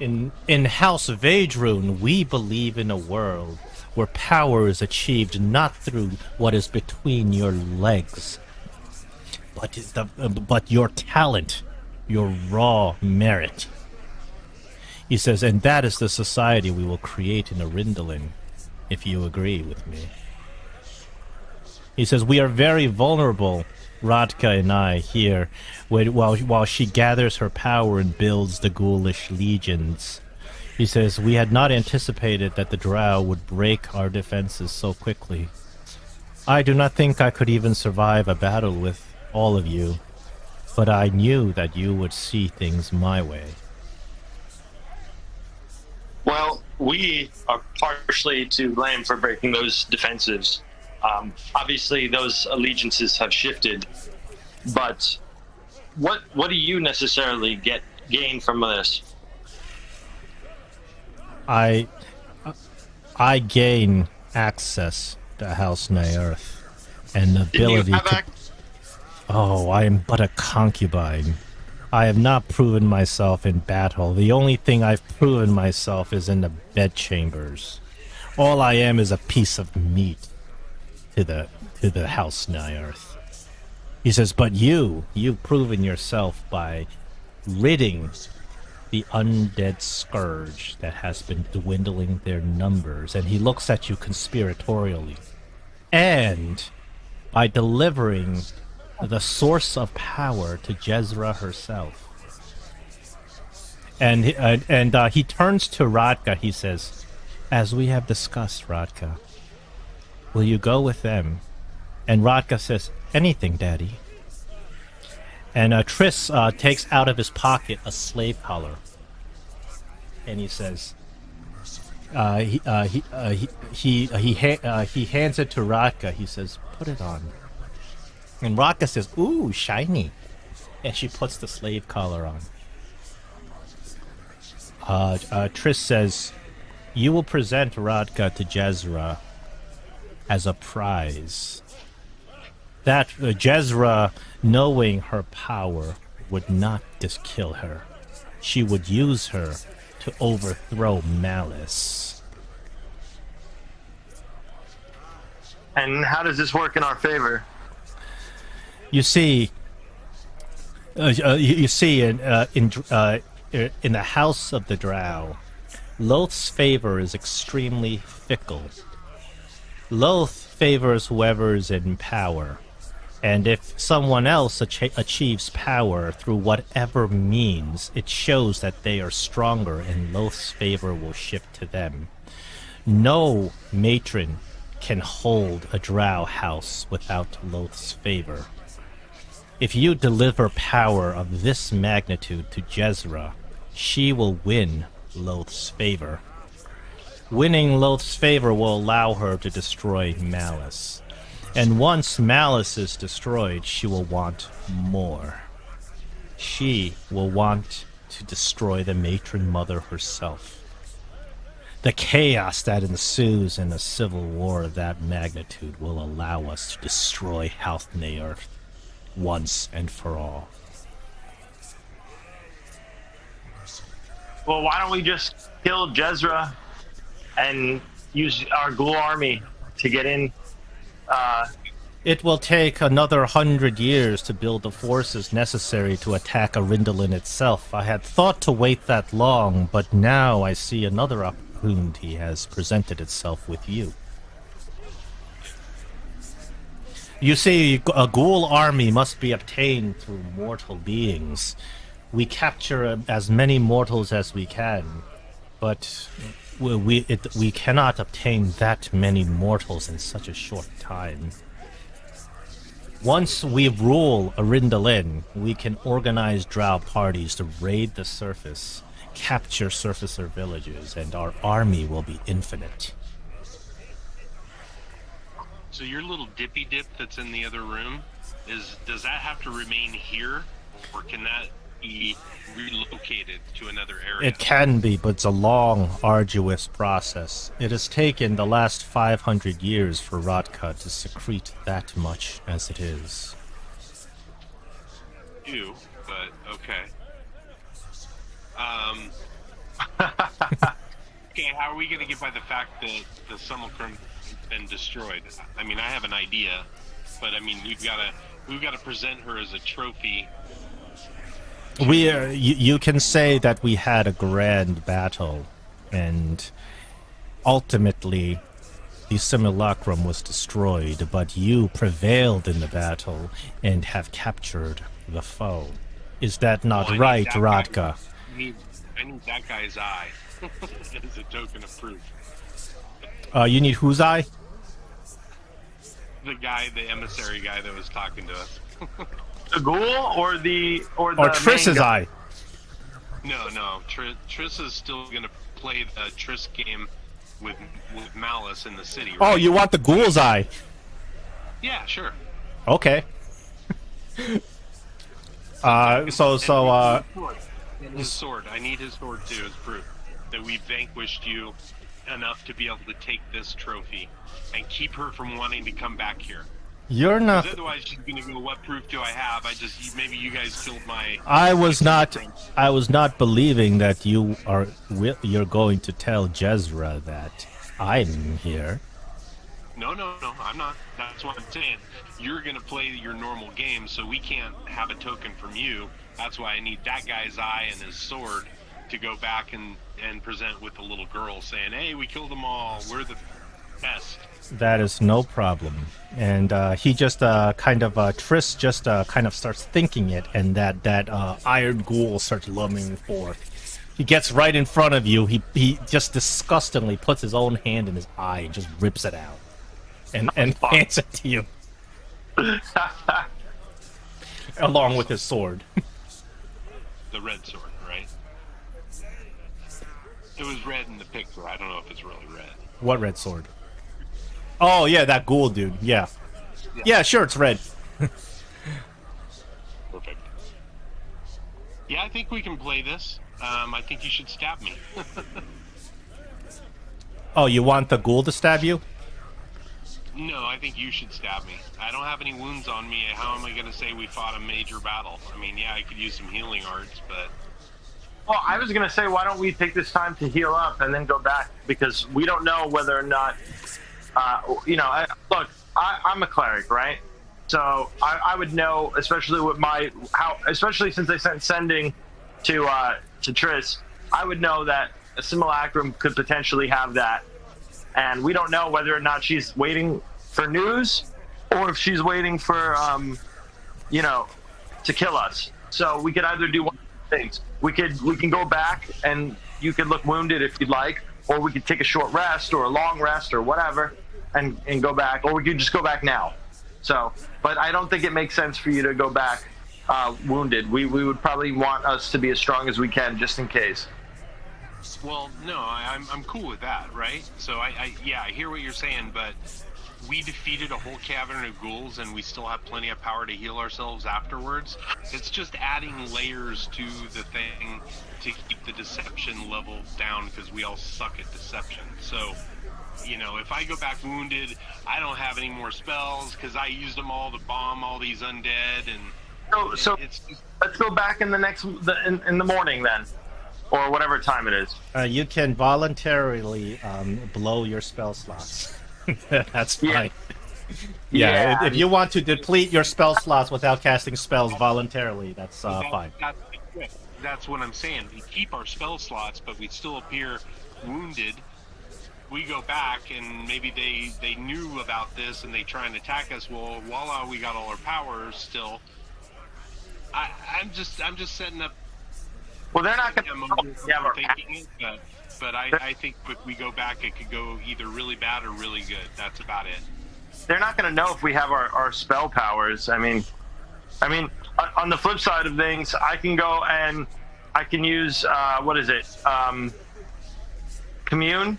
In House Vaedrun, we believe in a world where power is achieved not through what is between your legs, but your talent, your raw merit. He says, and that is the society we will create in Arindalin, if you agree with me. He says, we are very vulnerable, Radka and I, here, while she gathers her power and builds the ghoulish legions. He says, we had not anticipated that the Drow would break our defenses so quickly. I do not think I could even survive a battle with all of you, but I knew that you would see things my way. Well, we are partially to blame for breaking those defenses. Obviously, those allegiances have shifted, but what do you necessarily gain from this? I gain access to House Naerth and the ability to... Oh, I am but a concubine. I have not proven myself in battle. The only thing I've proven myself is in the bedchambers. All I am is a piece of meat to the House Naerth. He says, but you've proven yourself by ridding the undead scourge that has been dwindling their numbers, and he looks at you conspiratorially. And by delivering the source of power to Jezra herself. And he turns to Radka. He says, as we have discussed, Radka, will you go with them? And Radka says, anything, Daddy. And Triss takes out of his pocket a slave collar. And he says, he hands it to Radka. He says, put it on. And Radka says, ooh, shiny. And she puts the slave collar on. Triss says, you will present Radka to Jezra as a prize. That Jezra, knowing her power, would not just kill her. She would use her to overthrow Malice. And how does this work in our favor? You see, in the House of the Drow, Lolth's favor is extremely fickle. Lolth favors whoever is in power, and if someone else achieves power through whatever means, it shows that they are stronger, and Lolth's favor will shift to them. No matron can hold a Drow house without Lolth's favor. If you deliver power of this magnitude to Jezra, she will win Lolth's favor. Winning Lolth's favor will allow her to destroy Malice. And once Malice is destroyed, she will want more. She will want to destroy the matron mother herself. The chaos that ensues in a civil war of that magnitude will allow us to destroy House Naerth once and for all. Well, why don't we just kill Jezra and use our ghoul army to get in? It will take another 100 years to build the forces necessary to attack Arindalin itself. I had thought to wait that long, but now I see another opportunity has presented itself with you. You see, a ghoul army must be obtained through mortal beings. We capture as many mortals as we can, but we cannot obtain that many mortals in such a short time. Once we rule Arindalin, we can organize Drow parties to raid the surface, capture surfacer villages, and our army will be infinite. So your little dippy dip that's in the other room, does that have to remain here, or can that be relocated to another area? It can be, but it's a long, arduous process. It has taken the last 500 years for Rodka to secrete that much as it is. You, but okay. Okay, how are we gonna get by the fact that the Simulacrum has been destroyed? I mean, I have an idea, but I mean, we've gotta present her as a trophy. You can say that we had a grand battle, and ultimately the simulacrum was destroyed, but you prevailed in the battle and have captured the foe. Is that not Well, I right, need that Rodka? guy- I need that guy's eye as a token of proof. You need whose eye? The guy, the emissary guy that was talking to us. The ghoul or the Or main Triss's guy? eye? No. Triss is still gonna play the Triss game with Malice in the city. Right? Oh, you want the ghoul's eye? Yeah, sure. Okay. And his sword. I need his sword too as proof that we vanquished you enough to be able to take this trophy and keep her from wanting to come back here. You're not. 'Cause otherwise, she's gonna go. What proof do I have? Maybe you guys killed my. I was not believing that you're going to tell Jezra that I'm here. No, I'm not. That's what I'm saying. You're gonna play your normal game, so we can't have a token from you. That's why I need that guy's eye and his sword to go back and present with the little girl, saying, "Hey, we killed them all. We're the best." That is no problem. And he just Triss just kind of starts thinking it, and that iron ghoul starts lumbering forth. He gets right in front of you. He just disgustingly puts his own hand in his eye and just rips it out, and hands it to you, along with his sword. The red sword, right? It was red in the picture. I don't know if it's really red. What red sword? Oh yeah, that ghoul dude. Yeah, sure, it's red. Perfect. Yeah, I think we can play this. I think you should stab me. Oh, you want the ghoul to stab you? No, I think you should stab me. I don't have any wounds on me. How am I going to say we fought a major battle? I mean, yeah, I could use some healing arts, but... Well, I was gonna say, why don't we take this time to heal up and then go back, because we don't know whether or not. I'm a cleric, right? So I would know, especially with especially since I sent sending to Triss, I would know that a simulacrum could potentially have that, and we don't know whether or not she's waiting for news or if she's waiting for to kill us. So we could either do one of the things. We can go back and you could look wounded if you'd like, or we could take a short rest or a long rest or whatever and go back, or we could just go back now. So, but I don't think it makes sense for you to go back wounded. We would probably want us to be as strong as we can just in case. Well, no, I'm cool with that, right? So I hear what you're saying, but we defeated a whole cavern of ghouls and we still have plenty of power to heal ourselves afterwards. It's just adding layers to the thing to keep the deception level down, because we all suck at deception. So, if I go back wounded, I don't have any more spells because I used them all to bomb all these undead, and So let's go back in in the morning then, or whatever time it is. You can voluntarily blow your spell slots. That's fine. Yeah, if you want to deplete your spell slots without casting spells voluntarily, that's fine. That's what I'm saying. We keep our spell slots, but we still appear wounded. We go back, and maybe they knew about this, and they try and attack us. Well, voila, we got all our powers still. I'm just setting up. Well, they're not going thinking it, but I think if we go back, it could go either really bad or really good. That's about it. They're not going to know if we have our spell powers. I mean, on the flip side of things, I can go and I can use what is it? Commune,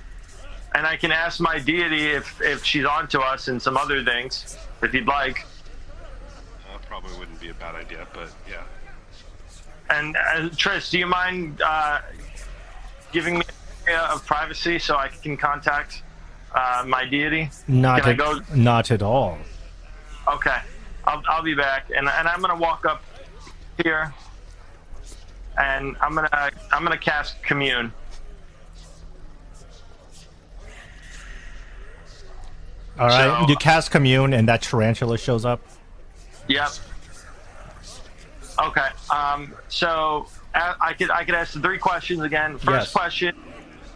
and I can ask my deity if she's onto us and some other things, if you'd like. Probably wouldn't be a bad idea, but yeah. And Trish, do you mind giving me an area of privacy so I can contact my deity? Not Can I go? not at all. Okay, I'll be back, and I'm gonna walk up here, and I'm gonna cast Commune. All right, So- you cast commune, and that tarantula shows up. Yep. Okay. So I could ask the 3 questions again. First Yes. question.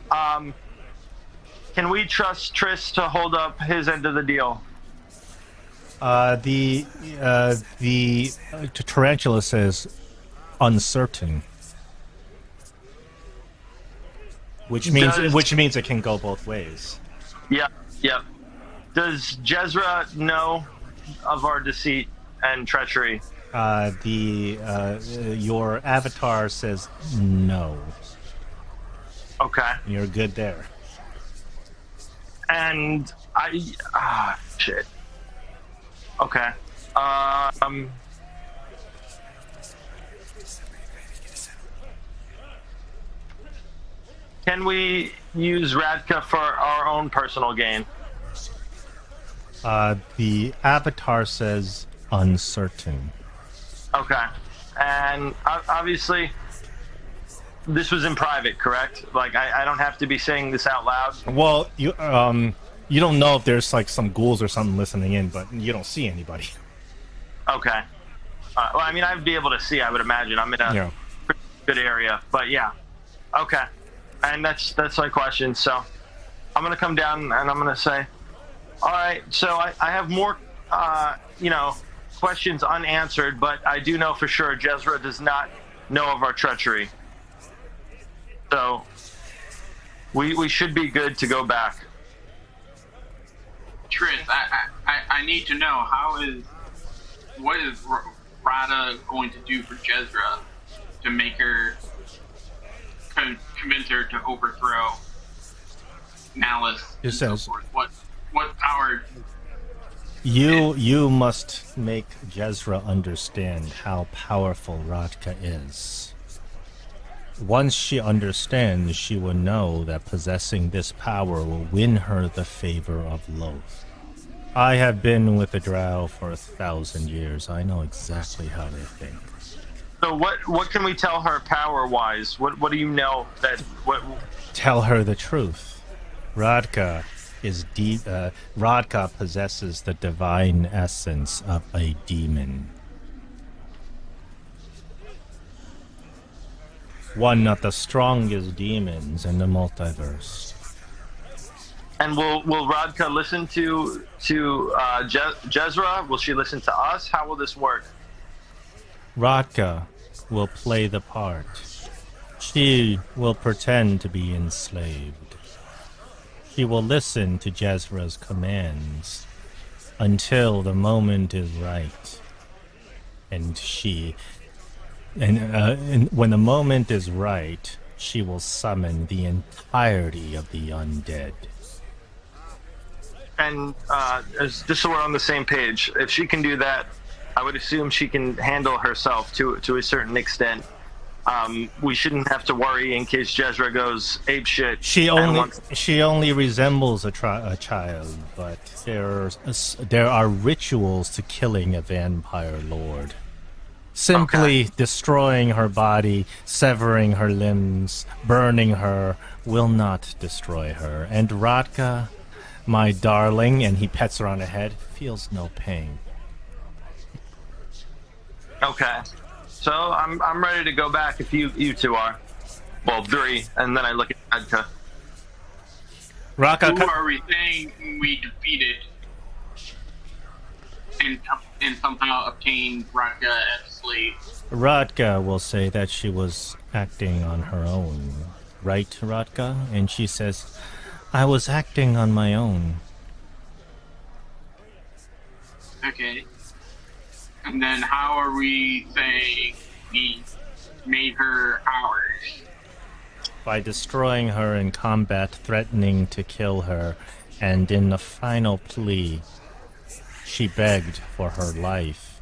Can we trust Triss to hold up his end of the deal? The tarantula says uncertain, which means it can go both ways. Yep. Yep. Does Jezra know of our deceit and treachery? Your avatar says no. Okay. You're good there. And shit. Okay. Can we use Radka for our own personal gain? The avatar says uncertain. Okay. And obviously, this was in private, correct? Like, I don't have to be saying this out loud. Well, you don't know if there's like some ghouls or something listening in, but you don't see anybody. Okay. Well, I mean, I'd be able to see, I would imagine. I'm in a pretty good area, but yeah. Okay. And that's my question. So I'm going to come down and I'm going to say, all right, so I have more, questions unanswered, but I do know for sure Jezra does not know of our treachery. So we should be good to go back. Triss, I need to know what is Rada going to do for Jezra to make her convince her to overthrow Malice? It says- so forth? What power? You must make Jezra understand how powerful Radka is. Once she understands, she will know that possessing this power will win her the favor of Lolth. I have been with the Drow for 1,000 years. I know exactly how they think. So what can we tell her power-wise? What do you know that what? Tell her the truth. Radka is Radka possesses the divine essence of a demon. One of the strongest demons in the multiverse. And will Radka listen to Jezra? Will she listen to us? How will this work? Radka will play the part. She will pretend to be enslaved. She will listen to Jezra's commands until the moment is right. And when the moment is right, she will summon the entirety of the undead. And just so we're on the same page, if she can do that, I would assume she can handle herself to a certain extent. We shouldn't have to worry in case Jezra goes apeshit. She only resembles a child, but there are rituals to killing a vampire lord. Simply destroying her body, severing her limbs, burning her will not destroy her. And Radka, my darling, and he pets her on the head, feels no pain. Okay. So I'm ready to go back if you two are. Well, 3, and then I look at Radka. Radka, Who are we saying we defeated and somehow obtained Radka as slave? Radka will say that she was acting on her own. Right, Radka? And she says, I was acting on my own. Okay. And then how are we saying we made her ours. By destroying her in combat, threatening to kill her, and in the final plea, she begged for her life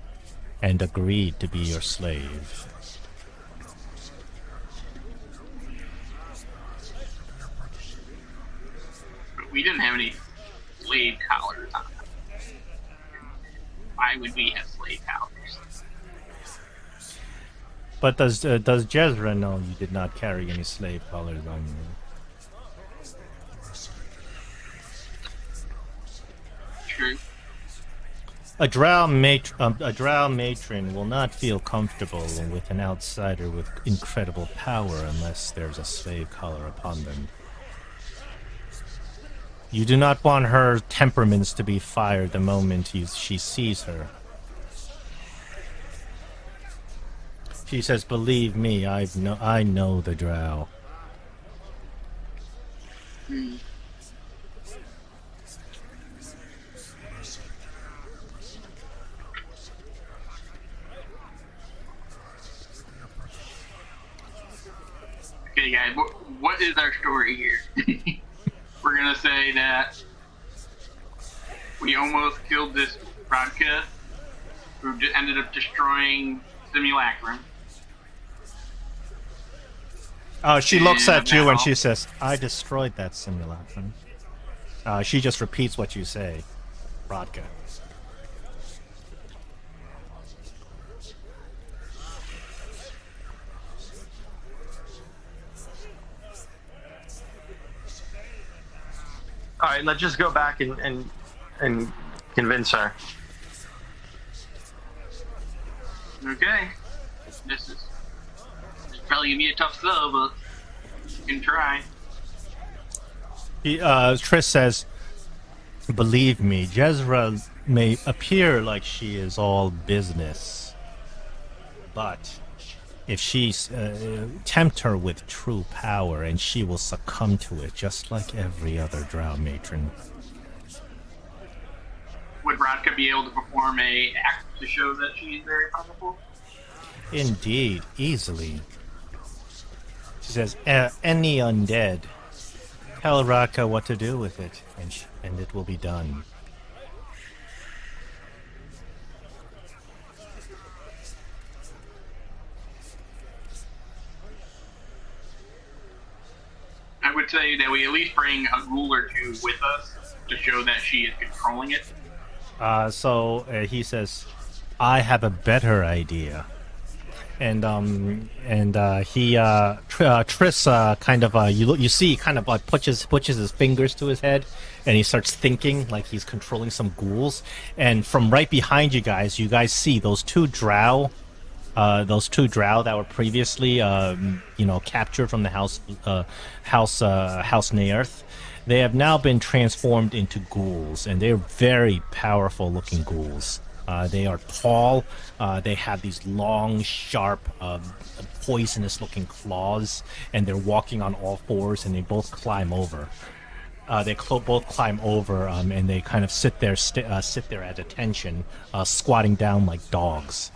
and agreed to be your slave. But we didn't have any slave collars on. Why would we have slave collars? But does Jezra know you did not carry any slave collars on you? True. A drow matron will not feel comfortable with an outsider with incredible power unless there's a slave collar upon them. You do not want her temperaments to be fired the moment she sees her. She says, "Believe me, I know the drow." Hmm. Okay, guys, what is our story here? We're gonna say that we almost killed this Rodka, who ended up destroying Simulacrum. Oh, she looks at you and now- she says, "I destroyed that simulacrum." She just repeats what you say, Rodka. All right, let's just go back and convince her. Okay. This is probably gonna be a tough sell, but you can try. Triss says, "Believe me, Jezra may appear like she is all business, but if she tempt her with true power, and she will succumb to it, just like every other drow matron." Would Rodka be able to perform a act to show that she is very powerful? Indeed, easily. She says, "Any undead, tell Raka what to do with it, and it will be done." I would say that we at least bring a ghoul or two with us to show that she is controlling it. So he says, "I have a better idea." Triss kind of you see kind of like pushes his fingers to his head, and he starts thinking like he's controlling some ghouls. And from right behind you guys see those two drow that were previously captured from the house Naerth. They have now been transformed into ghouls, and they're very powerful looking ghouls. They are tall. They have these long, sharp, poisonous-looking claws, and they're walking on all fours. And they both climb over. And they kind of sit there at attention, squatting down like dogs.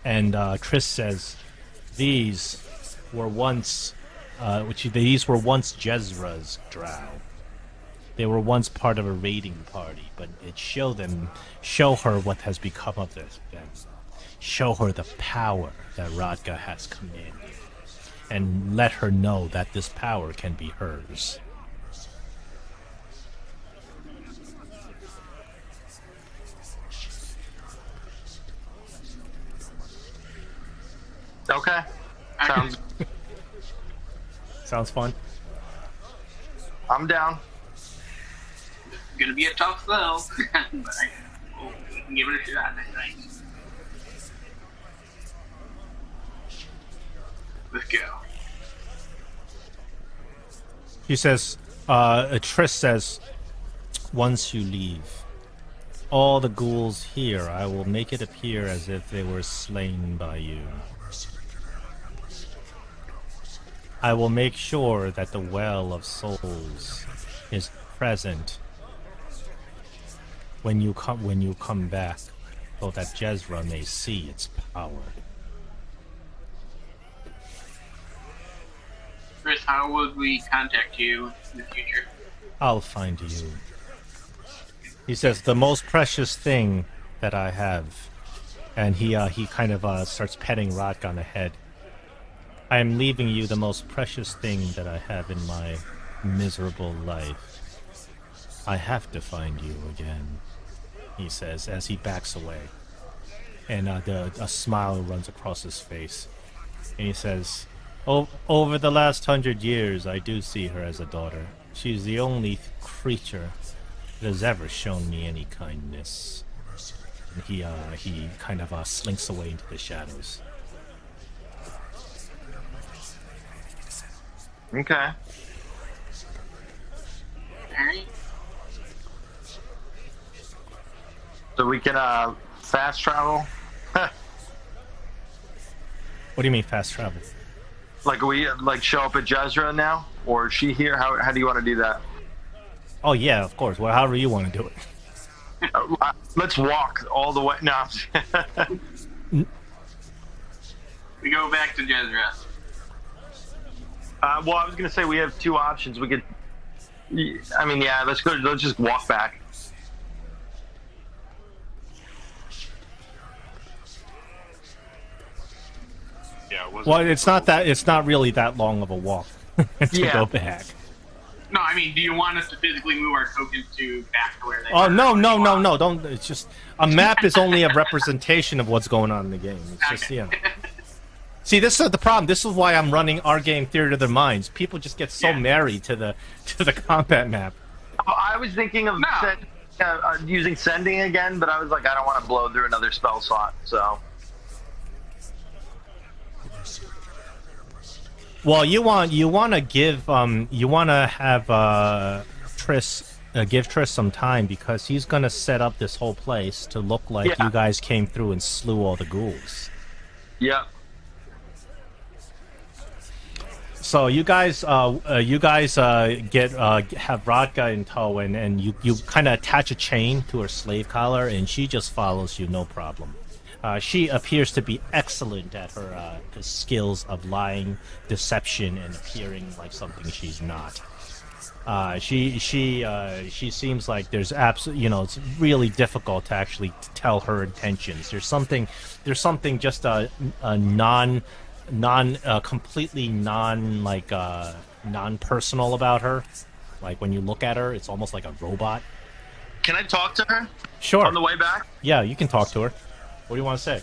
And Triss says, "These were once Jezra's drow. They were once part of a raiding party, but show her what has become of them. Show her the power that Rodka has commanded, and let her know that this power can be hers." Okay. Sounds fun. I'm down. It's gonna be a tough sell, but we can give it a shot, I think. Let's go. He says, Triss says, "Once you leave, all the ghouls here, I will make it appear as if they were slain by you. I will make sure that the Well of Souls is present when you come back, so that Jezra may see its power." Chris, how would we contact you in the future? I'll find you. He says, the most precious thing that I have. And he kind of starts petting Rodka on the head. I am leaving you the most precious thing that I have in my miserable life. I have to find you again, he says as he backs away. And a smile runs across his face. And he says, over the last 100 years, I do see her as a daughter. She's the only creature that has ever shown me any kindness. And he kind of slinks away into the shadows. Okay. Alright. So we can fast travel. What do you mean fast travel? Like we show up at Jezra now, or is she here? How do you want to do that? Oh yeah, of course. Well, however you want to do it. Let's walk all the way. No. We go back to Jezra. Well, I was gonna say we have two options. We could. I mean, yeah. Let's go. Let's just walk back. Yeah, it wasn't. Well, it's not really that long of a walk to go back. No, I mean, do you want us to physically move our tokens to back to where they Oh were? no! Don't. It's just a map is only a representation of what's going on in the game. It's just See, this is the problem. This is why I'm running our game Theater of their Minds. People just get so married to the combat map. I was thinking of using sending again, but I was like, I don't want to blow through another spell slot. So. Well, you want to give have Triss give Triss some time because he's gonna set up this whole place to look like you guys came through and slew all the ghouls. Yeah. So you guys have Rodka in tow and you kind of attach a chain to her slave collar and she just follows you, no problem. She appears to be excellent at her skills of lying, deception, and appearing like something she's not. She seems like there's absolutely, it's really difficult to actually tell her intentions. There's something just completely non-personal about her. Like when you look at her, it's almost like a robot. Can I talk to her? Sure. On the way back? Yeah, you can talk to her. What do you want to say?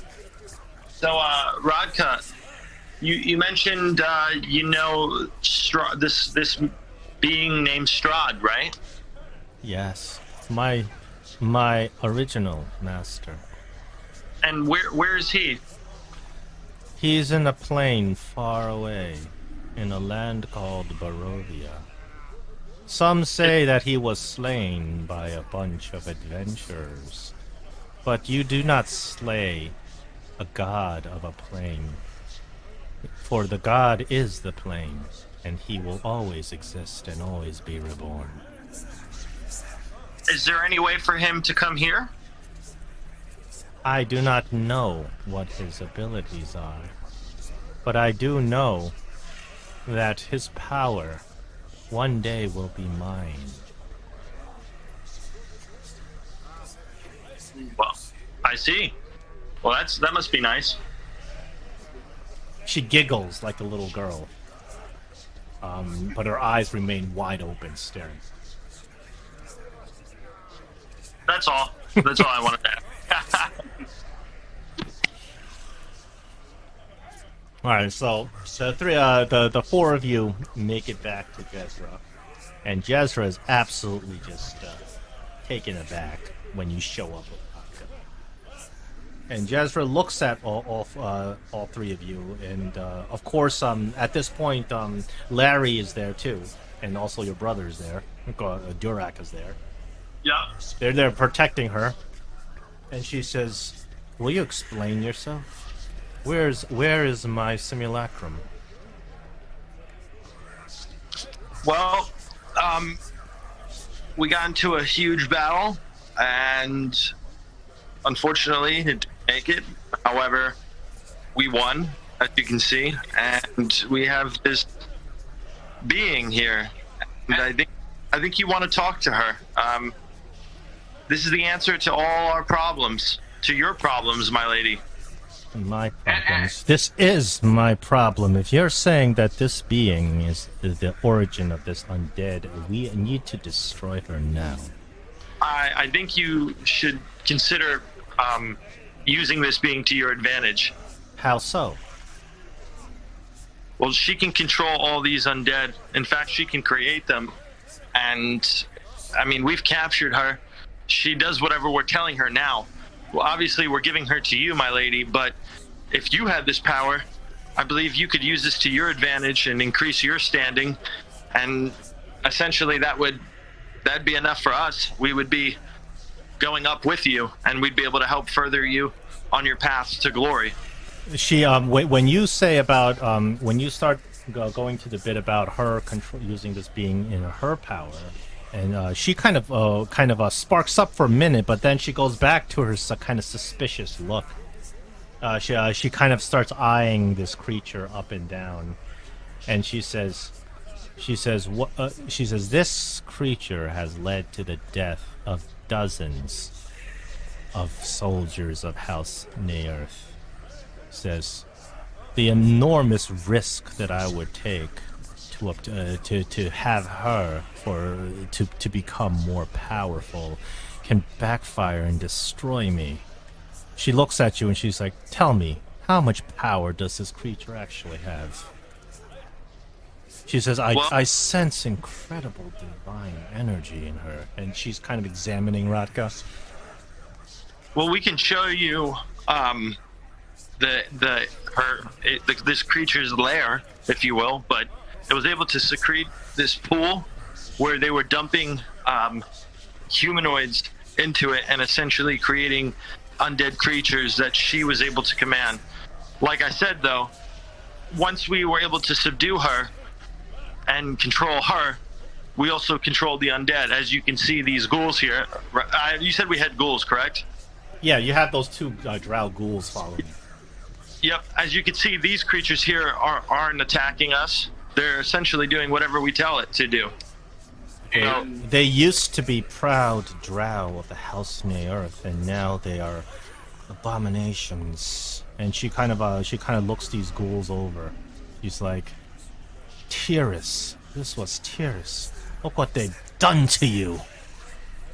So, Rodka, you mentioned this being named Strahd, right? Yes, my original master. And where is he? He's in a plain far away, in a land called Barovia. Some say that he was slain by a bunch of adventurers. But you do not slay a god of a plane. For the god is the plane, and he will always exist and always be reborn. Is there any way for him to come here? I do not know what his abilities are, but I do know that his power one day will be mine. Well, I see. Well, that must be nice. She giggles like a little girl, but her eyes remain wide open, staring. That's all. That's all I wanted to ask. All right, so the four of you make it back to Jezra, and Jezra is absolutely just taken aback when you show up with Vodka. And Jezra looks at all three of you, and of course, at this point, Larry is there too, and also your brother's there. Durak is there. Yeah. They're there protecting her, and she says, "Will you explain yourself? Where is my simulacrum?" Well, we got into a huge battle, and unfortunately, it didn't make it. However, we won, as you can see, and we have this being here. And I think you want to talk to her. This is the answer to all our problems, to your problems, my lady. My problems. This is my problem. If you're saying that this being is the origin of this undead, we need to destroy her now. I think you should consider using this being to your advantage. How so? Well, she can control all these undead. In fact, she can create them. And, I mean, we've captured her. She does whatever we're telling her now. Well, obviously, we're giving her to you, my lady, but if you had this power, I believe you could use this to your advantage and increase your standing. And essentially, that'd be enough for us. We would be going up with you, and we'd be able to help further you on your path to glory. She when you say about when you start going to the bit about her using this being in her power, and she kind of sparks up for a minute, but then she goes back to her kind of suspicious look. She kind of starts eyeing this creature up and down, and she says this creature has led to the death of dozens of soldiers of House Naerth. Says the enormous risk that I would take to have her to become more powerful can backfire and destroy me. She looks at you and she's like, "Tell me, how much power does this creature actually have?" She says, I sense incredible divine energy in her. And she's kind of examining Radka. Well, we can show you this creature's lair, if you will, but it was able to secrete this pool where they were dumping humanoids into it and essentially creating undead creatures that she was able to command. Like I said, though, once we were able to subdue her and control her, we also controlled the undead. As you can see, these ghouls here. You said we had ghouls, correct? Yeah, you have those two drow ghouls following. Yep. As you can see, these creatures here aren't attacking us. They're essentially doing whatever we tell it to do. They used to be proud drow of the House Naerth, and now they are abominations. And she kind of looks these ghouls over. She's like, Tyrus, this was Tyrus. Look what they've done to you.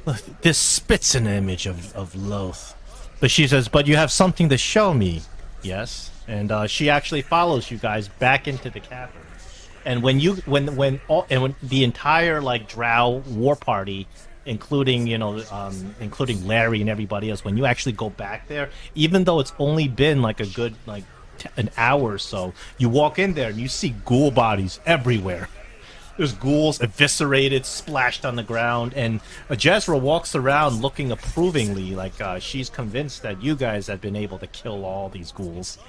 Look, this spits an image of Lolth. But she says, but you have something to show me. Yes. And she actually follows you guys back into the cavern. And when the entire like drow war party, including including Larry and everybody else, when you actually go back there, even though it's only been like a good an hour or so, you walk in there and you see ghoul bodies everywhere. There's ghouls eviscerated, splashed on the ground, and Jezra walks around looking approvingly, like she's convinced that you guys have been able to kill all these ghouls.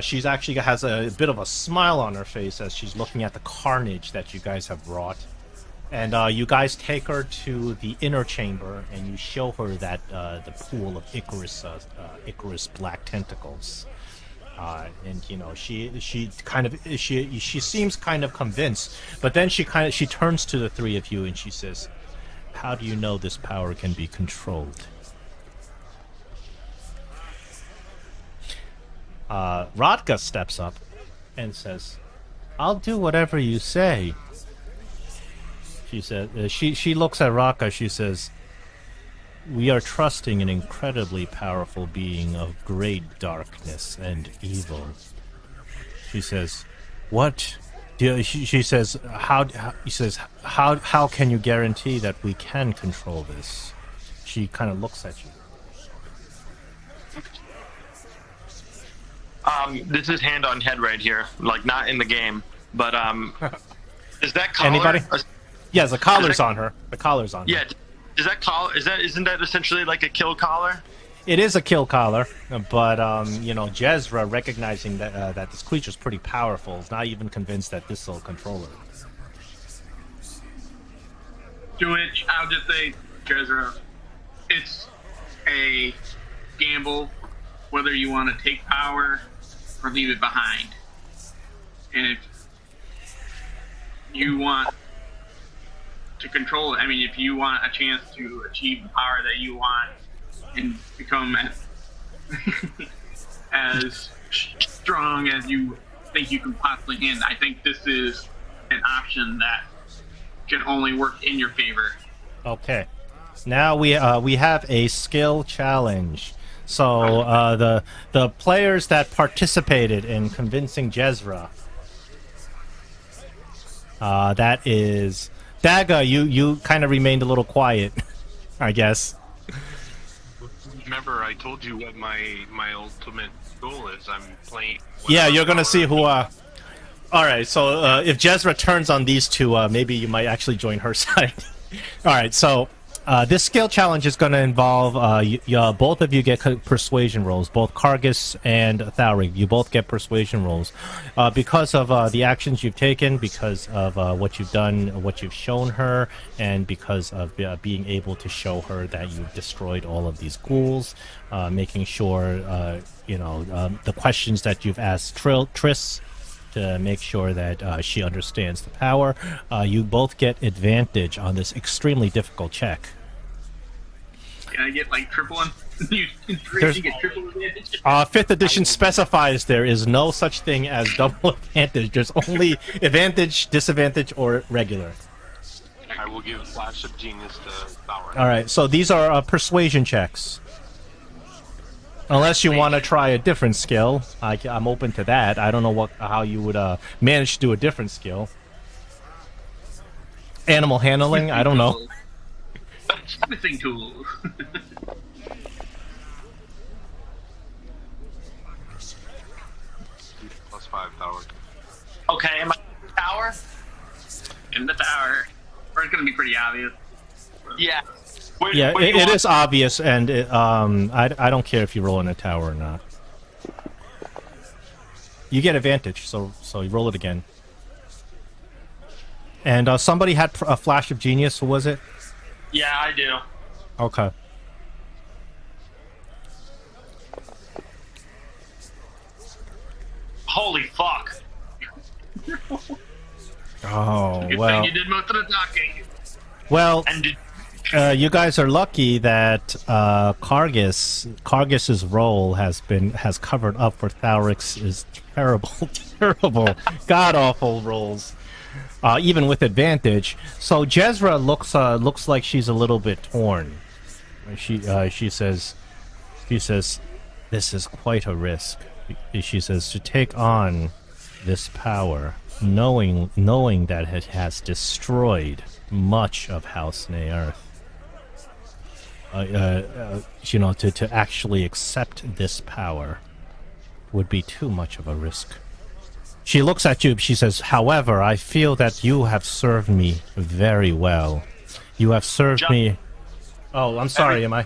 She's actually has a bit of a smile on her face as she's looking at the carnage that you guys have wrought. And you guys take her to the inner chamber, and you show her that the pool of Icarus black tentacles. And she seems kind of convinced, but then she turns to the three of you and she says, "How do you know this power can be controlled?" Radka steps up and says, "I'll do whatever you say." She said, she looks at Radka. She says, "We are trusting an incredibly powerful being of great darkness and evil." She says, "What?" She says, "How can you guarantee that we can control this?" She kind of looks at you. This is hand on head right here, like not in the game, but is that collar? Anybody? Yes, the collar's on her. The collar's on her. Yeah. Is that collar? Isn't that essentially like a kill collar? It is a kill collar, but Jezra, recognizing that this creature's pretty powerful, is not even convinced that this will control her. To which I'll just say, Jezra, it's a gamble whether you want to take power or leave it behind. And you want to control it. I mean, if you want a chance to achieve the power that you want and become as strong as you think you can possibly handle, I think this is an option that can only work in your favor. Okay. Now we have a skill challenge. So the players that participated in convincing Jezra, that is Daga. You kind of remained a little quiet, I guess. Remember, I told you what my ultimate goal is. I'm playing. Yeah, you're gonna see who. All right. So if Jezra turns on these two, maybe you might actually join her side. All right. So. This skill challenge is going to involve both of you get persuasion rolls, both Kargas and Thalrig. You both get persuasion rolls because of the actions you've taken, because of what you've done, what you've shown her, and because of being able to show her that you've destroyed all of these ghouls, making sure the questions that you've asked Triss to make sure that she understands the power. You both get advantage on this extremely difficult check. Can I get like triple one? You get triple advantage? 5th edition specifies there is no such thing as double advantage. There's only advantage, disadvantage, or regular. I will give Flash of Genius to Power. Alright, so these are persuasion checks. Unless you want to try a different skill, I'm open to that. I don't know how you would manage to do a different skill. Animal handling? I don't know. Smithing tools. +5 power. Okay, am I in the tower? In the tower. Or it's gonna be pretty obvious. Yeah. Yeah, it is obvious, and I don't care if you roll in a tower or not. You get advantage, so you roll it again. And somebody had a flash of genius. Who was it? Yeah, I do. Okay. Holy fuck. Oh, Good well. thing you did most of the talking. Well, And did, you guys are lucky that Kargas's role has covered up for Thalric's terrible, god awful rolls, even with advantage. So Jezra looks like she's a little bit torn. She says, this is quite a risk. She says to take on this power, knowing that it has destroyed much of House Naerth. To actually accept this power would be too much of a risk. She looks at you, she says, however, I feel that you have served me very well. You have served me... Oh, I'm sorry, am I...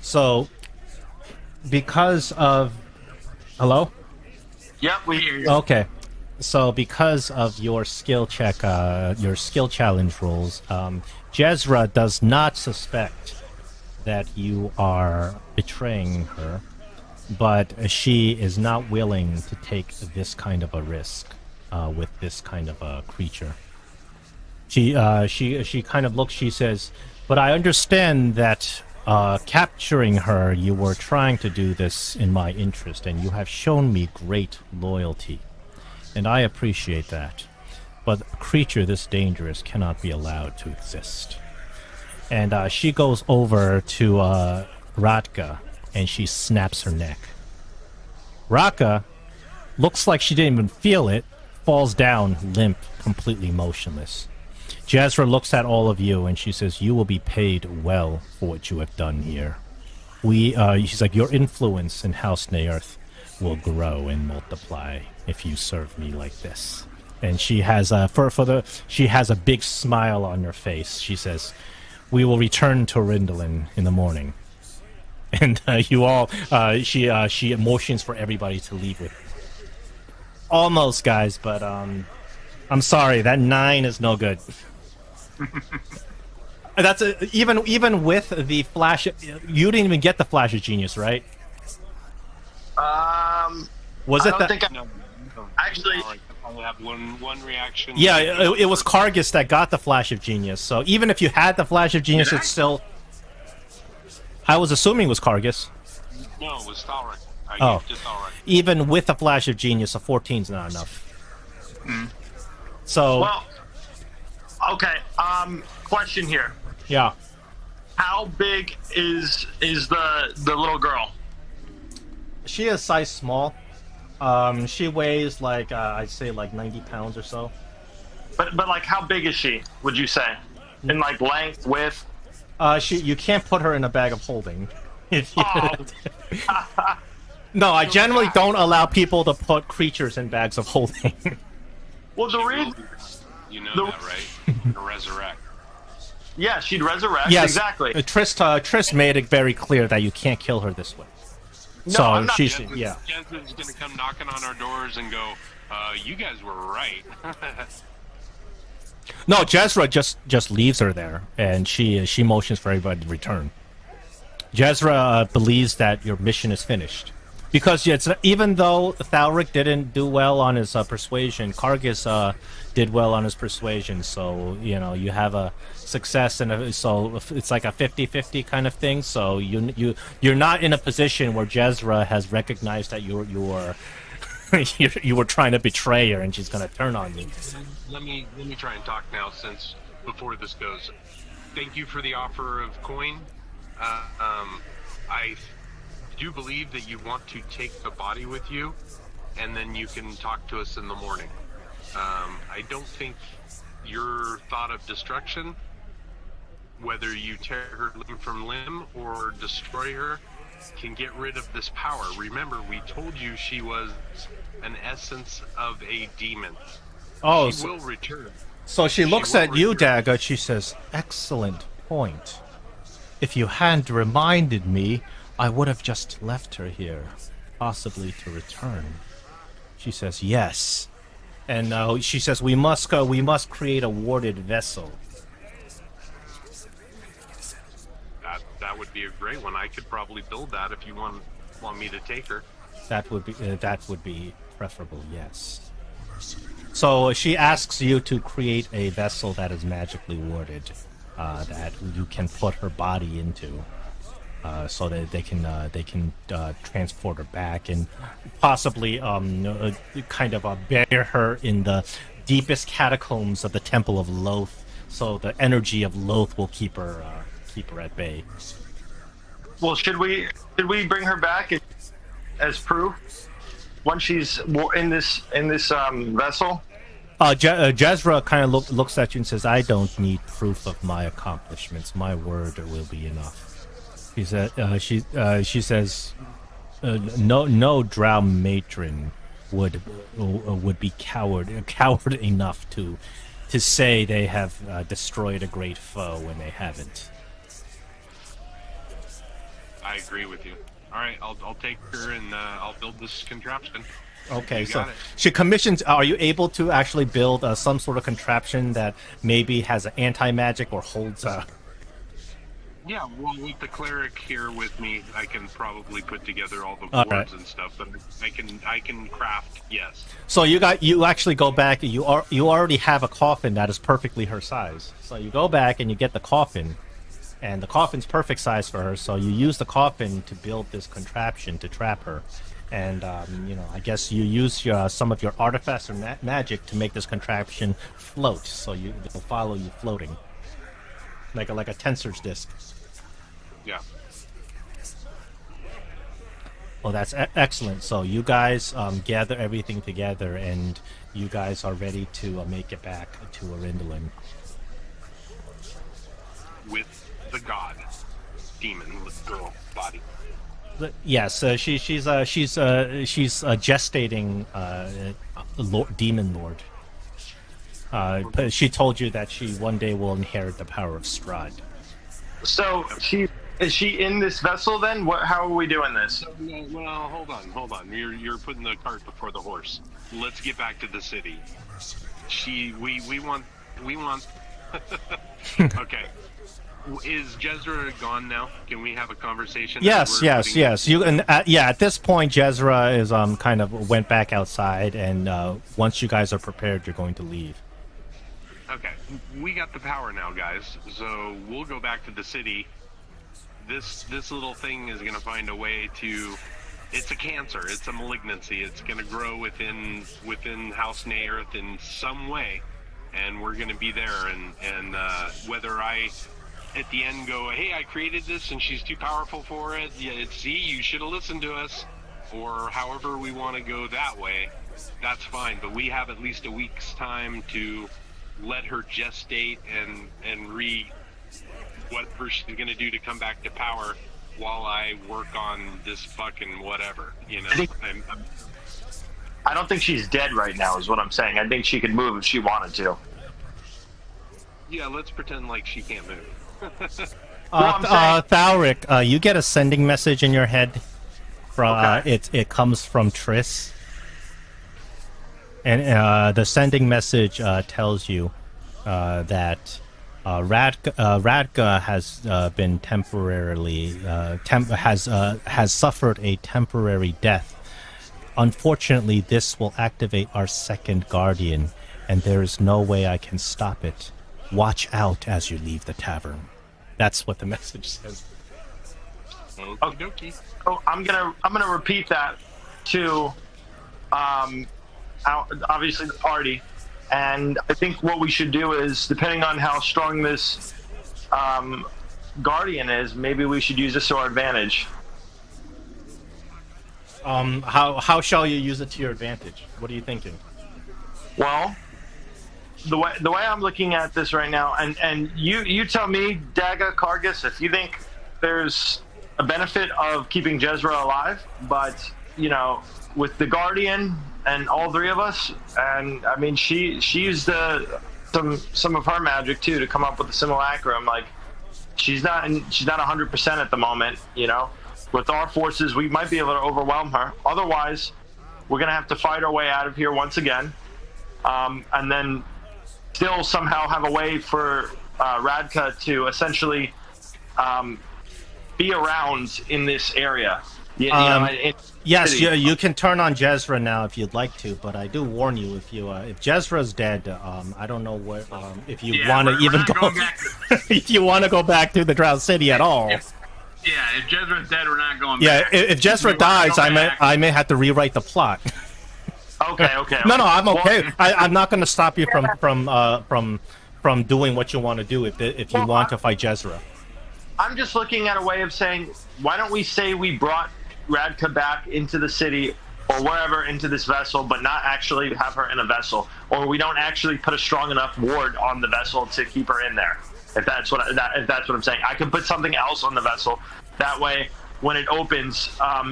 So, because of... Hello? yep, we hear you. Okay. So, because of your skill check, your skill challenge rules, Jezra does not suspect that you are betraying her, but she is not willing to take this kind of a risk with this kind of a creature. She kind of looks, she says, but I understand that capturing her, you were trying to do this in my interest, and you have shown me great loyalty. And I appreciate that. But a creature this dangerous cannot be allowed to exist. And she goes over to Ratka, and she snaps her neck. Ratka looks like she didn't even feel it, falls down limp, completely motionless. Jezra looks at all of you, and she says, you will be paid well for what you have done here. She's like, your influence in House Naerth will grow and multiply if you serve me like this. And she has she has a big smile on her face. She says, we will return to Rindlin in the morning. And you all, she motions for everybody to leave with. Almost, guys, but I'm sorry. That 9 is no good. That's even with the flash. You didn't even get the flash of genius, right? Was I it don't that? think No, actually. I only have one reaction. Yeah, it was Kargus that got the flash of genius. So even if you had the flash of genius, Did I? it's still. I was assuming it was Kargus. No, it was Thalric. I Oh. gave it to Thalric. Even with the flash of genius, a 14 is not enough. So Well, okay. Question here. yeah, How big is the little girl? she is size small. She weighs like I'd say like 90 pounds or so. But like, how big is she? Would you say, in like length, width? You can't put her in a bag of holding. If you- Oh. No, I generally don't allow people to put creatures in bags of holding. Well, the She will reason. be- You know the- that, right? To resurrect. Yeah, she'd resurrect. Yes, Exactly. Trist made it very clear that you can't kill her this way. No, So I'm not- she's yeah. Jezza's gonna come knocking on our doors and go, you guys were right. No, Jezra just leaves her there, and she motions for everybody to return. Jezra believes that your mission is finished, because it's even though Thalric didn't do well on his persuasion, Kargus did well on his persuasion. So you know you have a success, and so it's like a 50-50 kind of thing. So you're not in a position where Jezra has recognized that you were you were trying to betray her, and she's gonna turn on you. Let me try and talk now, since before this goes. Thank you for the offer of coin. I do believe that you want to take the body with you, and then you can talk to us in the morning. I don't think your thought of destruction, whether you tear her limb from limb or destroy her, can get rid of this power. Remember, we told you she was an essence of a demon. Oh, She will return. so she looks will at you, return. Dagger. She says, "Excellent point. If you hadn't reminded me, I would have just left her here, possibly to return." She says, "Yes," and she says, "We must create a warded vessel." That would be a great one. I could probably build that if you want me to take her. That would be preferable. Yes. So she asks you to create a vessel that is magically warded, that you can put her body into, so that they can transport her back and possibly kind of bury her in the deepest catacombs of the Temple of Lolth, so the energy of Lolth will keep her at bay. Well, should we bring her back as proof once she's in this vessel? Jezra kind of looks at you and says, "I don't need proof of my accomplishments. My word will be enough." She says, "No Drow matron would be coward enough to say they have destroyed a great foe when they haven't." I agree with you. All right, I'll take her and I'll build this contraption. Okay, You so got it. she commissions. Are you able to actually build some sort of contraption that maybe has an anti-magic or holds a? Yeah, well, with the cleric here with me, I can probably put together all the All boards right. and stuff. But I can craft. Yes. So you actually go back. You already have a coffin that is perfectly her size. So you go back and you get the coffin, and the coffin's perfect size for her. So you use the coffin to build this contraption to trap her, and I guess you use some of your artifacts or magic to make this contraption float. So it'll follow you floating, like a tensor's disc. Yeah. Well, that's excellent. So you guys gather everything together, and you guys are ready to make it back to Arindolin. With the god, demon, with girl body. Yes, she's gestating demon lord. She told you that she one day will inherit the power of Strahd. So Is she in this vessel then? How are we doing this? So, well, hold on. You're putting the cart before the horse. Let's get back to the city. We want. Okay. Is Jezra gone now? Can we have a conversation? Yes. You and at this point, Jezra is kind of went back outside, and once you guys are prepared, you're going to leave. Okay, we got the power now, guys. So we'll go back to the city. This little thing is gonna find a way to. It's a cancer. It's a malignancy. It's gonna grow within House Naerth in some way, and we're gonna be there. And whether I at the end go, hey, I created this and she's too powerful for it. Yeah, see, you should have listened to us. Or however we want to go that way, that's fine. But we have at least a week's time to let her gestate and read whatever she's going to do to come back to power while I work on this fucking whatever, you know. I don't think she's dead right now is what I'm saying. I think she could move if she wanted to. Yeah, let's pretend like she can't move. Thalric, you get a sending message in your head. From it comes from Triss, and the sending message tells you that Radka has been temporarily has suffered a temporary death. Unfortunately, this will activate our second guardian, and there is no way I can stop it. Watch out as you leave the tavern. That's what the message says. Okie So I'm gonna repeat that to obviously the party, and I think what we should do is, depending on how strong this guardian is, maybe we should use this to our advantage. How shall you use it to your advantage? What are you thinking? Well, the way I'm looking at this right now, and you tell me, Daga, Kargas, if you think there's a benefit of keeping Jezra alive, but you know, with the Guardian and all three of us, and I mean, she used some of her magic too to come up with the simulacrum. Like, she's not 100% at the moment, you know. With our forces, we might be able to overwhelm her. Otherwise, we're gonna have to fight our way out of here once again, and then still somehow have a way for Radka to essentially be around in this area. Yes, you can turn on Jezra now if you'd like to, but I do warn you, if Jezra's dead, I don't know where if you want to even go if you want to go back to the Drow City at all. If Jezra's dead, we're not going back. Yeah, if Jezra dies, I may have to rewrite the plot. Okay. No, I'm okay. I'm not going to stop you from doing what you want to do if you want to fight Jezra. I'm just looking at a way of saying, why don't we say we brought Radka back into the city or wherever into this vessel, but not actually have her in a vessel, or we don't actually put a strong enough ward on the vessel to keep her in there. If that's what I'm saying, I can put something else on the vessel. That way, when it opens,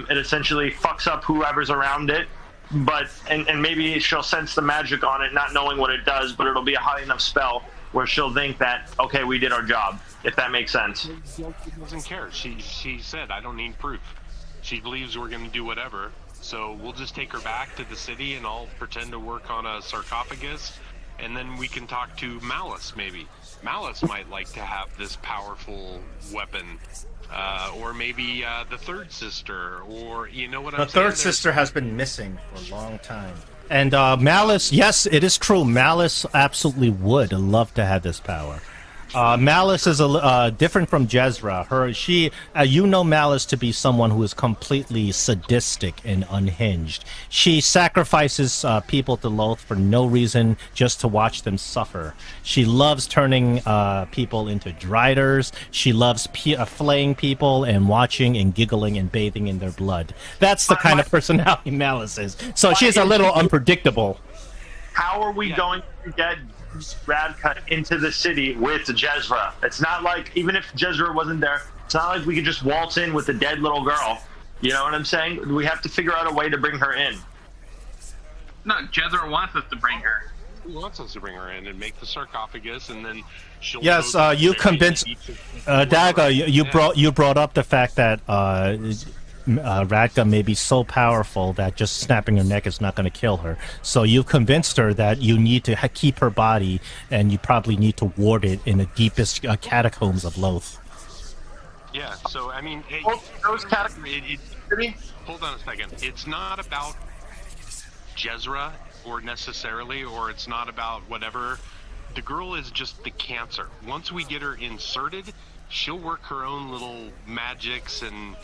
it essentially fucks up whoever's around it. But and maybe she'll sense the magic on it, not knowing what it does, but it'll be a high enough spell where she'll think that, okay, we did our job, if that makes sense. She doesn't care. She said, I don't need proof. She believes we're going to do whatever. So we'll just take her back to the city and I'll pretend to work on a sarcophagus. And then we can talk to Malice, maybe. Malice might like to have this powerful weapon. Or maybe the third sister, or you know what I'm saying? The third sister has been missing for a long time. And Malice, yes, it is true. Malice absolutely would love to have this power. Malice is different from Jezra. You know Malice to be someone who is completely sadistic and unhinged. She sacrifices people to Lolth for no reason, just to watch them suffer. She loves turning people into driders. She loves flaying people and watching and giggling and bathing in their blood. That's the kind of personality Malice is. So she's a little unpredictable. How are we going to get Radka into the city with Jezra? It's not like, even if Jezra wasn't there, it's not like we could just waltz in with a dead little girl. You know what I'm saying? We have to figure out a way to bring her in. No, Jezra wants us to bring her. who wants us to bring her in and make the sarcophagus, and then she'll. Yes, go to you the convinced Daga. You brought up the fact that Radka may be so powerful that just snapping her neck is not going to kill her. So you convinced her that you need to keep her body, and you probably need to ward it in the deepest catacombs of Lolth. Yeah. So I mean, Those catacombs. hold on a second. It's not about Jezra or necessarily, or it's not about whatever. The girl is just the cancer. Once we get her inserted, she'll work her own little magics and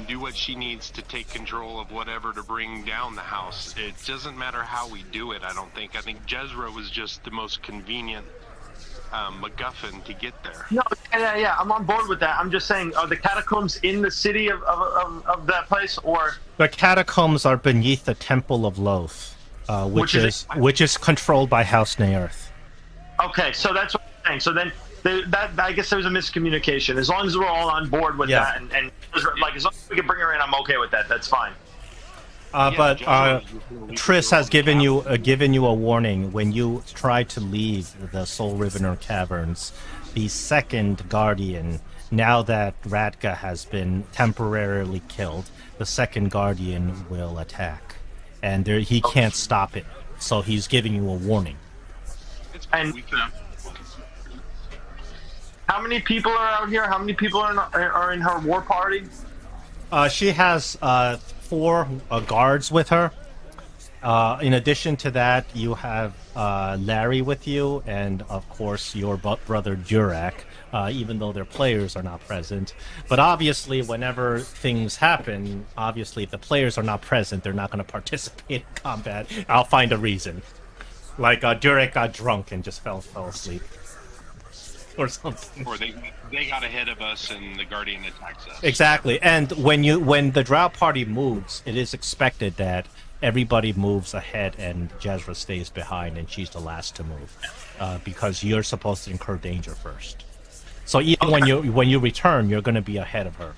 do what she needs to take control of whatever to bring down the house. It doesn't matter how we do it, I don't think. I think Jezra was just the most convenient MacGuffin to get there. No, yeah, I'm on board with that. I'm just saying, are the catacombs in the city of that place, or The catacombs are beneath the Temple of Lolth, which is controlled by House Naerth. okay? So that's what I'm saying. So then, that I guess there was a miscommunication. As long as we're all on board with that, and like as long as we can bring her in, I'm okay with that. That's fine. But Jezra is Triss has given you a warning. When you try to leave the Soul Rivener Caverns, the second Guardian, now that Radka has been temporarily killed, the second Guardian will attack. And he can't stop it. So he's giving you a warning. And how many people are out here? How many people are in her war party? She has 4 guards with her. In addition to that, you have Larry with you, and of course your brother Durak, even though their players are not present. But obviously, whenever things happen, obviously if the players are not present, they're not going to participate in combat. I'll find a reason. Like Durak got drunk and just fell asleep. Or something. Or they got ahead of us and the Guardian attacks us. Exactly. And when the Drow party moves, it is expected that everybody moves ahead and Jezra stays behind and she's the last to move. Because you're supposed to incur danger first. So even when you return, you're going to be ahead of her.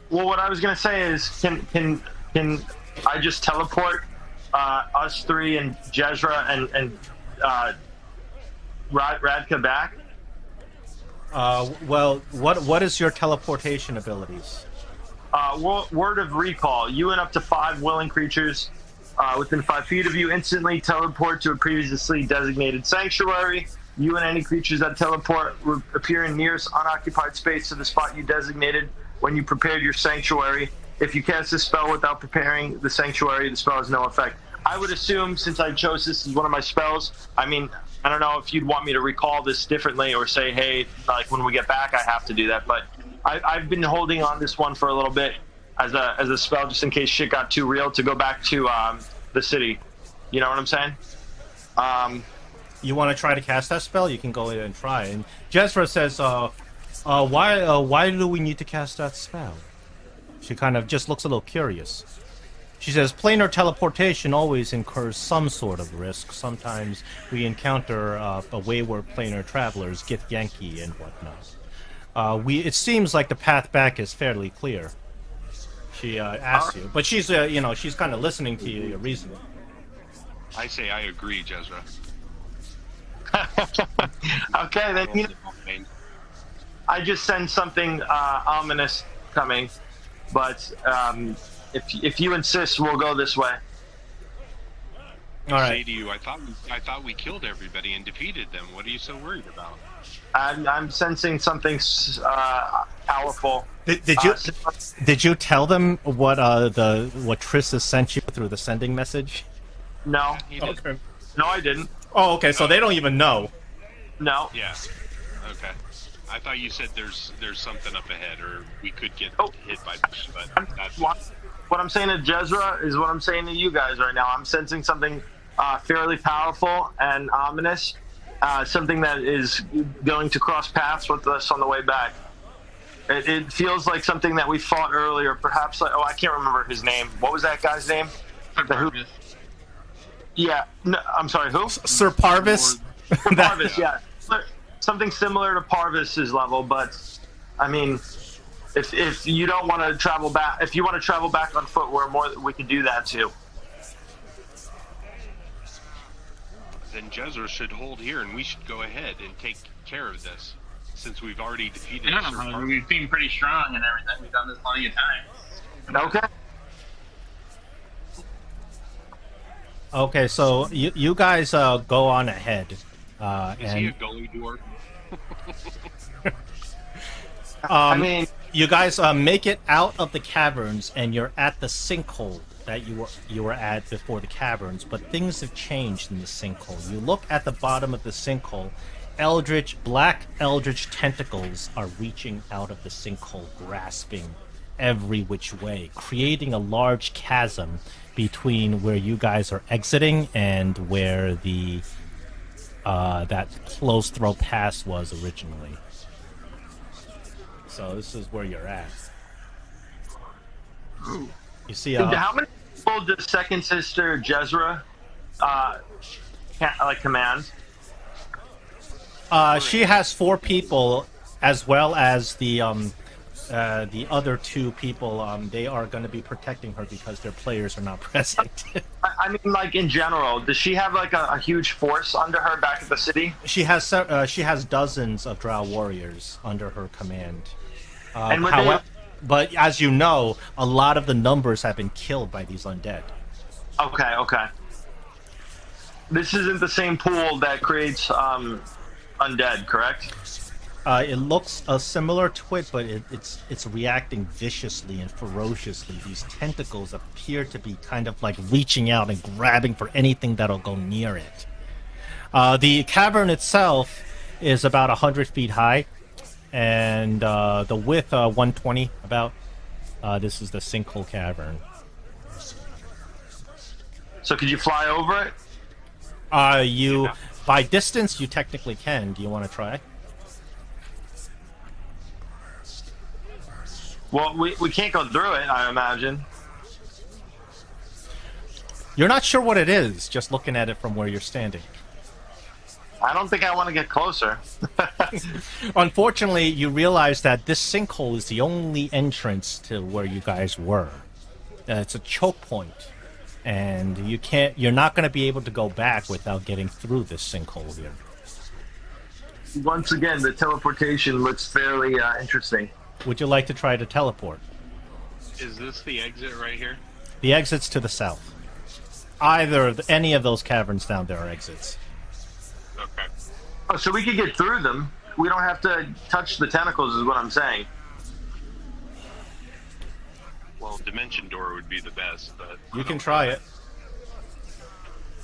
Well, what I was gonna say is, can I just teleport us 3 and Jezra and Radka back? Well, what is your teleportation abilities? Word of recall. You and up to 5 willing creatures within 5 feet of you instantly teleport to a previously designated sanctuary. You and any creatures that teleport will appear in nearest unoccupied space to the spot you designated when you prepared your sanctuary. If you cast this spell without preparing the sanctuary, the spell has no effect. I would assume, since I chose this as one of my spells, I mean, I don't know if you'd want me to recall this differently or say, hey, like when we get back, I have to do that. But I've been holding on this one for a little bit as a spell, just in case shit got too real, to go back to the city. You know what I'm saying? You want to try to cast that spell? You can go in and try. And Jezra says, why do we need to cast that spell? She kind of just looks a little curious. She says, planar teleportation always incurs some sort of risk. Sometimes we encounter a wayward planar travelers, get Yankee and whatnot. It seems like the path back is fairly clear. She asks you, but she's she's kind of listening to your reasoning. I say I agree, Jezra. Okay, then I just sense something ominous coming, but if you insist, we'll go this way. All Say right. to you, I thought we killed everybody and defeated them. What are you so worried about? I'm sensing something powerful. Did you tell them what Triss has sent you through the sending message? No. He did. Okay. No, I didn't. Oh, okay. So they don't even know. No. Yeah. Okay. I thought you said there's something up ahead, or we could get hit by this, but that's... What I'm saying to Jezra is what I'm saying to you guys right now. I'm sensing something fairly powerful and ominous, something that is going to cross paths with us on the way back. It feels like something that we fought earlier, perhaps. I can't remember his name. What was that guy's name? Yeah, no, I'm sorry, who? Sir Parvis? Parvis, yeah. Something similar to Parvis's level, but I mean, if you don't want to travel back, if you want to travel back on foot, we could do that too. then Jezra should hold here, and we should go ahead and take care of this, since we've already defeated. Yeah, we seem pretty strong and everything. We've done this plenty of times. Okay. Okay, so you guys go on ahead. Is he a gully dwarf? I mean, you guys make it out of the caverns, and you're at the sinkhole that you were at before the caverns. But things have changed in the sinkhole. You look at the bottom of the sinkhole. Black eldritch tentacles are reaching out of the sinkhole, grasping every which way, creating a large chasm between where you guys are exiting and where the that closed throw pass was originally. So this is where you're at. You see, how many people does Second Sister Jezra command? She has 4 people, as well as the other 2 people. They are going to be protecting her because their players are not present. I mean, like in general, does she have like a huge force under her back at the city? She has dozens of Drow warriors under her command. And but as you know, a lot of the numbers have been killed by these undead. Okay. This isn't the same pool that creates undead, correct? It looks similar to it, but it's reacting viciously and ferociously. These tentacles appear to be kind of like reaching out and grabbing for anything that'll go near it. The cavern itself is about 100 feet high, and the width 120 about. This is the sinkhole cavern. So could you fly over it? By distance, you technically can. Do you want to try? Well, we can't go through it, I imagine. You're not sure what it is, just looking at it from where you're standing. I don't think I want to get closer. Unfortunately, you realize that this sinkhole is the only entrance to where you guys were. It's a choke point, and you're not going to be able to go back without getting through this sinkhole here. Once again, the teleportation looks fairly interesting. Would you like to try to teleport? Is this the exit right here? The exit's to the south. Any of those caverns down there are exits. Okay. Oh, so we could get through them. We don't have to touch the tentacles, is what I'm saying. Well, Dimension Door would be the best, but... You can try it.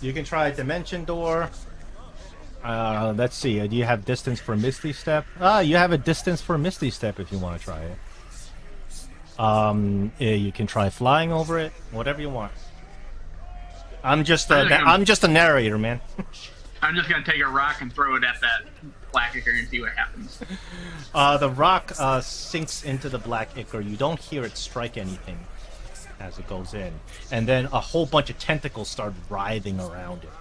You can try Dimension Door. Let's see. Do you have distance for Misty Step? You have a distance for Misty Step if you want to try it. You can try flying over it. Whatever you want. I'm just a narrator, man. I'm just gonna take a rock and throw it at that black ichor and see what happens. The rock sinks into the black ichor. You don't hear it strike anything as it goes in, and then a whole bunch of tentacles start writhing around it.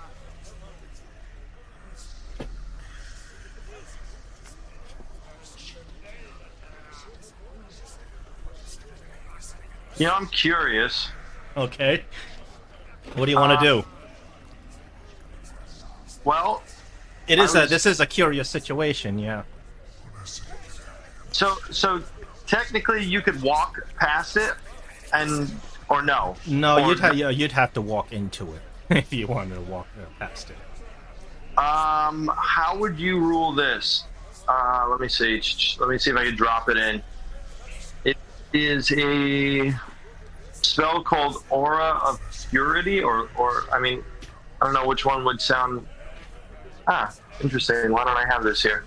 You know, I'm curious. Okay. What do you want to do? Well, this is a curious situation, yeah. So technically, you could walk past it, or no? No, Or you'd have to walk into it if you wanted to walk past it. How would you rule this? Let me see. Let me see if I can drop it in. It is a spell called Aura of Purity, or I mean, I don't know which one would sound. Interesting. Why don't I have this here?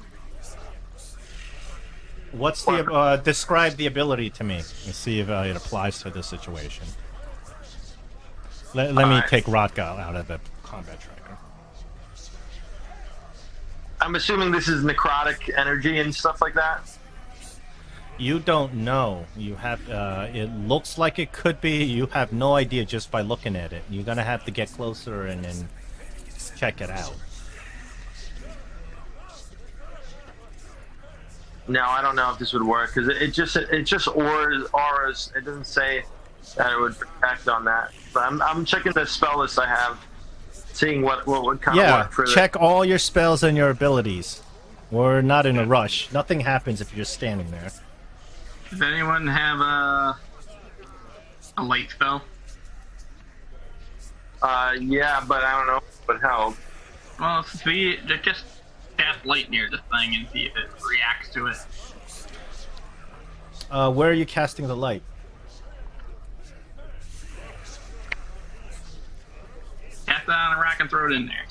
What's the describe the ability to me and see if it applies to this situation. Let me take Rotka out of the combat tracker. I'm assuming this is necrotic energy and stuff like that. You don't know. You have. It looks like it could be. You have no idea just by looking at it. You're gonna have to get closer and then check it out. No, I don't know if this would work because it just auras. It doesn't say that it would act on that. But I'm checking the spell list I have. seeing what would kind of Yeah, work for check all your spells and your abilities. We're not in a rush. Nothing happens if you're just standing there. Does anyone have a light spell? Yeah, but I don't know if it would help. Well, just cast light near the thing and see if it reacts to it. Where are you casting the light? Cast it on a rock and throw it in there.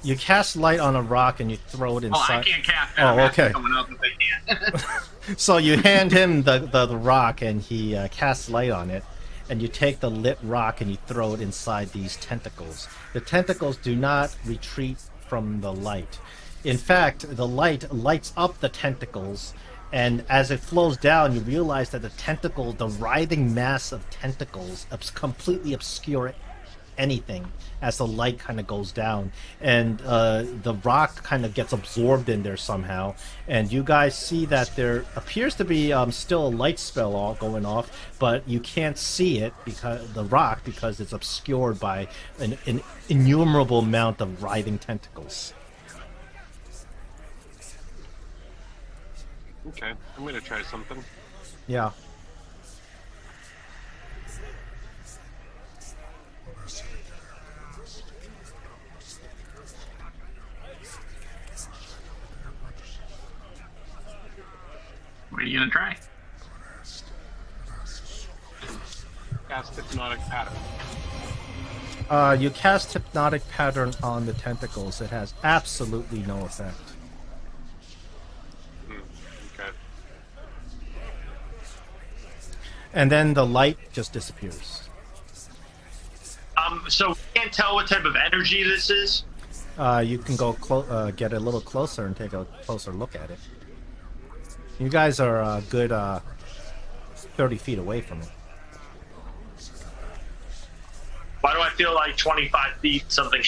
You cast light on a rock and you throw it Oh, inside. I can't cast it. Oh, I'm asking okay. someone else if they can. So you hand him the rock and he casts light on it, and you take the lit rock and you throw it inside these tentacles. The tentacles do not retreat from the light. In fact, the light lights up the tentacles, and as it flows down, you realize that the writhing mass of tentacles completely obscure anything as the light kind of goes down, and the rock kind of gets absorbed in there somehow, and you guys see that there appears to be still a light spell all going off, but you can't see it because it's obscured by an innumerable amount of writhing tentacles. Okay, I'm gonna try something. Yeah. What are you gonna try? Cast Hypnotic Pattern. You cast Hypnotic Pattern on the tentacles. It has absolutely no effect. Okay. And then the light just disappears. So we can't tell what type of energy this is. You can go get a little closer and take a closer look at it. You guys are a good 30 feet away from it. Why do I feel like 25 feet something?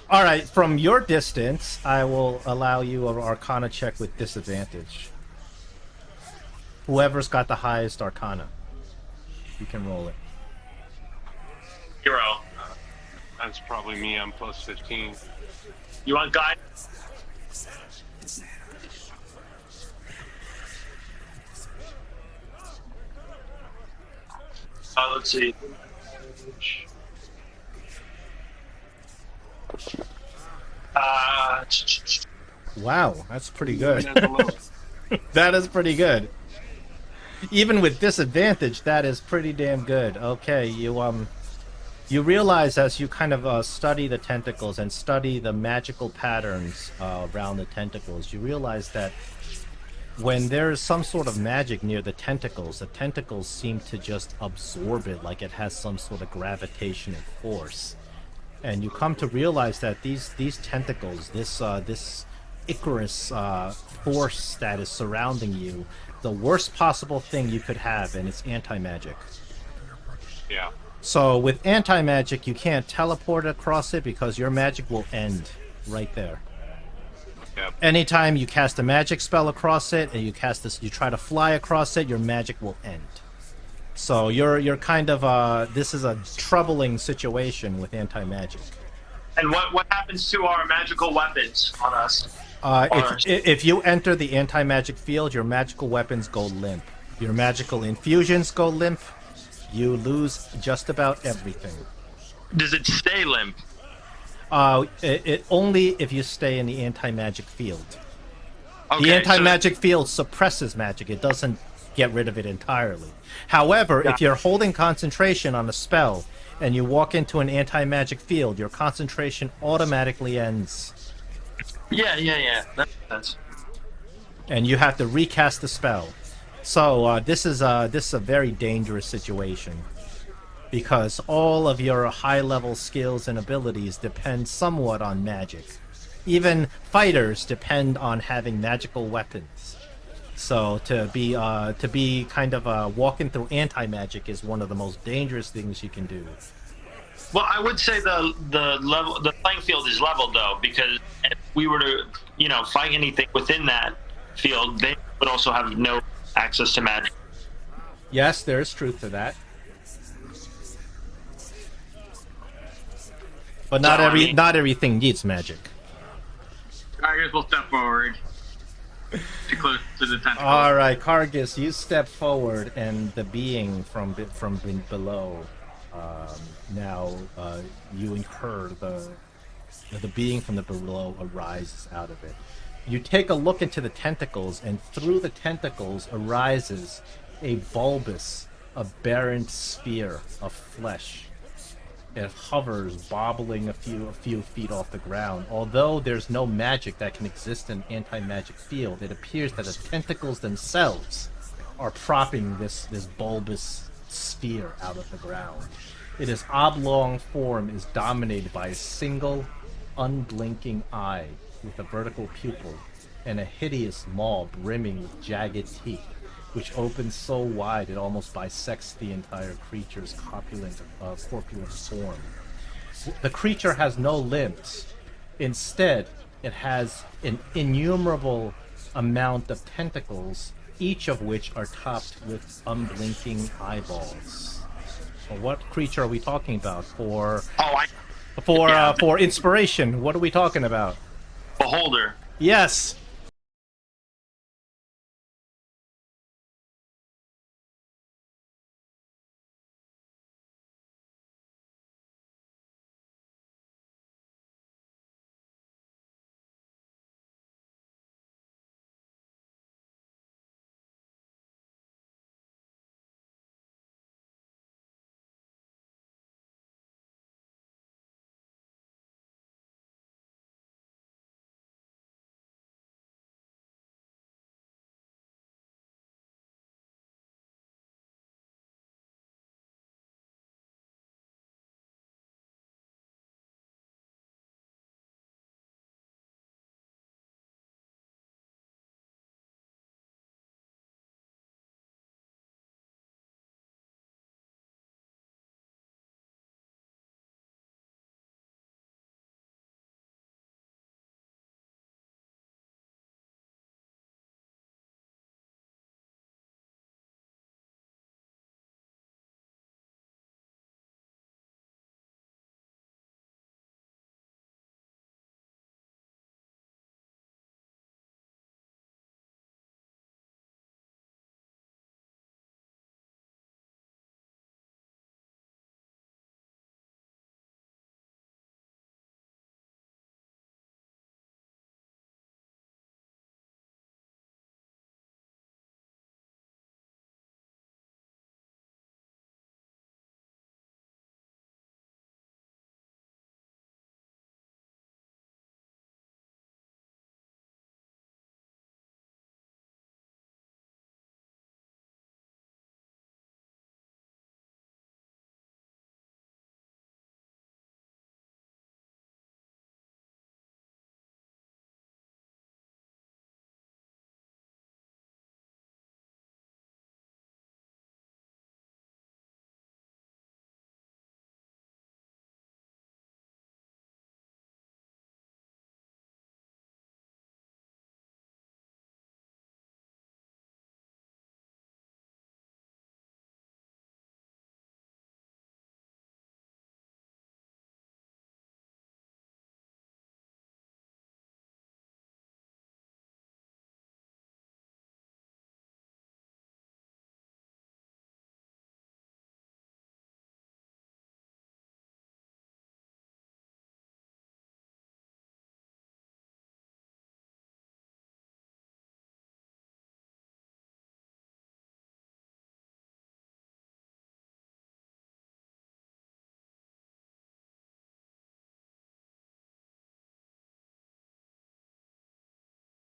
All right, from your distance, I will allow you an Arcana check with disadvantage. Whoever's got the highest Arcana, you can roll it. 0. That's probably me. I'm plus 15. You want guide? Let's see. Wow, that's pretty good. That's the lowest. That is pretty good. Even with disadvantage, that is pretty damn good. Okay, you realize as you kind of study the tentacles and study the magical patterns around the tentacles, you realize that when there is some sort of magic near the tentacles seem to just absorb it like it has some sort of gravitational force. And you come to realize that these tentacles, this Icarus force that is surrounding you, the worst possible thing you could have, and it's anti-magic. Yeah. So with anti-magic, you can't teleport across it because your magic will end right there. Yep. Anytime you cast a magic spell across it and you try to fly across it, your magic will end. So you're kind of this is a troubling situation with anti-magic. And what happens to our magical weapons on us? If you enter the anti-magic field, your magical weapons go limp. Your magical infusions go limp. You lose just about everything. Does it stay limp? It only if you stay in the anti-magic field. Okay, The anti-magic field suppresses magic. It doesn't get rid of it entirely. However, if you're holding concentration on a spell and you walk into an anti-magic field, your concentration automatically ends. Yeah. That makes sense. And you have to recast the spell. So this is a very dangerous situation, because all of your high-level skills and abilities depend somewhat on magic. Even fighters depend on having magical weapons. So to be kind of walking through anti-magic is one of the most dangerous things you can do. Well, I would say the playing field is leveled though, because if we were to fight anything within that field, they would also have no access to magic. Yes, there is truth to that. But not So, I mean- not everything needs magic. I guess we'll step forward to close to the tentacle. All right, Kargis, you step forward, and the being from below. Now you incur the being from the below arises out of it. You take a look into the tentacles, and through the tentacles arises a bulbous, a barren sphere of flesh. It hovers, bobbling a few feet off the ground. Although there's no magic that can exist in an anti-magic field, it appears that the tentacles themselves are propping this bulbous sphere out of the ground. Its oblong form is dominated by a single, unblinking eye with a vertical pupil and a hideous maw brimming with jagged teeth, which opens so wide it almost bisects the entire creature's corpulent form. The creature has no limbs. Instead, it has an innumerable amount of tentacles, each of which are topped with unblinking eyeballs. Well, what creature are we talking about? For inspiration, what are we talking about? Beholder. Yes,